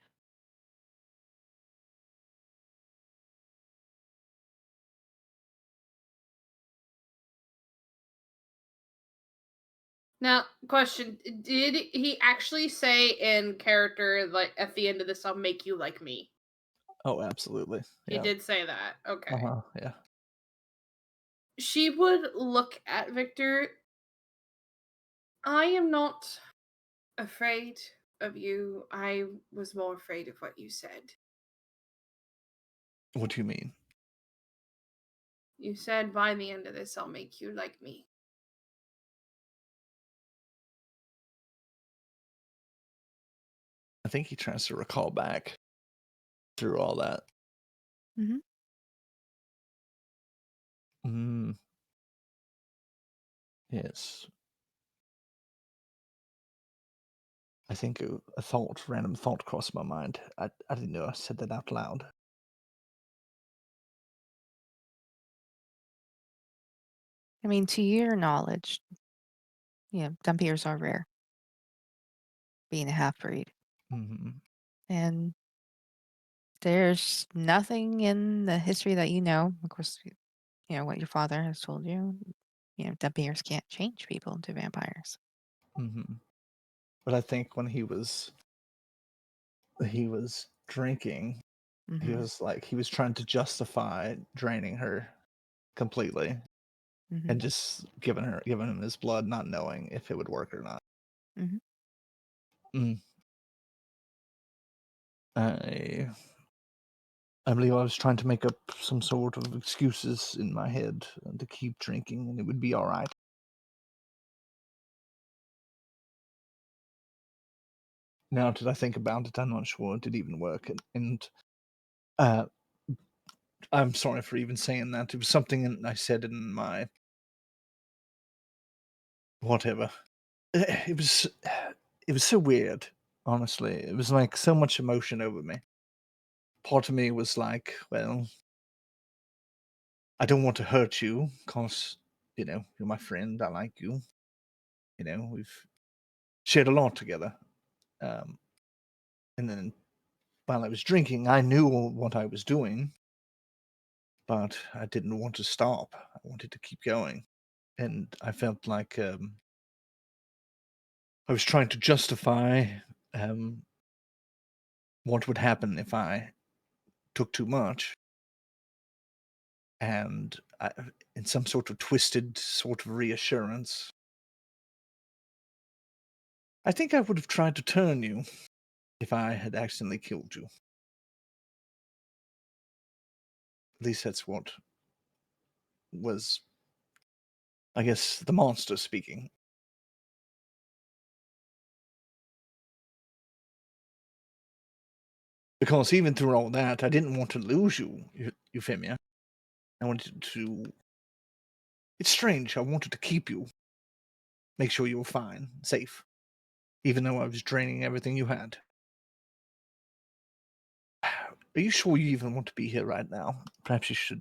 Now, question: did he actually say in character, like at the end of this, "I'll make you like me"? Oh, absolutely. He Yeah. did say that. Okay. Yeah. She would look at Victor. I am not afraid of you. I was more afraid of what you said. What do you mean? You said by the end of this, I'll make you like me. I think he tries to recall back through all that. Mm-hmm. Mm. Yes. I think a random thought crossed my mind. I didn't know I said that out loud. I mean, to your knowledge, Dumpiers are rare, being a half breed. Hmm. And There's nothing in the history that you know, of course, you know what your father has told you. You know, vampires can't change people into vampires. Hmm. But I think when he was drinking, he Hmm. was like he was trying to justify draining her completely Hmm. and just giving him his blood, not knowing if it would work or not. Hmm. Mm. I I believe I was trying to make up some sort of excuses in my head to keep drinking, and it would be all right. Now that I think about it, I'm not sure it did even work, and uh, I'm sorry for even saying that. It was something I said in my whatever. It was it was so weird, honestly. It was like so much emotion over me. Part of me was like, well, I don't want to hurt you because, you're my friend. I like you. We've shared a lot together. Um, and then while I was drinking, I knew what I was doing, but I didn't want to stop. I wanted to keep going. And I felt like I was trying to justify um, what would happen if I took too much. And in some sort of twisted sort of reassurance, I think I would have tried to turn you if I had accidentally killed you. At least that's what was, I guess, the monster speaking. Because even through all that, I didn't want to lose you, Euphemia. I wanted to. It's strange. I wanted to keep you, make sure you were fine, safe, even though I was draining everything you had. Are you sure you even want to be here right now? Perhaps you should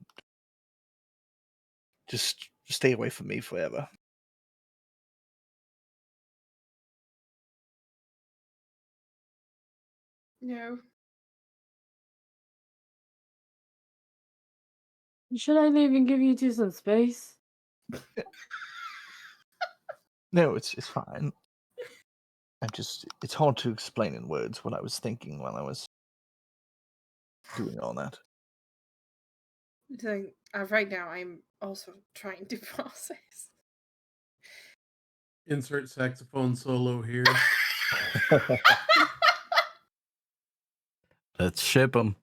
just stay away from me forever. No. Should I leave and give you two some space? No, it's fine. It's hard to explain in words what I was thinking while I was doing all that. So, right now, I'm also trying to process. Insert saxophone solo here. Let's ship them.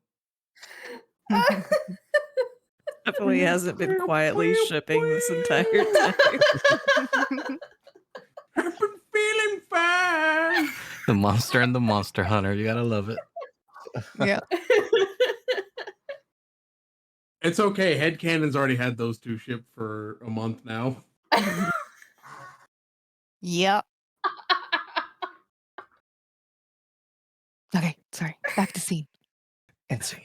Definitely hasn't been quietly shipping this entire time. I've been feeling fine. The monster and the monster hunter. You gotta love it. Yeah. It's okay. Headcanon's already had those two shipped for a month now. Yep. Okay, sorry. Back to scene. And scene.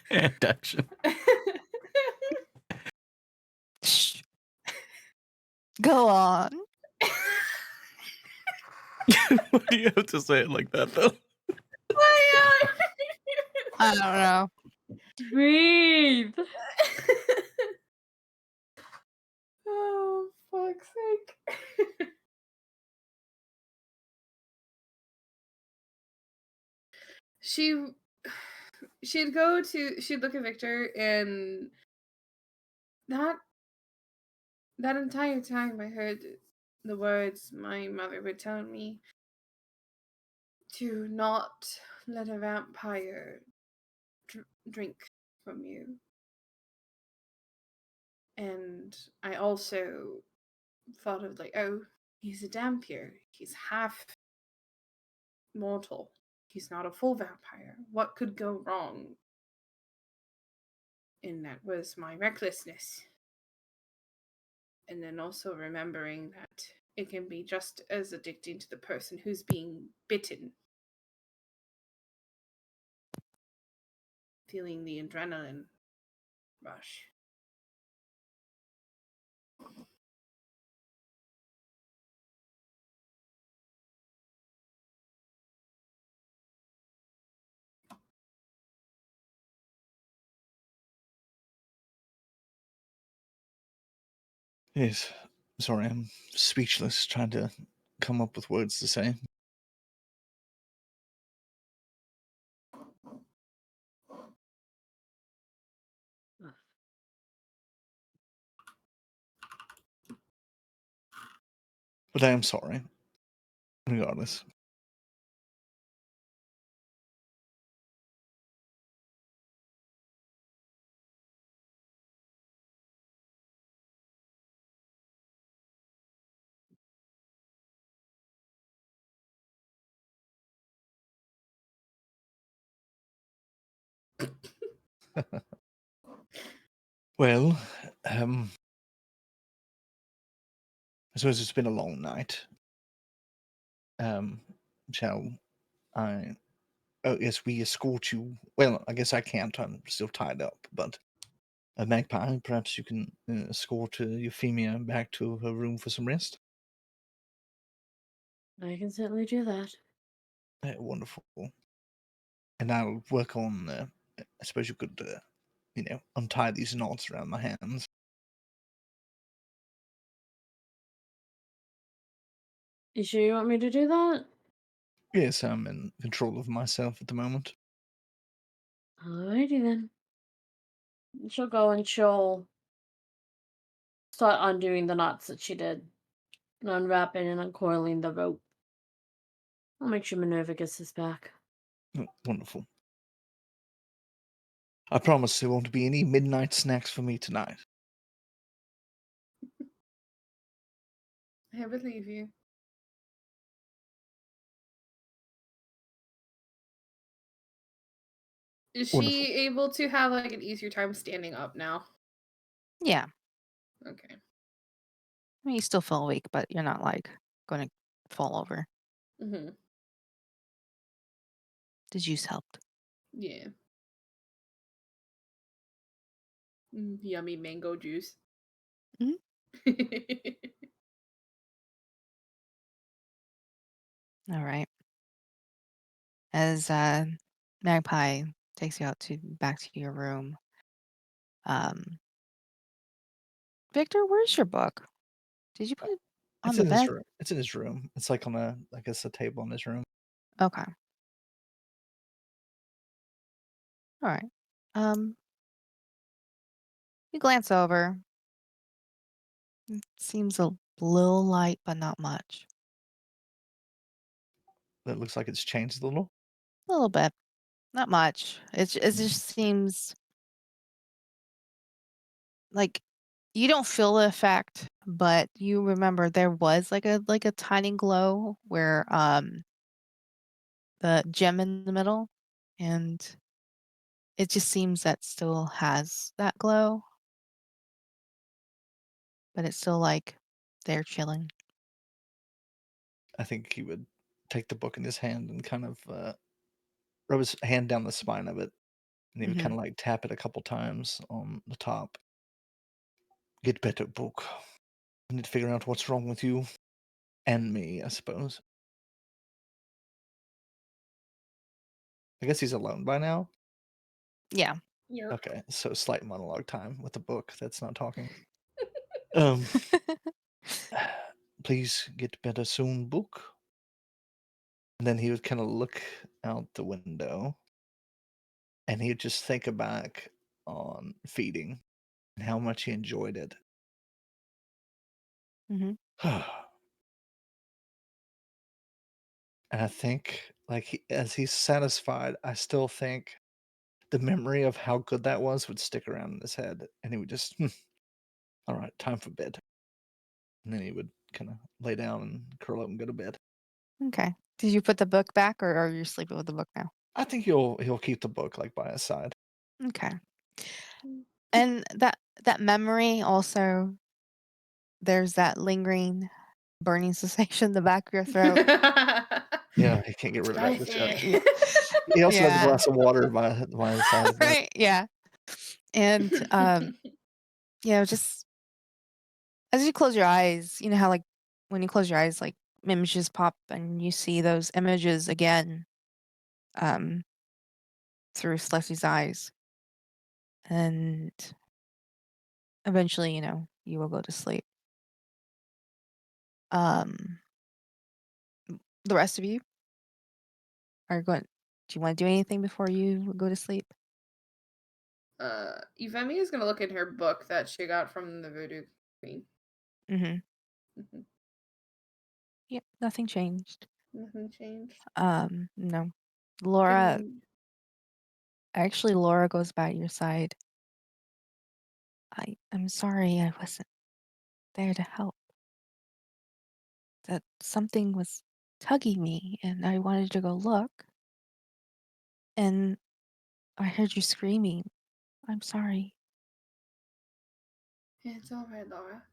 And action. Shh. Go on. Why do you have to say it like that, though? I don't know. Breathe. Oh, fuck's sake. she she'd look at Victor, and that entire time I heard the words my mother would tell me to not let a vampire drink from you. And I also thought of like, oh, he's a Dampier. He's half mortal. He's not a full vampire. What could go wrong? And that was my recklessness. And then also remembering that it can be just as addicting to the person who's being bitten. Feeling the adrenaline rush. Yes. Sorry, I'm speechless, trying to come up with words to say. But I am sorry, regardless. Well, I suppose it's been a long night. Shall I? Oh, yes, we escort you. Well, I guess I can't. I'm still tied up. But Magpie, perhaps you can escort Euphemia back to her room for some rest. I can certainly do that. Wonderful. And I'll work on. I suppose you could, untie these knots around my hands. You sure you want me to do that? Yes, I'm in control of myself at the moment. Alrighty then. She'll go and she'll start undoing the knots that she did, and unwrapping and uncoiling the rope. I'll make sure Minerva gets this back. Oh, wonderful. I promise there won't be any midnight snacks for me tonight. I believe you. Is Wonderful. she able to have like an easier time standing up now? Yeah. Okay. I mean, you still feel weak, but you're not like going to fall over. Mm-hmm. The juice helped. Yeah. Yummy mango juice. Mhm. All right. As Magpie takes you out to back to your room, um, Victor, where's your book? Did you put it on It's the in his bed? room. It's in his room. It's like on a, I guess, a table in his room. Okay. All right. Um, you glance over. It seems a little light, but not much. That looks like it's changed a little. A little bit, not much. It just seems like you don't feel the effect, but you remember there was like a tiny glow where the gem in the middle, and it just seems that still has that glow, but it's still like there chilling. I think he would take the book in his hand and kind of rub his hand down the spine of it, and he would kind Mhm. of like tap it a couple times on the top. Get better, book. I need to figure out what's wrong with you and me, I suppose. I guess he's alone by now. Yeah. Yep. Okay, so slight monologue time with the book that's not talking. Um, please get better soon, book. And then he would kind of look out the window, and he'd just think back on feeding and how much he enjoyed it. Mhm. And I think, like, as he's satisfied, I still think the memory of how good that was would stick around in his head, and he would just, all right, time for bed. And then he would kind of lay down and curl up and go to bed. Okay. Did you put the book back, or are you sleeping with the book now? I think he'll keep the book like by his side. Okay. And that memory also, there's that lingering burning sensation in the back of your throat. Yeah, he can't get rid of that just yet. Spicy. He also has a Yeah. glass of water by his side of that. Right, yeah. And, just as you close your eyes, you know how, like, when you close your eyes, like, images pop and you see those images again, um, through Celeste's eyes, and eventually, you will go to sleep. Um, the rest of you are going. Do you want to do anything before you go to sleep? Euphemia is gonna look in her book that she got from the Voodoo Queen. Mm-hmm. Mhm. Yep, nothing changed. Nothing changed. No. Laura, Can actually, Laura goes by your side. I'm sorry I wasn't there to help. That something was tugging me, and I wanted to go look, and I heard you screaming. I'm sorry. It's all right, Laura.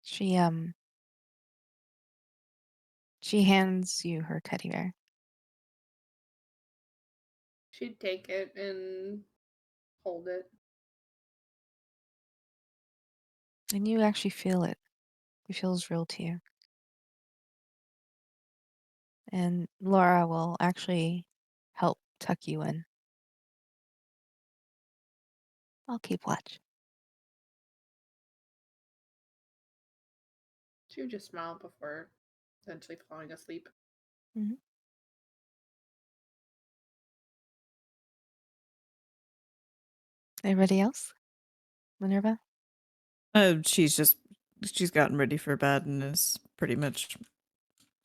She she hands you her teddy bear, She'd take it and hold it. and you actually feel it. It feels real to you. And Laura will actually help tuck you in. I'll keep watch. She would just smile before eventually falling asleep. Mhm. Anybody else? Minerva? She's gotten ready for bed and is pretty much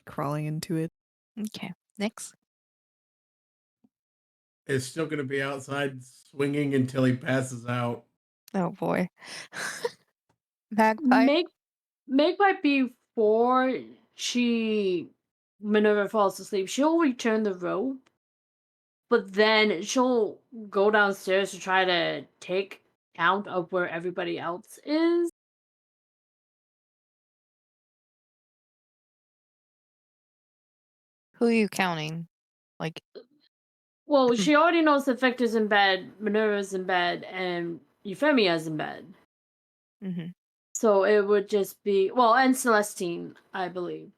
crawling into it. Okay. Next. Is still gonna be outside swinging until he passes out. Oh boy. Magpie? Make Magpie before she Minerva falls asleep, she'll return the rope, but then she'll go downstairs to try to take count of where everybody else is. Who are you counting? Like, Well, she already knows that Victor's in bed, Minerva's in bed, and Euphemia's in bed. mhm. So it would just be and Celestine, I believe.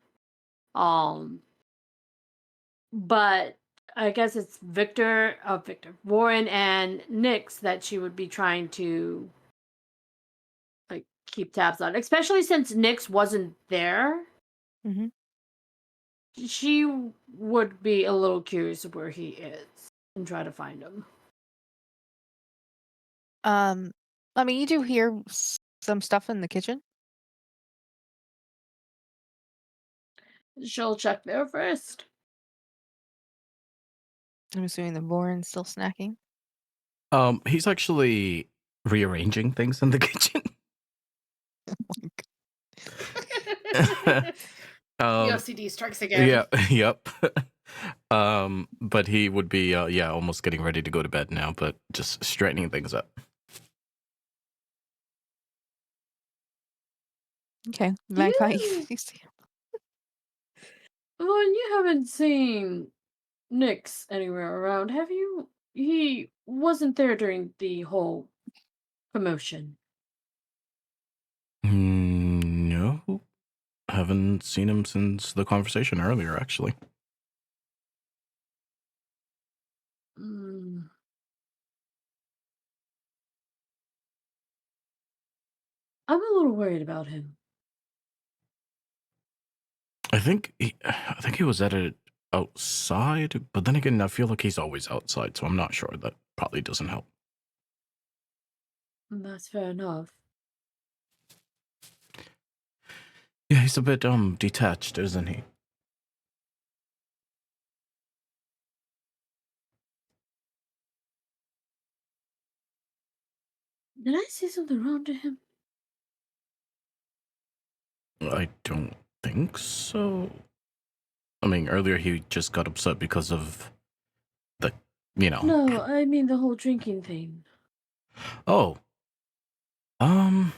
But I guess it's Warren and Nyx that she would be trying to like keep tabs on, especially since Nyx wasn't there. Mhm. She would be a little curious of where he is and try to find him. I mean, you do hear some stuff in the kitchen. She'll check there first. I'm assuming the Warren's still snacking. He's actually rearranging things in the kitchen. The um, OCD strikes again. yeah, yep. But he would be, almost getting ready to go to bed now, but just straightening things up. Okay. Magpie, You, you see. you haven't seen Nyx anywhere around, have you? He wasn't there during the whole commotion. No, haven't seen him since the conversation earlier, actually. Mm. I'm a little worried about him. I think he was at it outside, but then again, I feel like he's always outside, so I'm not sure. That probably doesn't help. That's fair enough. Yeah, he's a bit detached, isn't he? Did I say something wrong to him? I don't think so. I mean, earlier he just got upset because of the, No, I mean the whole drinking thing. Oh, um,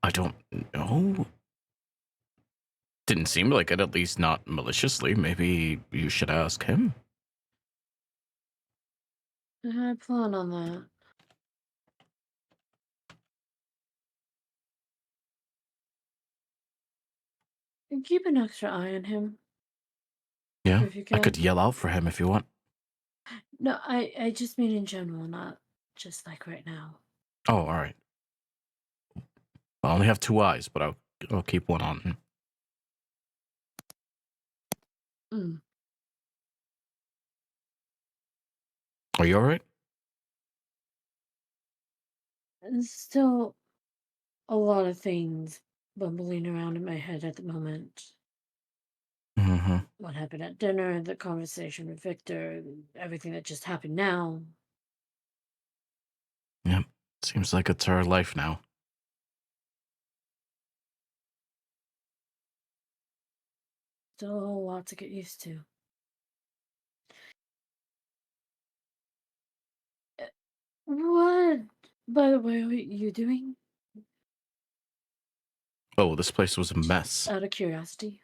I don't know. Didn't seem like it, at least not maliciously. Maybe you should ask him. I plan on that. And keep an extra eye on him Yeah, if you I could can. yell out for him if you want. No, I just mean in general, not just like right now. Oh, all right. I only have two eyes, but I'll keep one on. Mm. Are you all right? There's still a lot of things bumbling around in my head at the moment. Mm-hmm. What happened at dinner, the conversation with Victor, everything that just happened now. Yep. Seems like it's our life now. Still a whole lot to get used to. Uh, What, by the way, are you doing? Oh, this place was a Just mess. out of curiosity.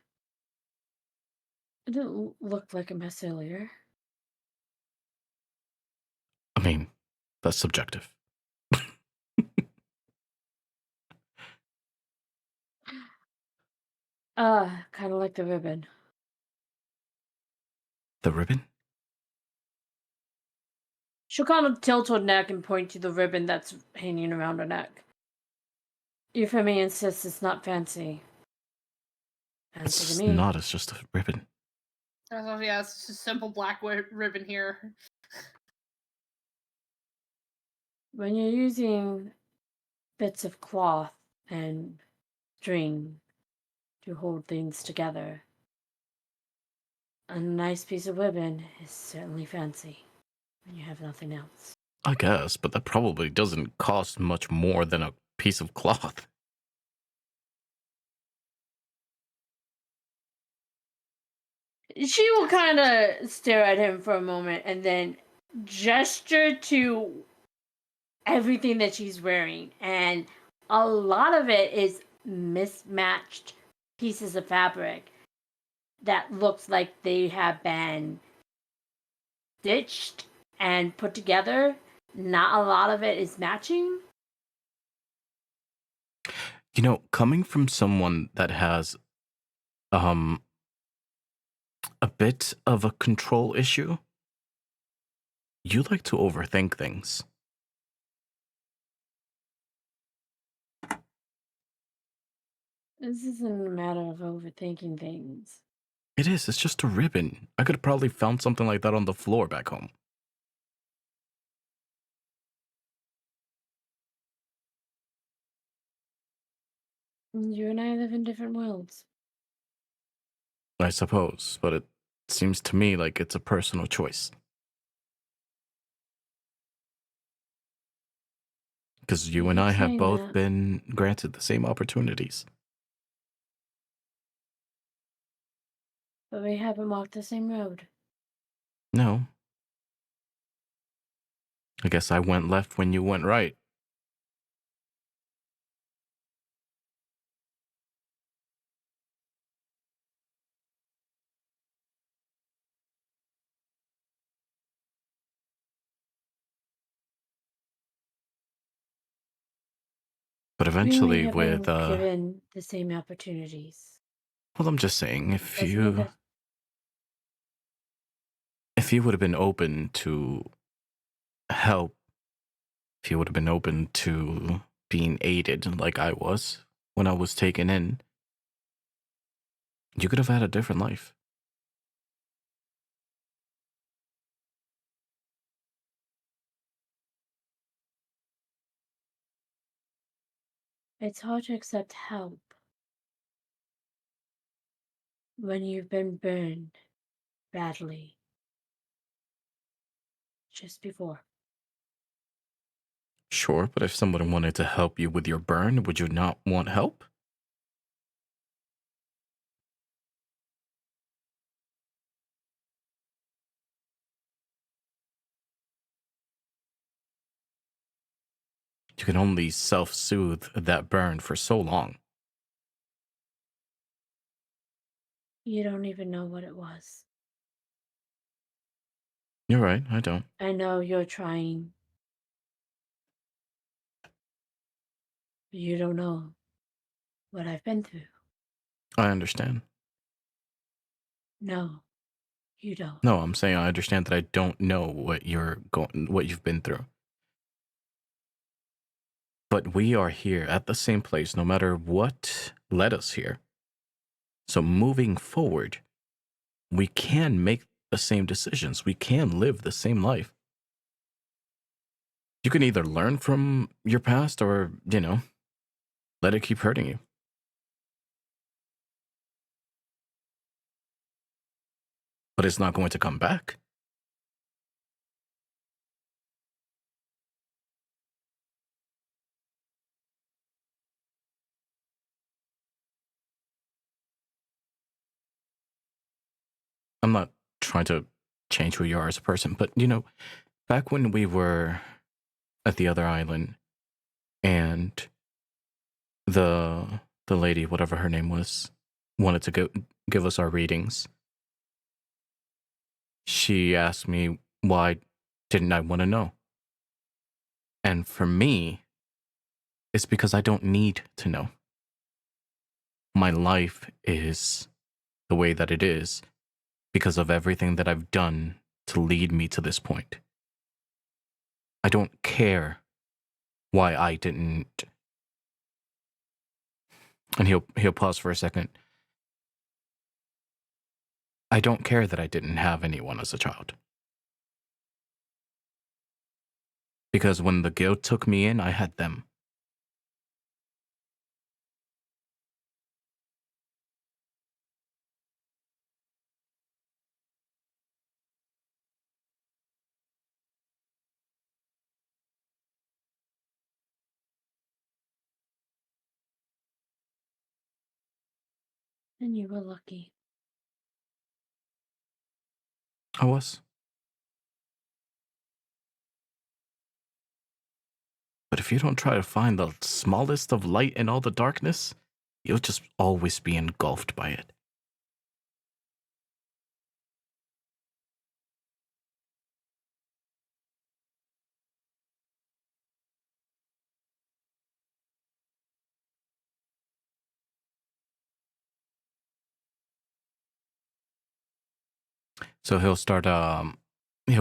It didn't look like a mess earlier. I mean, that's subjective. Kind of like the ribbon. The ribbon? She'll kind of tilt her neck and point to the ribbon that's hanging around her neck. Euphemia insists it's not fancy. Fancy to It's me. not. It's just a ribbon. Yeah, it's just a simple black ribbon here. When you're using bits of cloth and string to hold things together, a nice piece of ribbon is certainly fancy when you have nothing else. I guess, but that probably doesn't cost much more than a piece of cloth. She will kind of stare at him for a moment and then gesture to everything that she's wearing. And a lot of it is mismatched pieces of fabric that looks like they have been stitched and put together. Not a lot of it is matching. You know, coming from someone that has um a bit of a control issue, you like to overthink things. This isn't a matter of overthinking things. It is. It's just a ribbon. I could have probably found something like that on the floor back home. You and I live in different worlds. I suppose, but it seems to me like it's a personal choice. Because you You and keep I have saying both that, been granted the same opportunities. but we haven't walked the same road. No. I guess I went left when you went right. But We only eventually have with been given the same opportunities. well, I'm just saying Doesn't mean that if you would have been open to help, if you would have been open to being aided like I was when I was taken in, you could have had a different life. it's hard to accept help when you've been burned badly just before. Sure, but if someone wanted to help you with your burn, would you not want help? You can only self soothe that burn for so long. You don't even know what it was. You're right, I don't. I know you're trying. But you don't know what I've been through. I understand. No. You don't. No, I'm saying I understand that I don't know what what you've been through. But we are here at the same place no matter what led us here. So moving forward, we can make the same decisions. We can live the same life. You can either learn from your past or, let it keep hurting you. But it's not going to come back. I'm not trying to change who you are as a person, but back when we were at the other island and the lady, whatever her name was, wanted to give us our readings, she asked me why didn't I want to know? And for me, it's because I don't need to know. My life is the way that it is because of everything that I've done to lead me to this point. I don't care why I didn't. And he'll pause for a second. I don't care that I didn't have anyone as a child. Because when the guild took me in, I had them. And you were lucky. I was. But if you don't try to find the smallest of light in all the darkness, you'll just always be engulfed by it. So he'll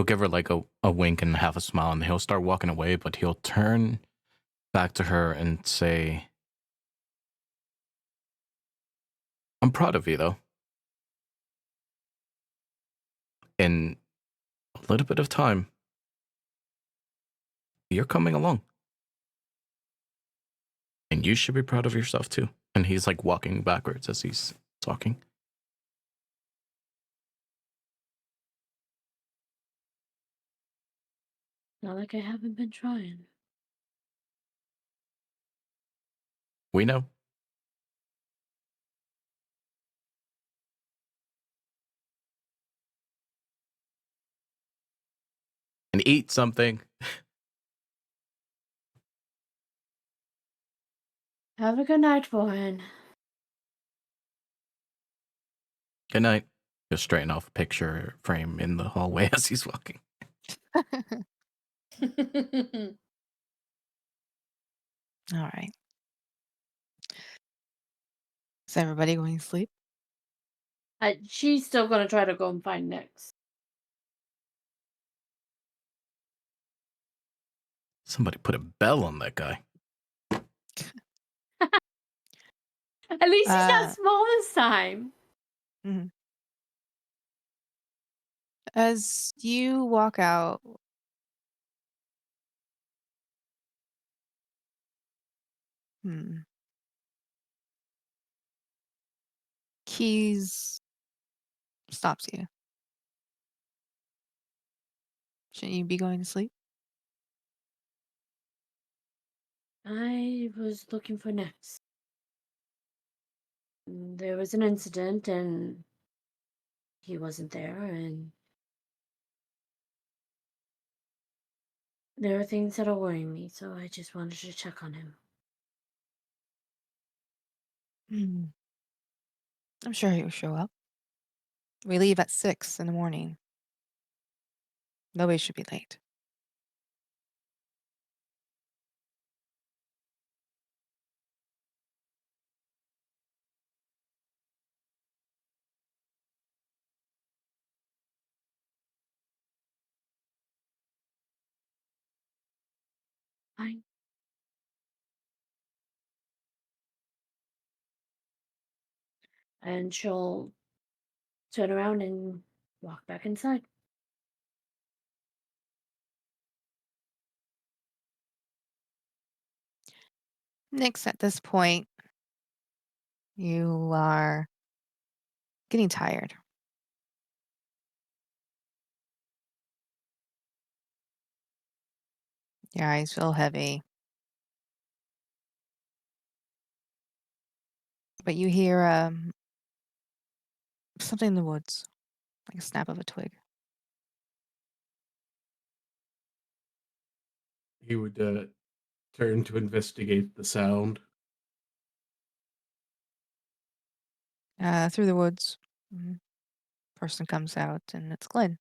give her like a wink and half a smile and he'll start walking away, but he'll turn back to her and say, I'm proud of you though. In a little bit of time, you're coming along. And you should be proud of yourself too. And he's like walking backwards as he's talking. Not like I haven't been trying. We know. And eat something. Have a good night, Warren. Good night. He'll straighten off a picture frame in the hallway as he's walking. All right. Is everybody going to sleep? She's still gonna try to go and find Nyx. Somebody put a bell on that guy. At least he's not Uh, small this time. Mhm. As you walk out, Keys stops you. Shouldn't you be going to sleep? I was looking for Nyx. There was an incident and he wasn't there, and there are things that are worrying me, so I just wanted to check on him. I'm sure he'll show up. We leave at 6 in the morning. Nobody should be late. Fine. And she'll turn around and walk back inside. Nix, at this point, you are getting tired. Your eyes feel heavy. But you hear something in the woods, like a snap of a twig. He would turn to investigate the sound. Through the woods. Person comes out, and it's Glenn.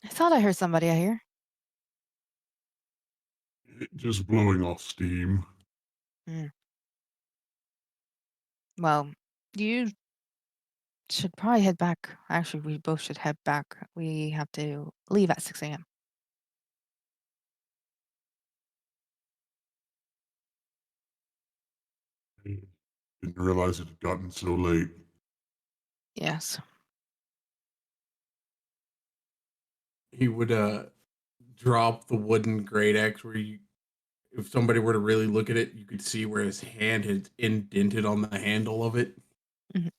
I thought I heard somebody out here. Just blowing off steam. Well, you should probably head back. Actually, we both should head back. We have to leave at 6 a.m. Didn't realize it had gotten so late. Yes. He would drop the wooden great axe where you, if somebody were to really look at it, you could see where his hand had indented on the handle of it. Mhm.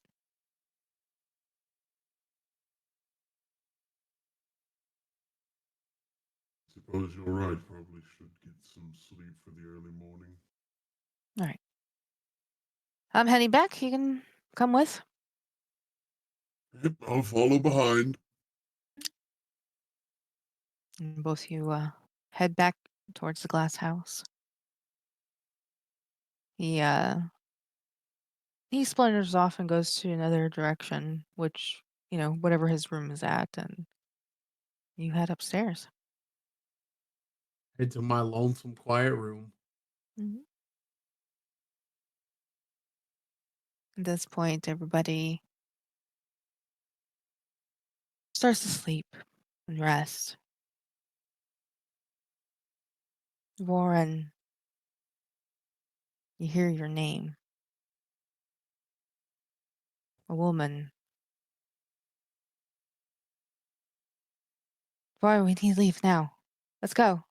Suppose you're right. Probably should get some sleep for the early morning. All right. I'm heading back. You can come with. Yep, I'll follow behind. And both you head back towards the glass house. He splinters off and goes to another direction, which, whatever his room is at, and you head upstairs. Head to my lonesome, quiet room. Mhm. At this point, everybody starts to sleep and rest. Warren, you hear your name. A woman. Warren, we need to leave now. Let's go.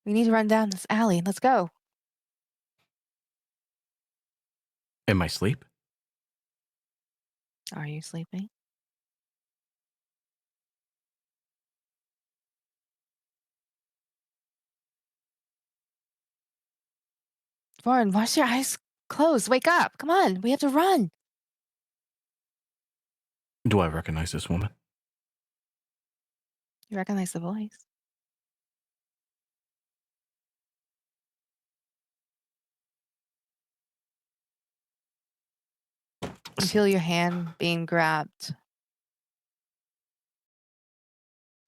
We need to run down this alley. Let's go. In my sleep? Are you sleeping? Warren, why's your eyes closed? Wake up. Come on. We have to run. Do I recognize this woman? You recognize the voice. You feel your hand being grabbed.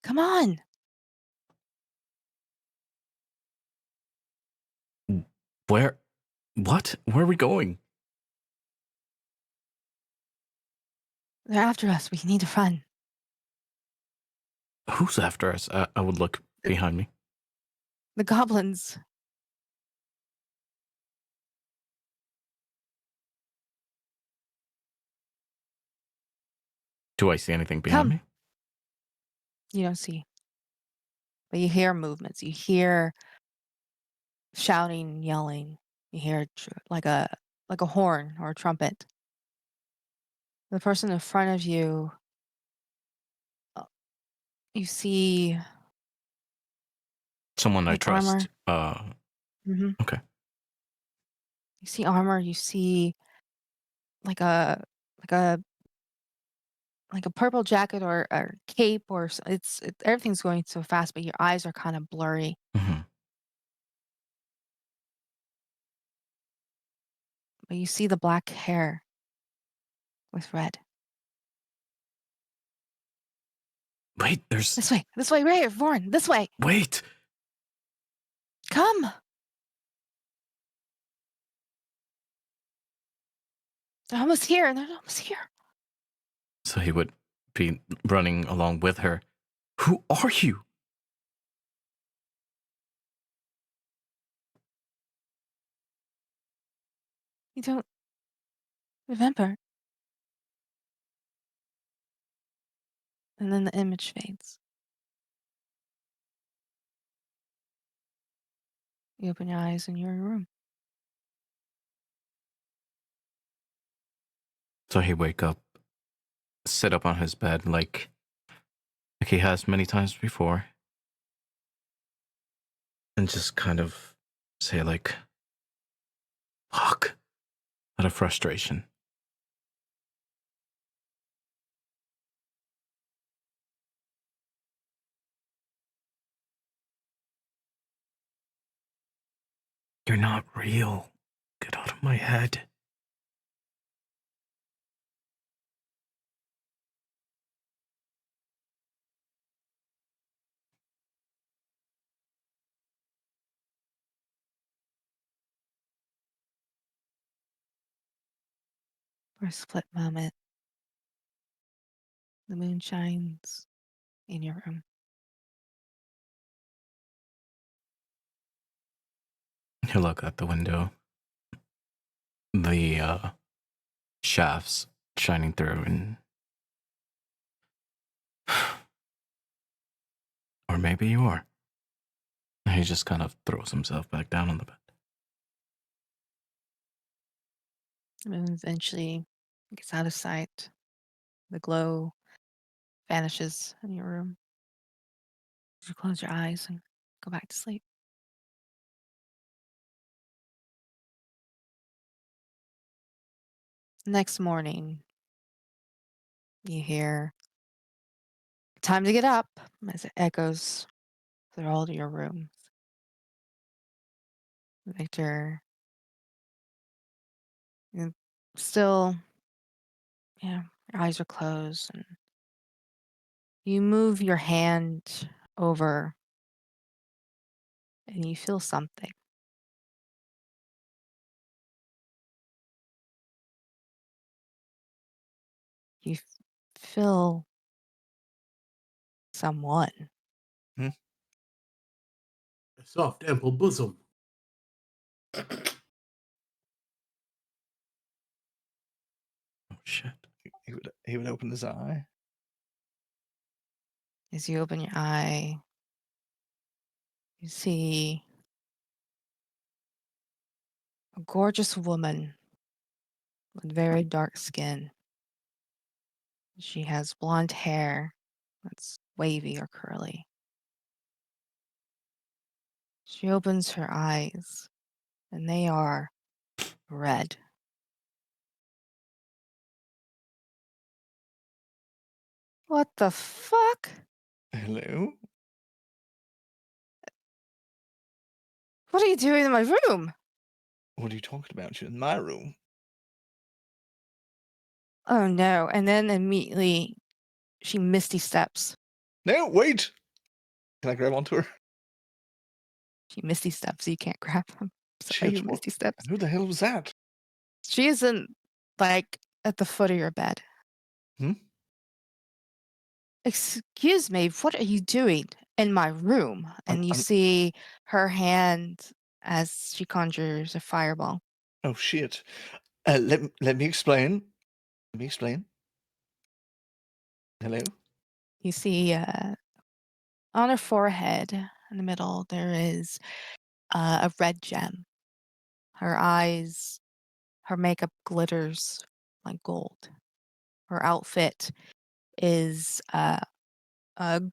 Come on. Where? What? Where are we going? They're after us. We need to run. Who's after us? I would look behind me. The goblins. Do I see anything behind Come. me? You don't see. But you hear movements. You hear shouting, yelling. You hear like a horn or a trumpet. The person in front of you, you see Someone I like armor. trust. Okay. You see armor. You see like a like a like a purple jacket or cape everything's going so fast, but your eyes are kind of blurry. hmm But you see the black hair with red. Wait, there's. This way, right here, Vaughn, this way. Wait! Come. They're almost here. So he would be running along with her. Who are you? You don't remember. And then the image fades. You open your eyes and you're in your room. So he wake up, sit up on his bed like he has many times before, and just kind of say like, fuck, out of frustration. You're not real. Get out of my head. For a split moment, the moon shines in your room. You look out the window. The shafts shining through, and or maybe you are. And he just kind of throws himself back down on the bed. The moon eventually gets out of sight. The glow vanishes in your room. You close your eyes and go back to sleep. Next morning, you hear time to get up as it echoes through all your rooms. Victor, you still, yeah, your eyes are closed, and you move your hand over and you feel something. You feel someone. A soft, ample bosom. Oh shit. He would open his eye. As you open your eye, you see a gorgeous woman with very dark skin. She has blonde hair that's wavy or curly. She opens her eyes, and they are red. What the fuck? Hello? What are you doing in my room? What are you talking about? You're in my room. Oh no. And then immediately she misty steps. No, wait! Can I grab onto her? She misty steps, so you can't grab them. Sorry, Shit, you what? misty steps. Who the hell was that? She isn't like at the foot of your bed. Hmm? Excuse me, what are you doing in my room? And you I'm see her hand as she conjures a fireball. oh shit. Let me explain. Let me explain. Hello? You see on her forehead in the middle, there is a red gem. Her eyes, her makeup glitters like gold. Her outfit is a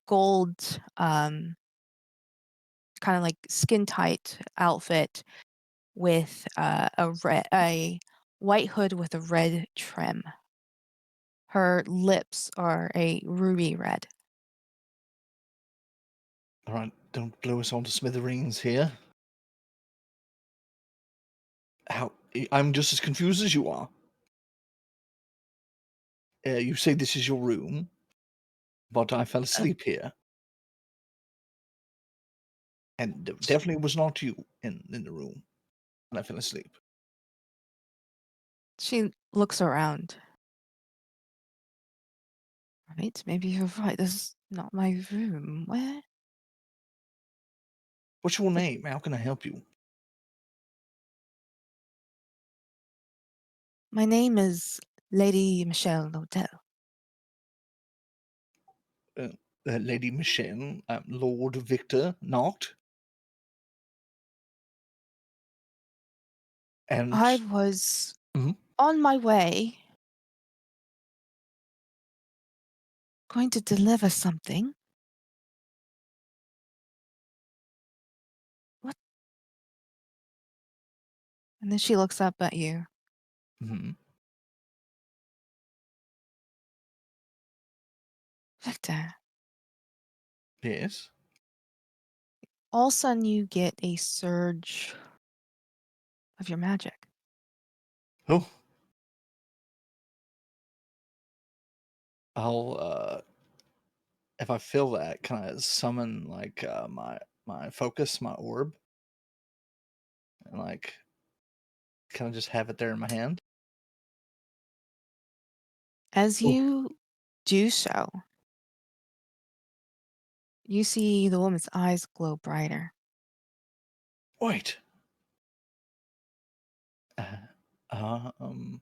gold, kind of like skin tight outfit with a white hood with a red trim. Her lips are a ruby red. Alright, don't blow us all to smithereens here. I'm just as confused as you are. You say this is your room, but I fell asleep here. And definitely was not you in the room when I fell asleep. She looks around. Right? Maybe you're right. This is not my room. Where? What's your name? How can I help you? My name is Lady Michelle Lodell. Lady Michelle, Lord Victor Noct. And I was Mhm. on my way going to deliver something. What? And then she looks up at you. Mhm. Victor, Yes. all of a sudden you get a surge of your magic. Oh, I'll if I feel that, can I summon like my focus, my orb, and like can I just have it there in my hand? As Oh, you do so, you see the woman's eyes glow brighter. wait. Uh, um,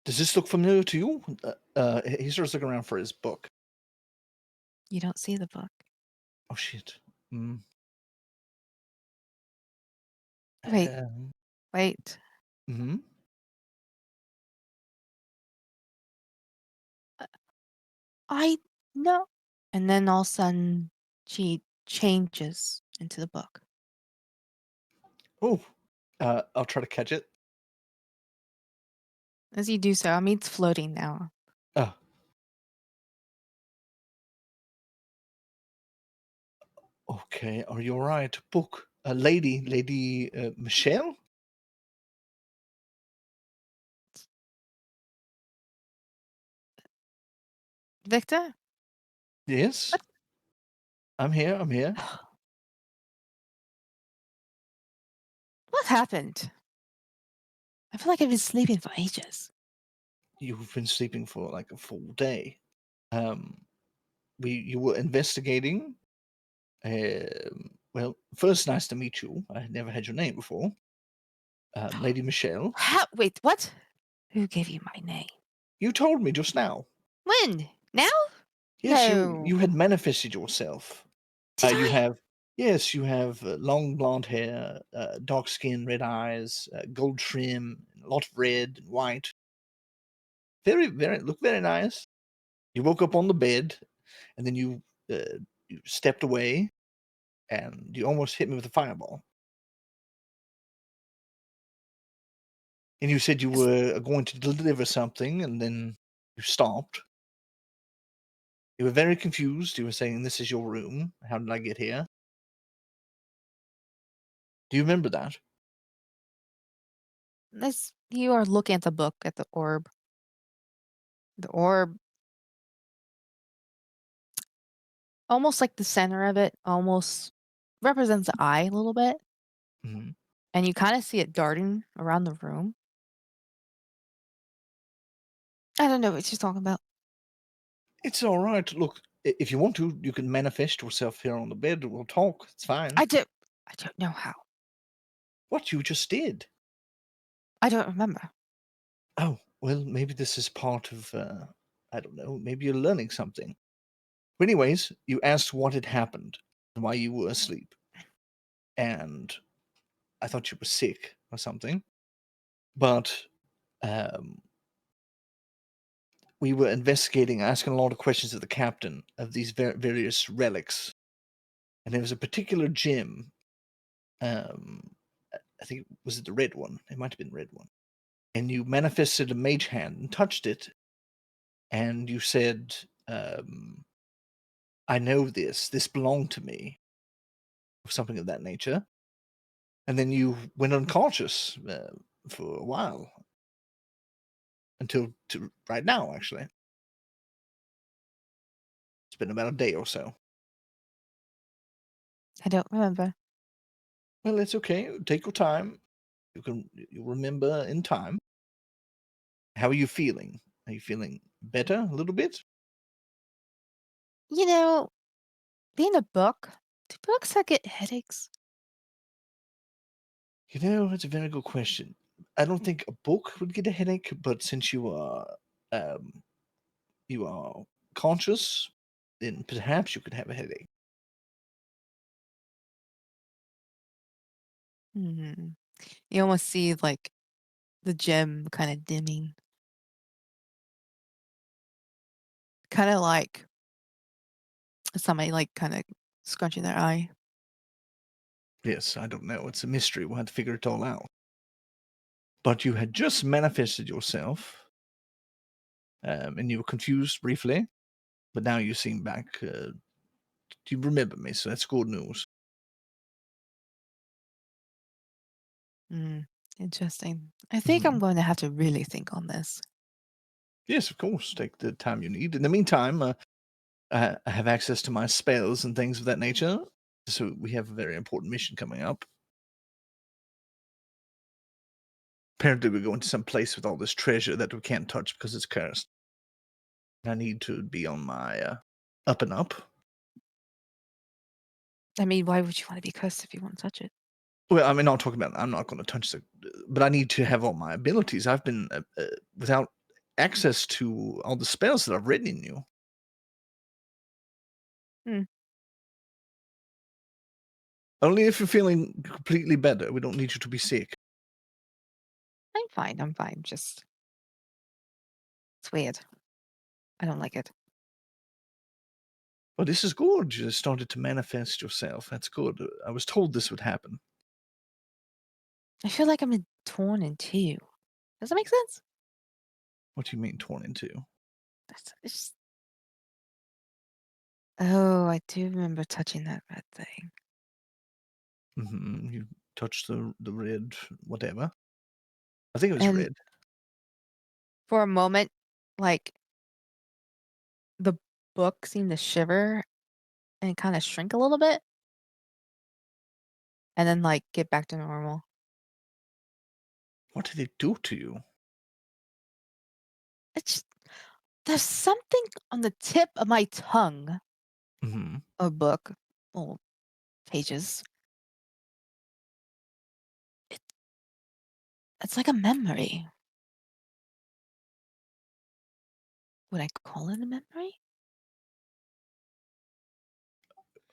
does this look familiar to you? He starts looking around for his book. You don't see the book. Oh shit. Mm. Wait, Um, wait. mhm. I know. And then all of a sudden she changes into the book. Oh, I'll try to catch it. As you do so, I mean, it's floating now. Oh, okay. Are you all right? Book. Lady Michelle? Victor? Yes. What? I'm here. I'm here. What happened? I feel like I've been sleeping for ages. You've been sleeping for like a full day. Um, you were investigating. Well, first, nice to meet you. I had never had your name before, Lady Michelle. How? Wait, what? Who gave you my name? You told me just now. When? Now? Yes, you No. had manifested yourself. Did You I? have yes, you have long blonde hair, dark skin, red eyes, gold trim, a lot of red and white. Very look very nice. You woke up on the bed, and then you stepped away, and you almost hit me with a fireball. And you said you Is, were going to deliver something, and then you stopped. You were very confused. You were saying, "This is your room. How did I get here?" Do you remember that? you are looking at the book, at the orb. The orb, almost like the center of it, almost represents the eye a little bit. Mhm. And you kind of see it darting around the room. I don't know what she's talking about. It's all right. Look, if you want to, you can manifest yourself here on the bed. We'll talk. It's fine. I don't know how. What you just did. I don't remember. Oh, well, maybe this is part of, I don't know, maybe you're learning something. But anyways, you asked what had happened and why you were asleep. And I thought you were sick or something. But um, we were investigating, asking a lot of questions of the captain of these various relics. And there was a particular gem. Um, I think, was it the red one? It might have been the red one. And you manifested a mage hand and touched it. And you said, I know this. This belonged to me. Or something of that nature. And then you went unconscious for a while. Until right now, actually. It's been about a day or so. I don't remember. Well, it's okay. Take your time. You'll remember in time. How are you feeling? Are you feeling better a little bit? You know, being a book, do books that get headaches? You know, that's a very good question. I don't think a book would get a headache, but since um, you are conscious, then perhaps you could have a headache. Hmm. You almost see like the gem kind of dimming, kind of like somebody like kind of scrunching their eye. Yes, I don't know. It's a mystery. We'll have to figure it all out. But you had just manifested yourself, and you were confused briefly, but now you seem back. You remember me, so that's good news. Mm, interesting. I think I'm Mhm. going to have to really think on this. Yes, of course. Take the time you need. In the meantime, I have access to my spells and things of that nature. So we have a very important mission coming up. Apparently, we're going to some place with all this treasure that we can't touch because it's cursed. I need to be on my up and up. I mean, why would you want to be cursed if you want to touch it? Well, I mean, not talking about. I'm not going to touch the, but I need to have all my abilities. I've been without access to all the spells that I've written in you. Hmm. Only if you're feeling completely better. We don't need you to be sick. I'm fine. I'm fine. Just it's weird. I don't like it. Well, this is good. You started to manifest yourself. That's good. I was told this would happen. I feel like I'm torn in two. Does that make sense? What do you mean torn in two? It's just, oh, I do remember touching that red thing. You touched the red, whatever. I think it was And red. for a moment, like the book seemed to shiver and kind of shrink a little bit and then like get back to normal. What did it do to you? It's there's something on the tip of my tongue hmm or book, or pages. It, it's like a memory. Would I call it a memory?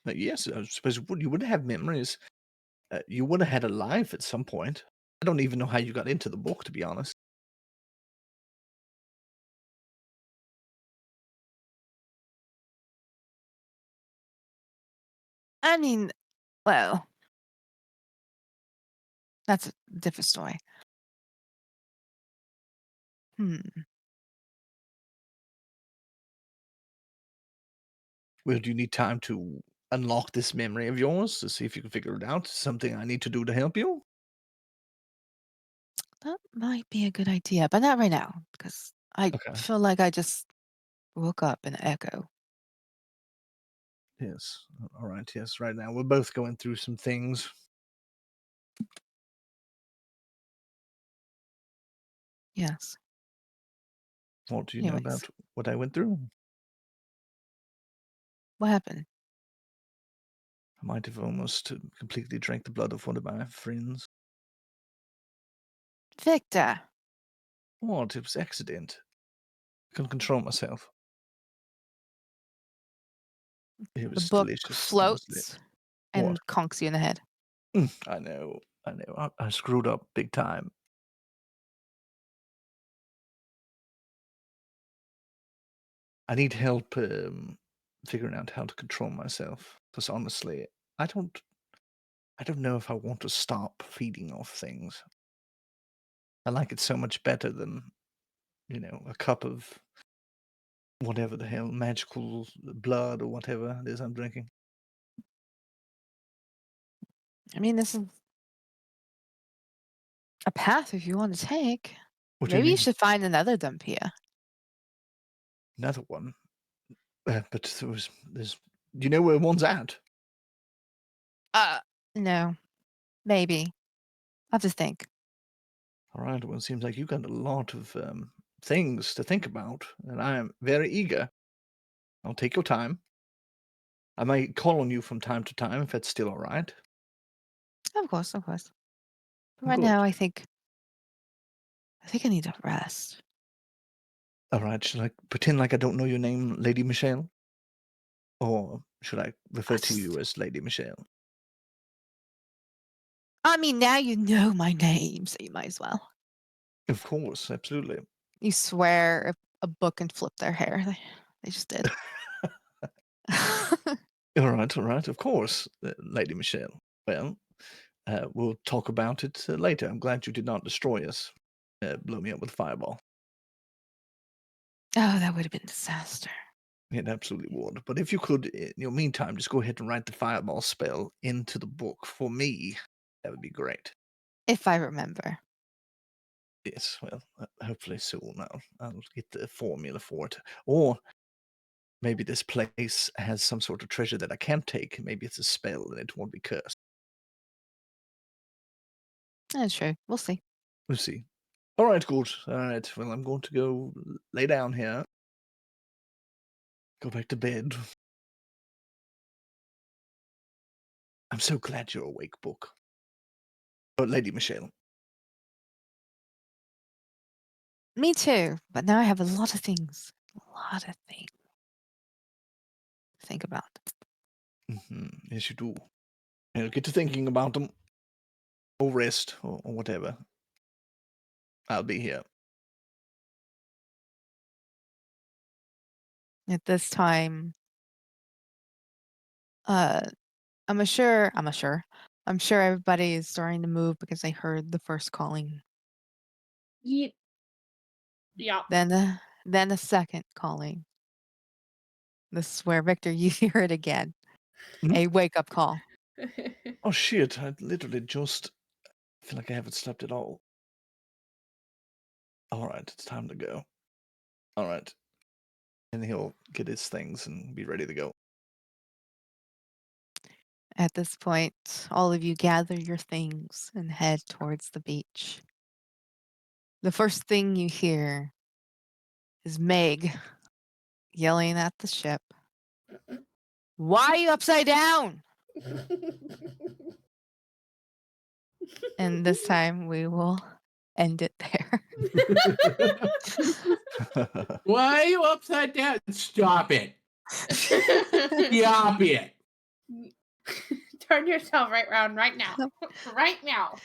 Yes, I suppose you would have memories. You would have had a life at some point. I don't even know how you got into the book, to be honest. I mean, well, that's a different story. Hmm. Well, do you need time to unlock this memory of yours to see if you can figure it out? Something I need to do to help you? That might be a good idea, but not right now because I Okay. feel like I just woke up in an echo. Yes. All right. Yes. Right now, we're both going through some things. Yes. What do you know Anyways, about what I went through? what happened? I might have almost completely drank the blood of one of my friends. Victor, What? It was accident. I couldn't control myself. It the was book delicious, honestly. floats What? and conks you in the head. I know. I know. I screwed up big time. I need help figuring out how to control myself. Because honestly, I don't. I don't know if I want to stop feeding off things. I like it so much better than a cup of whatever the hell magical blood or whatever it is I'm drinking. I mean, this is a path if you want to take. What do you Maybe you mean? should find another Dumpia. Another one. But there's. Do you know where one's at? Uh, no, maybe. I'll just think. All right. Well, it seems like you got a lot of things to think about, and I am very eager. I'll take your time. I might call on you from time to time if that's still all right. Of course, of course. Right Good. now, I think I need a rest. All right. Should I pretend like I don't know your name, Lady Michelle? Or should I refer to you as Lady Michelle? I mean, now you know my name, so you might as well. Of course, absolutely. You swear a book and flip their hair. They just did. All right, of course, Lady Michelle. Well, we'll talk about it later. I'm glad you did not destroy us, blow me up with a fireball. Oh, that would have been disaster. It absolutely would. But if you could, in your meantime, just go ahead and write the fireball spell into the book for me, that would be great. If I remember. Yes, well, hopefully soon. I'll get the formula for it. Or maybe this place has some sort of treasure that I can't take. Maybe it's a spell and it won't be cursed. That's true. We'll see. We'll see. All right, good. All right. Well, I'm going to go lay down here. Go back to bed. I'm so glad you're awake, Book. Oh, Lady Michelle. Me too. But now I have a lot of things. To think about. Yes, you do. I'll get to thinking about them. Or rest, or whatever. I'll be here. At this time, I'm sure everybody is starting to move because they heard the first calling. Yeah. Then the second calling. This is where, Victor, you hear it again. A wake-up call. Oh, shit. I literally just feel like I haven't slept at all. All right, it's time to go. All right. And he'll get his things and be ready to go. At this point, all of you gather your things and head towards the beach. The first thing you hear is Meg yelling at the ship. Why are you upside down? And this time we will end it there. Why are you upside down? Stop it. Stop it. Turn yourself right around right now. Right now.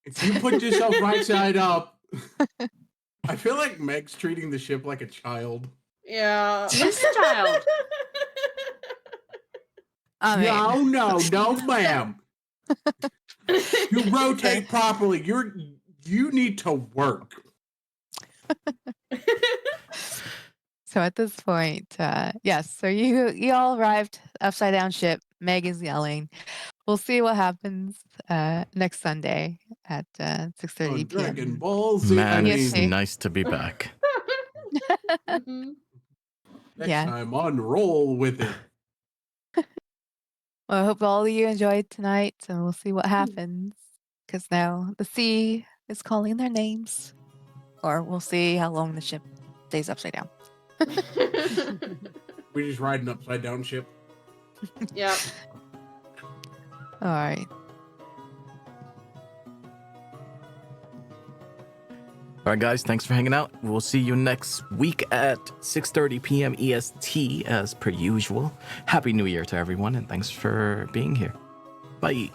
If you put yourself right side up, I feel like Meg's treating the ship like a child. Yeah. This child. No, ma'am. You rotate properly. You need to work. So at this point, yes, so you all arrived upside down ship. Meg is yelling. We'll see what happens next Sunday at 6:30 Dragon p.m. Ball Z. Man, Yes, it's nice to be back. Next time on Roll With It. Well, I hope all of you enjoyed tonight, and we'll see what happens. Because now the sea is calling their names, or we'll see how long the ship stays upside down. We just ride an upside down ship. Yep. All right. All right, guys, thanks for hanging out. We'll see you next week at 6:30 p.m. EST as per usual. Happy New Year to everyone, and thanks for being here. Bye.